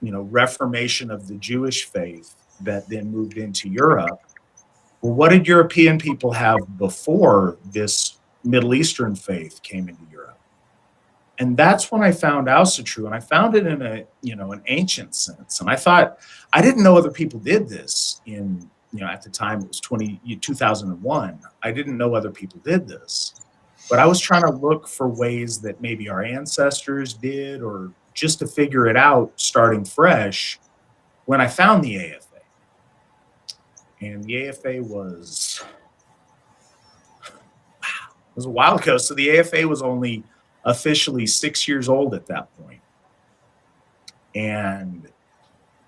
reformation of the Jewish faith that then moved into Europe. Well, what did European people have before this Middle Eastern faith came into Europe? And that's when I found Asatru, and I found it in an ancient sense. And I didn't know other people did this at the time it was 2001. I didn't know other people did this. But I was trying to look for ways that maybe our ancestors did, or just to figure it out starting fresh, when I found the AFA. And the AFA was a while ago. So the AFA was only officially 6 years old at that point. And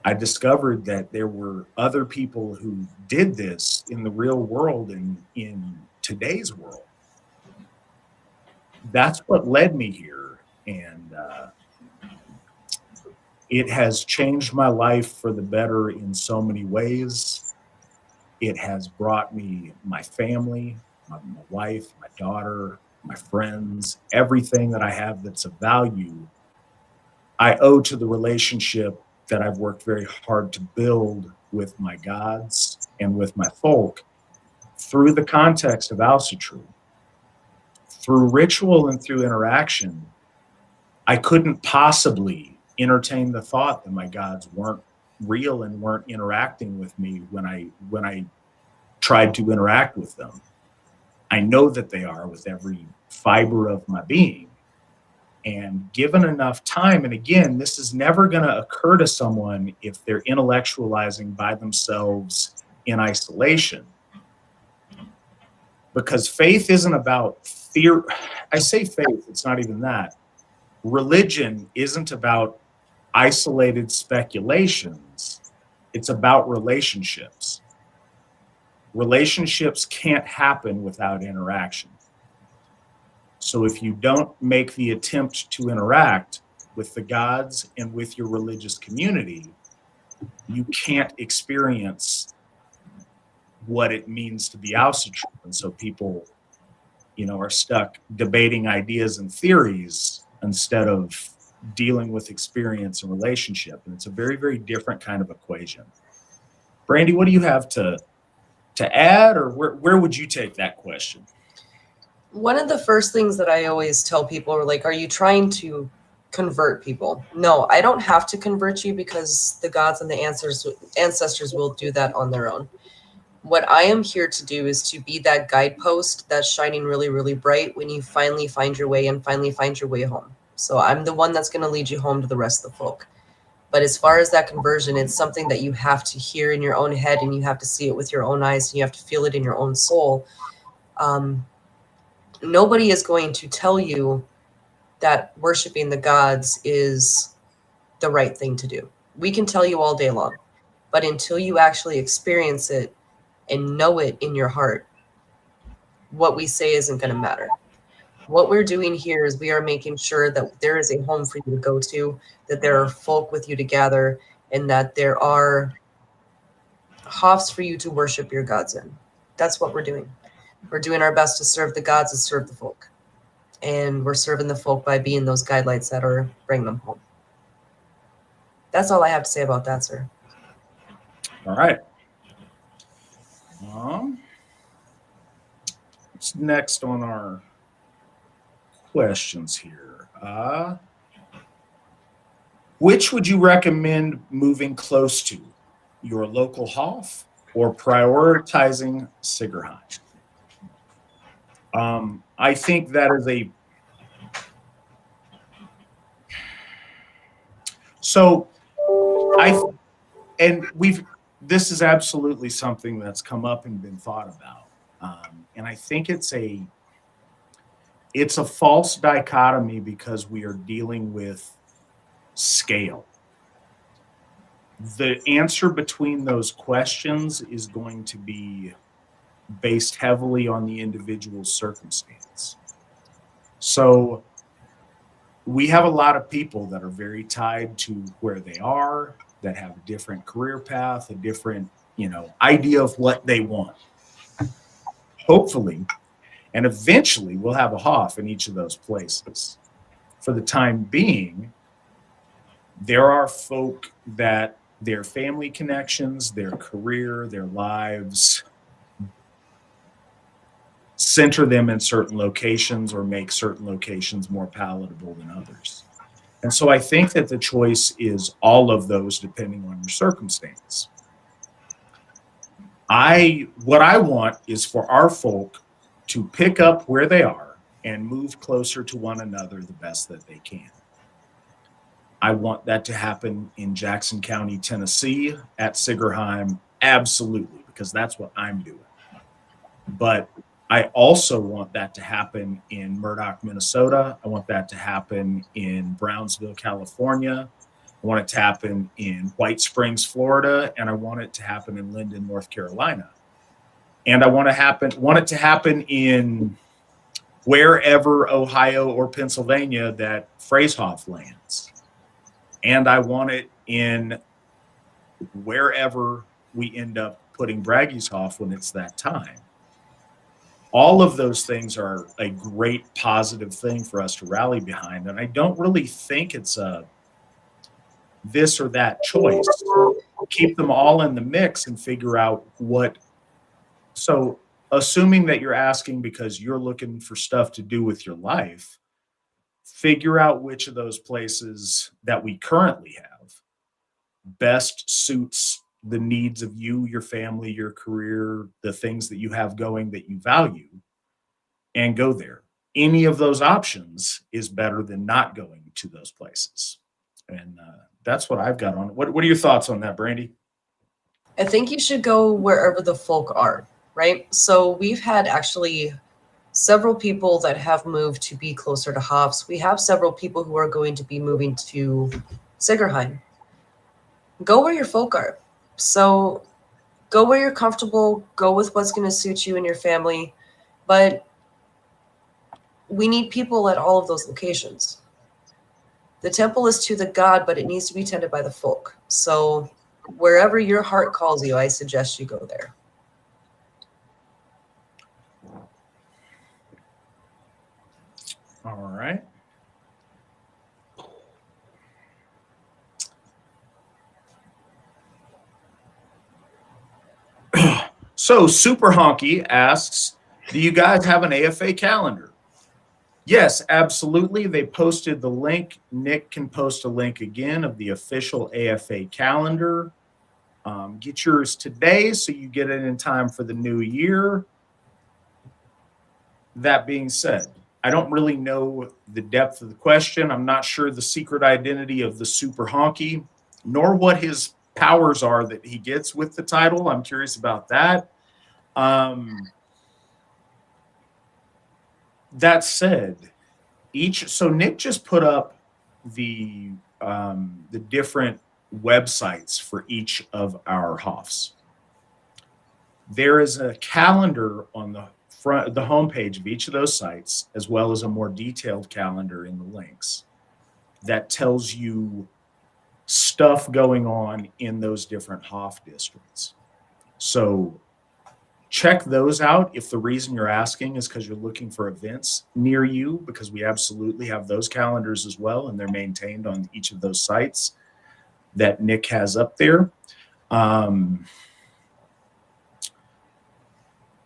I discovered that there were other people who did this in the real world and in today's world. That's what led me here. And it has changed my life for the better in so many ways. It has brought me my family, my wife, my daughter, my friends, everything that I have that's of value, I owe to the relationship that I've worked very hard to build with my gods and with my folk through the context of Asatru. Through ritual and through interaction, I couldn't possibly entertain the thought that my gods weren't real and weren't interacting with me when I tried to interact with them. I know that they are with every fiber of my being. And given enough time, and again, this is never going to occur to someone if they're intellectualizing by themselves in isolation. Because faith isn't about fear. I say faith, it's not even that. Religion isn't about isolated speculations. It's about relationships. Relationships can't happen without interaction. So if you don't make the attempt to interact with the gods and with your religious community, you can't experience what it means to be Asatru. And so people, are stuck debating ideas and theories instead of dealing with experience and relationship. And it's a very, very different kind of equation. Brandy, what do you have to add, or where would you take that question? One of the first things that I always tell people are like, are you trying to convert people? No, I don't have to convert you because the gods and the ancestors will do that on their own. What I am here to do is to be that guidepost that's shining really, really bright when you finally find your way and finally find your way home. So I'm the one that's going to lead you home to the rest of the folk. But as far as that conversion, it's something that you have to hear in your own head, and you have to see it with your own eyes, and you have to feel it in your own soul. Nobody is going to tell you that worshiping the gods is the right thing to do. We can tell you all day long, but until you actually experience it and know it in your heart, what we say isn't going to matter. What we're doing here is we are making sure that there is a home for you to go to, that there are folk with you to gather, and that there are hofs for you to worship your gods in. That's what we're doing. We're doing our best to serve the gods and serve the folk. And we're serving the folk by being those guidelights that are bringing them home. That's all I have to say about that, sir. All right. What's next on our questions here? Which would you recommend moving close to? Your local Hof or prioritizing Sigerheim? I think that is a... So this is absolutely something that's come up and been thought about. And I think it's a false dichotomy because we are dealing with scale. The answer between those questions is going to be based heavily on the individual's circumstance. So we have a lot of people that are very tied to where they are, that have a different career path, a different, idea of what they want. Hopefully, and eventually we'll have a Hof in each of those places. For the time being, there are folk that their family connections, their career, their lives center them in certain locations or make certain locations more palatable than others. And so I think that the choice is all of those depending on your circumstance. What I want is for our folk to pick up where they are and move closer to one another the best that they can. I want that to happen in Jackson County, Tennessee, at Sigerheim, absolutely, because that's what I'm doing. But I also want that to happen in Murdoch, Minnesota. I want that to happen in Brownsville, California. I want it to happen in White Springs, Florida, and I want it to happen in Linden, North Carolina. And I want it to happen in wherever Ohio or Pennsylvania that Phrasehoff lands. And I want it in wherever we end up putting Braggy's Hof when it's that time. All of those things are a great positive thing for us to rally behind. And I don't really think it's a this or that choice. Keep them all in the mix and figure out what. So assuming that you're asking because you're looking for stuff to do with your life, figure out which of those places that we currently have best suits the needs of you, your family, your career, the things that you have going that you value, and go there. Any of those options is better than not going to those places. And that's what I've got on it. What are your thoughts on that, Brandy? I think you should go wherever the folk are, right? So we've had actually several people that have moved to be closer to Hofs. We have several people who are going to be moving to Sigerheim. Go where your folk are. So go where you're comfortable, go with what's going to suit you and your family. But we need people at all of those locations. The temple is to the god, but it needs to be tended by the folk. So wherever your heart calls you, I suggest you go there. All right. So Super Honky asks, do you guys have an AFA calendar? Yes, absolutely. They posted the link. Nick can post a link again of the official AFA calendar. Get yours today so you get it in time for the new year. That being said, I don't really know the depth of the question. I'm not sure the secret identity of the Super Honky, nor what his powers are that he gets with the title. I'm curious about that. That said, So Nick just put up the different websites for each of our Hoffs. There is a calendar on the homepage of each of those sites, as well as a more detailed calendar in the links that tells you stuff going on in those different Hoff districts. So check those out if the reason you're asking is because you're looking for events near you, because we absolutely have those calendars as well, and they're maintained on each of those sites that Nick has up there.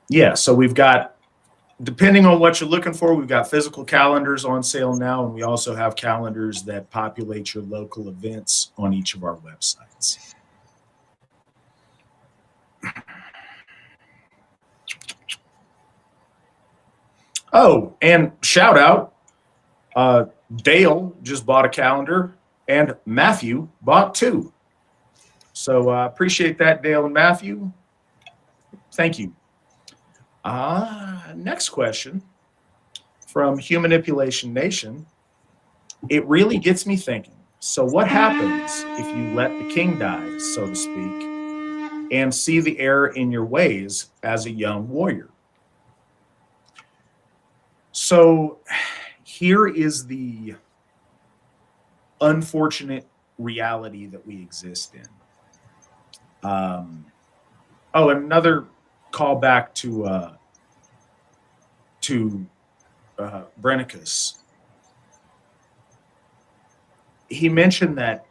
Yeah, so we've got, depending on what you're looking for, we've got physical calendars on sale now, and we also have calendars that populate your local events on each of our websites. Oh, and shout out, Dale just bought a calendar, and Matthew bought 2. So appreciate that, Dale and Matthew. Thank you. Next question from Human Manipulation Nation. It really gets me thinking. So what happens if you let the king die, so to speak, and see the error in your ways as a young warrior? So here is the unfortunate reality that we exist in. Another callback to Brennicus. He mentioned that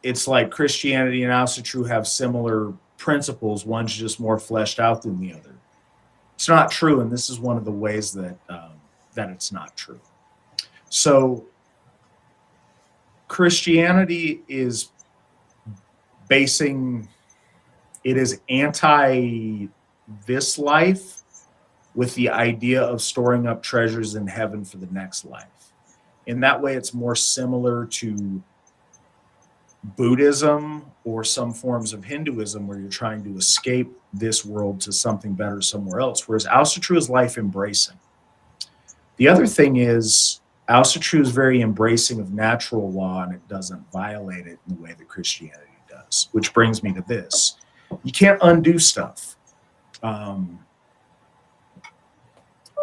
it's like Christianity and Asatru have similar principles. One's just more fleshed out than the other. It's not true, and this is one of the ways that it's not true. So Christianity is anti this life with the idea of storing up treasures in heaven for the next life. In that way, it's more similar to Buddhism or some forms of Hinduism where you're trying to escape this world to something better somewhere else, whereas Asatru is life embracing. The other thing is Asatru is very embracing of natural law, and it doesn't violate it in the way that Christianity does, which brings me to this. You can't undo stuff.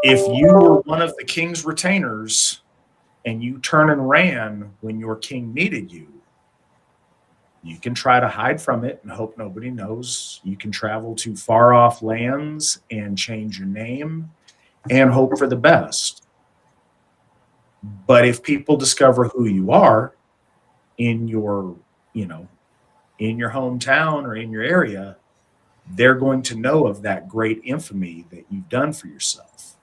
If you were one of the king's retainers and you turn and ran when your king needed you, you can try to hide from it and hope nobody knows. You can travel to far off lands and change your name and hope for the best. But if people discover who you are in your, in your hometown or in your area, they're going to know of that great infamy that you've done for yourself.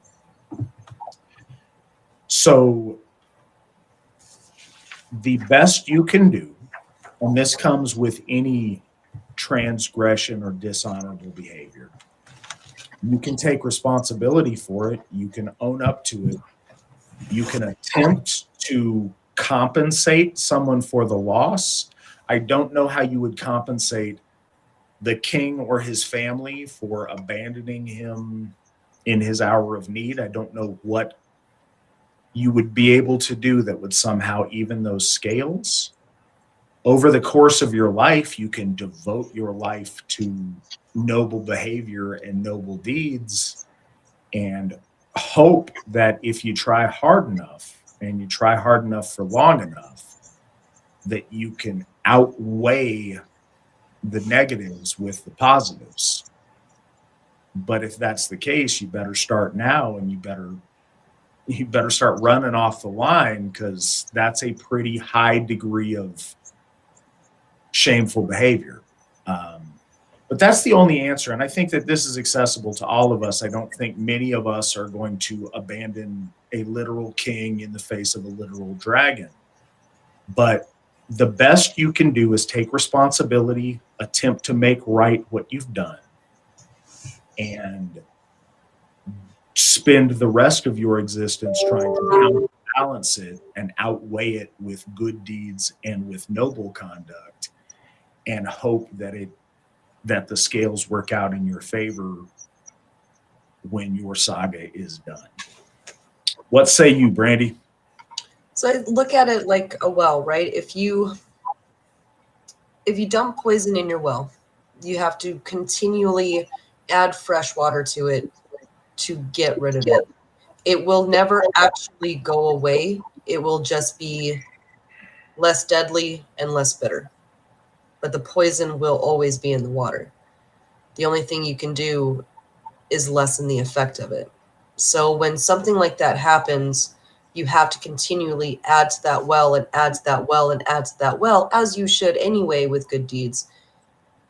So the best you can do, and this comes with any transgression or dishonorable behavior, you can take responsibility for it. You can own up to it. You can attempt to compensate someone for the loss. I don't know how you would compensate the king or his family for abandoning him in his hour of need. I don't know what you would be able to do that would somehow even those scales. Over the course of your life, you can devote your life to noble behavior and noble deeds and hope that if you try hard enough and you try hard enough for long enough, that you can outweigh the negatives with the positives. But if that's the case, you better start now, and you better start running off the line, because that's a pretty high degree of shameful behavior. But that's the only answer. And I think that this is accessible to all of us. I don't think many of us are going to abandon a literal king in the face of a literal dragon. But the best you can do is take responsibility, attempt to make right what you've done, and spend the rest of your existence trying to balance it and outweigh it with good deeds and with noble conduct, and hope that the scales work out in your favor when your saga is done. What say you, Brandy? So I look at it like a well, right? If you dump poison in your well, you have to continually add fresh water to it to get rid of it. It will never actually go away. It will just be less deadly and less bitter. But the poison will always be in the water. The only thing you can do is lessen the effect of it. So when something like that happens, you have to continually add to that well and add to that well and add to that well, as you should anyway with good deeds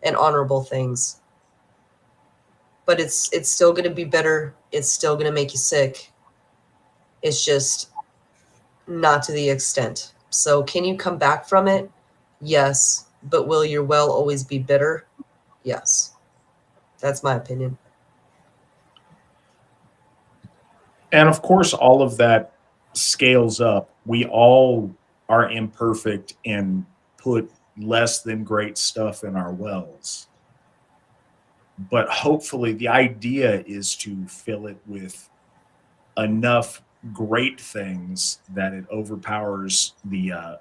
and honorable things. But it's still going to be bitter. It's still going to make you sick. It's just not to the extent. So can you come back from it? Yes. But will your well always be bitter? Yes. That's my opinion. And of course, all of that scales up. We all are imperfect and put less than great stuff in our wells. But hopefully, the idea is to fill it with enough great things that it overpowers the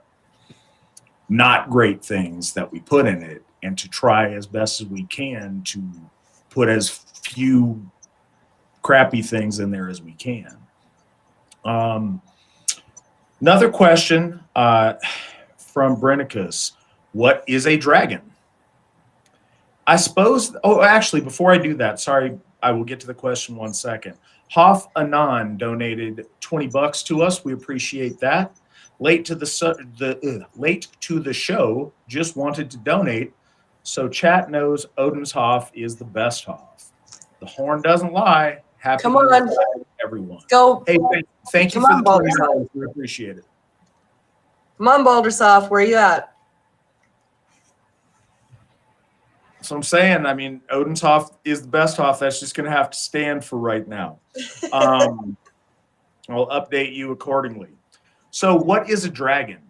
not great things that we put in it, and to try as best as we can to put as few crappy things in there as we can. Another question from Brennicus. What is a dragon? I suppose, oh, actually, before I do that, sorry, I will get to the question 1 second. Hoff Anon donated $20 to us. We appreciate that. Late to the show, just wanted to donate, so chat knows Odin's Hoff is the best Hoff. The horn doesn't lie. Happy Come on, everyone. go. Hey, thank you Come for on, the Baldersoft. $20. We appreciate it. Come on, Baldersoft, where are you at? So I'm saying, I mean, Odin's Hoff is the best Hoff. That's just going to have to stand for right now. I'll update you accordingly. So what is a dragon?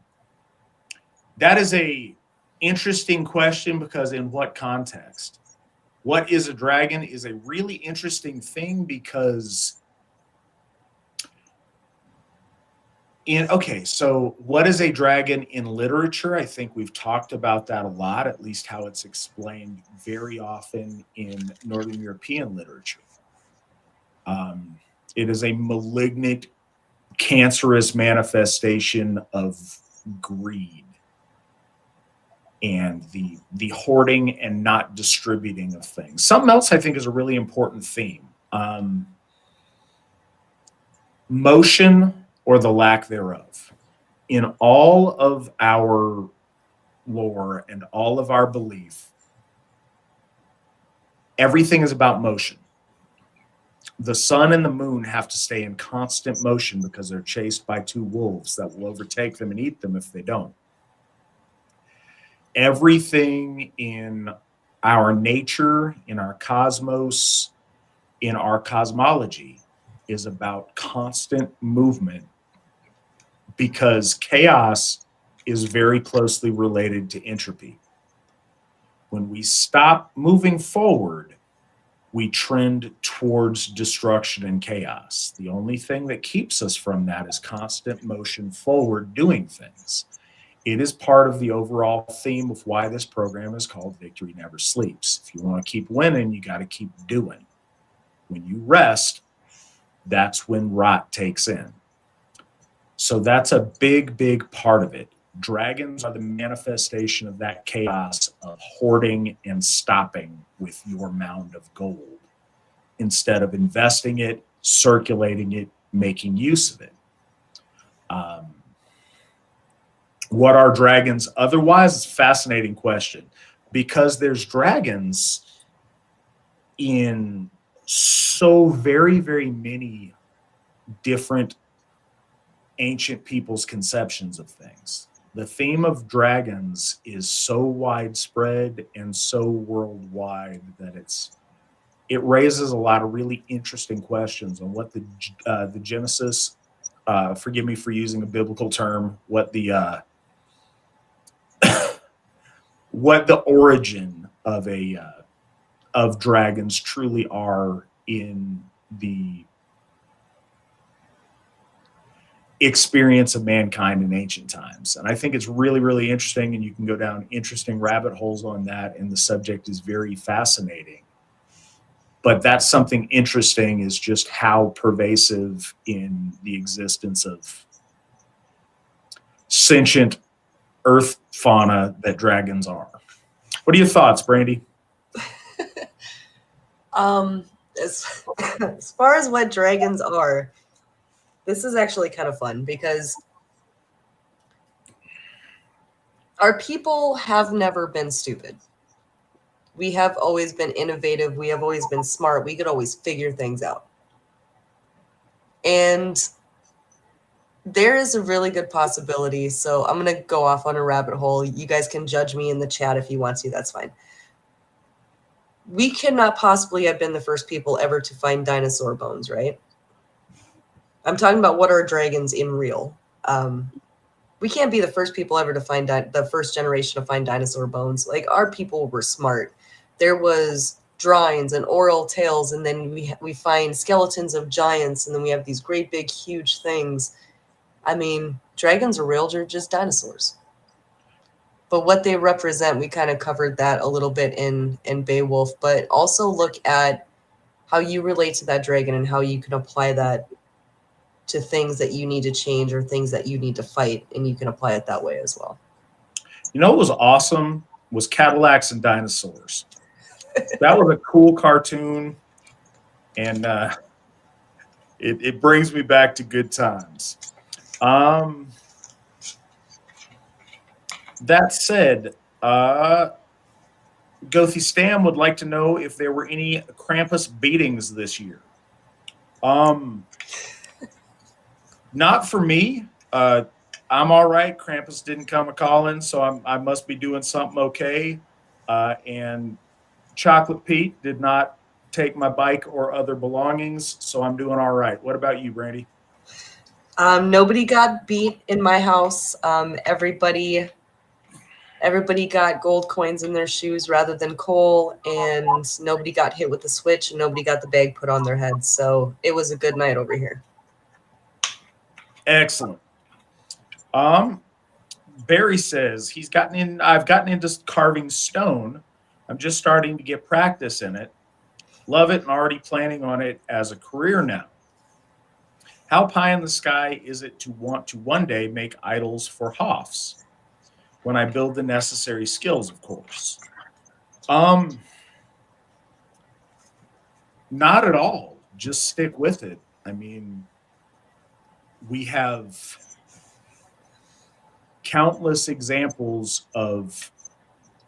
That is a interesting question, because in what context? What is a dragon is a really interesting thing, because so what is a dragon in literature? I think we've talked about that a lot, at least how it's explained very often in Northern European literature. It is a malignant, cancerous manifestation of greed and the hoarding and not distributing of things. Something else I think is a really important theme. Motion, or the lack thereof. In all of our lore and all of our belief, everything is about motion. The sun and the moon have to stay in constant motion because they're chased by two wolves that will overtake them and eat them if they don't. Everything in our nature, in our cosmos, in our cosmology is about constant movement, because chaos is very closely related to entropy. When we stop moving forward, we trend towards destruction and chaos. The only thing that keeps us from that is constant motion forward, doing things. It is part of the overall theme of why this program is called Victory Never Sleeps. If you want to keep winning, you got to keep doing. When you rest, that's when rot takes in. So that's a big, big part of it. Dragons are the manifestation of that chaos of hoarding and stopping with your mound of gold, instead of investing it, circulating it, making use of it. What are dragons otherwise? It's a fascinating question, because there's dragons in so very, very many different ancient people's conceptions of things. The theme of dragons is so widespread and so worldwide that it raises a lot of really interesting questions on what the genesis, forgive me for using a biblical term, what the what the origin of dragons truly are in the experience of mankind in ancient times. And I think it's really, really interesting, and you can go down interesting rabbit holes on that, and the subject is very fascinating. But that's something interesting, is just how pervasive in the existence of sentient earth fauna that dragons are. What are your thoughts, Brandy? As far as what dragons are, this is actually kind of fun because our people have never been stupid. We have always been innovative. We have always been smart. We could always figure things out. And there is a really good possibility. So I'm going to go off on a rabbit hole. You guys can judge me in the chat if you want to. That's fine. We cannot possibly have been the first people ever to find dinosaur bones, right? I'm talking about what are dragons in real. We can't be the first people ever to find the first generation to find dinosaur bones. Like, our people were smart. There was drawings and oral tales, and then we find skeletons of giants, and then we have these great big huge things. I mean, dragons are real, they're just dinosaurs. But what they represent, we kind of covered that a little bit in Beowulf, but also look at how you relate to that dragon and how you can apply that to things that you need to change or things that you need to fight, and you can apply it that way as well. You know what was awesome was Cadillacs and Dinosaurs. That was a cool cartoon, and it brings me back to good times. That said, Gothy Stam would like to know if there were any Krampus beatings this year. Not for me. I'm all right. Krampus didn't come a calling, so I must be doing something okay. And Chocolate Pete did not take my bike or other belongings, so I'm doing all right. What about you, Brandy? Nobody got beat in my house. Everybody got gold coins in their shoes rather than coal, and nobody got hit with the switch, and nobody got the bag put on their head. So it was a good night over here. Excellent. Barry says I've gotten into carving stone. I'm just starting to get practice in it. Love it and already planning on it as a career now. How pie in the sky is it to want to one day make idols for Hoffs? When I build the necessary skills, of course. Not at all. Just stick with it. I mean, we have countless examples of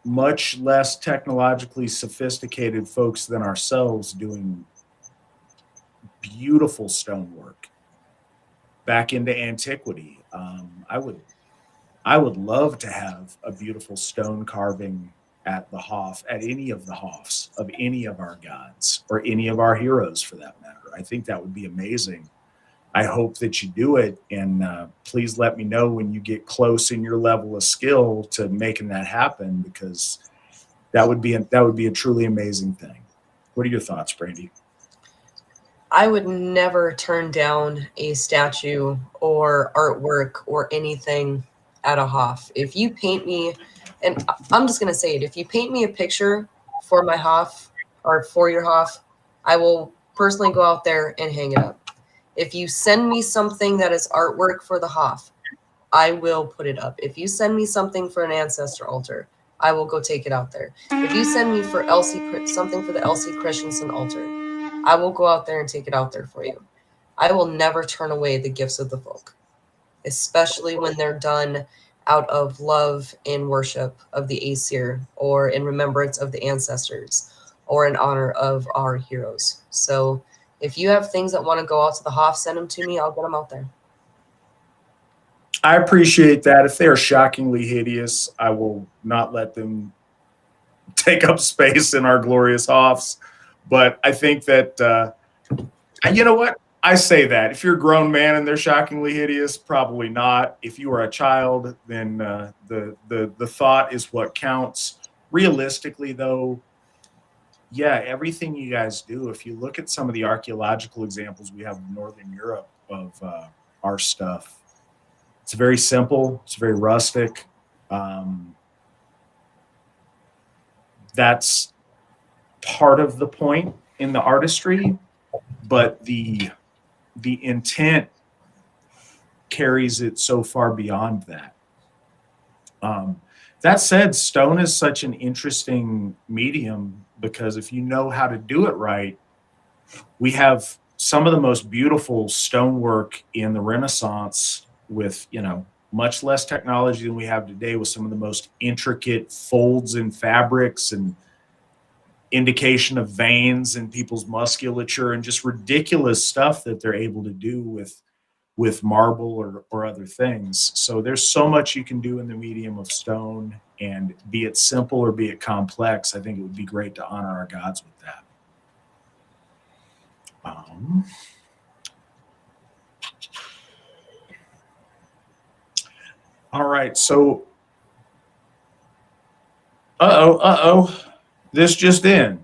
much less technologically sophisticated folks than ourselves doing beautiful stonework back into antiquity. I would love to have a beautiful stone carving at the Hoff, at any of the Hoffs of any of our gods or any of our heroes for that matter. I think that would be amazing. I hope that you do it, and please let me know when you get close in your level of skill to making that happen, because that would be a truly amazing thing. What are your thoughts, Brandy? I would never turn down a statue or artwork or anything at a Hoff. If you paint me, and I'm just going to say it, if you paint me a picture for my Hoff or for your Hoff, I will personally go out there and hang it up. If you send me something that is artwork for the Hoff, I will put it up. If you send me something for an ancestor altar, I will go take it out there. If you send me for something for the Elsie Christensen altar, I will go out there and take it out there for you. I will never turn away the gifts of the folk, especially when they're done out of love and worship of the Aesir, or in remembrance of the ancestors, or in honor of our heroes. So if you have things that want to go out to the Hoff, send them to me. I'll get them out there. I appreciate that. If they are shockingly hideous, I will not let them take up space in our glorious Hoffs. But I think that, you know what? I say that. If you're a grown man and they're shockingly hideous, probably not. If you are a child, then the thought is what counts. Realistically, though, yeah, everything you guys do, if you look at some of the archaeological examples we have in Northern Europe of our stuff, It's very simple. It's very rustic. That's part of the point in the artistry, but the intent carries it so far beyond that. That said, stone is such an interesting medium because if you know how to do it right, we have some of the most beautiful stonework in the Renaissance with, much less technology than we have today, with some of the most intricate folds in fabrics and indication of veins in people's musculature and just ridiculous stuff that they're able to do with marble or other things. So there's so much you can do in the medium of stone, and be it simple or be it complex, I think it would be great to honor our gods with that. All right, so this just in.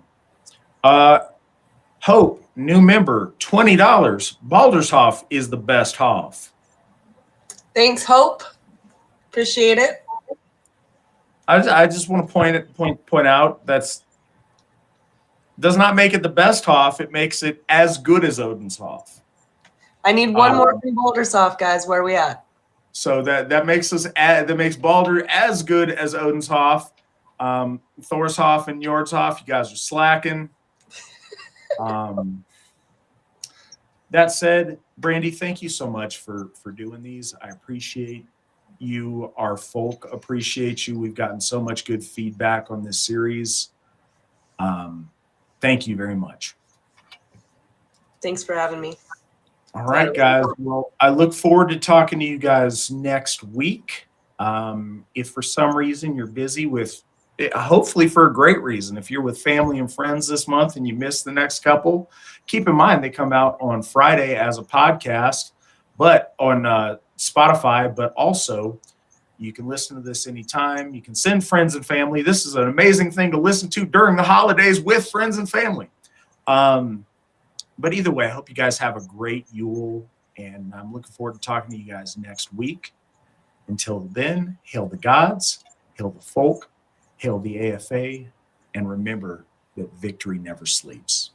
Hope, new member, $20. Baldershof is the best Hof. Thanks, Hope. Appreciate it. I just want to point out does not make it the best Hof. It makes it as good as Odin's Hof. I need one more from Baldershof, guys. Where are we at? So that makes Balder as good as Odin's Hof. Thor's Hof and Njord's Hof, you guys are slacking. That said, Brandy, thank you so much for doing these. I appreciate you. Our folk appreciate you. We've gotten so much good feedback on this series. Thank you very much. Thanks for having me. All right, guys. Well, I look forward to talking to you guys next week. If for some reason you're busy with, hopefully for a great reason, if you're with family and friends this month and you miss the next couple, keep in mind they come out on Friday as a podcast, but on Spotify, but also you can listen to this anytime. You can send friends and family. This is an amazing thing to listen to during the holidays with friends and family. But either way, I hope you guys have a great Yule, and I'm looking forward to talking to you guys next week. Until then, hail the gods, hail the folk, hail the AFA, and remember that victory never sleeps.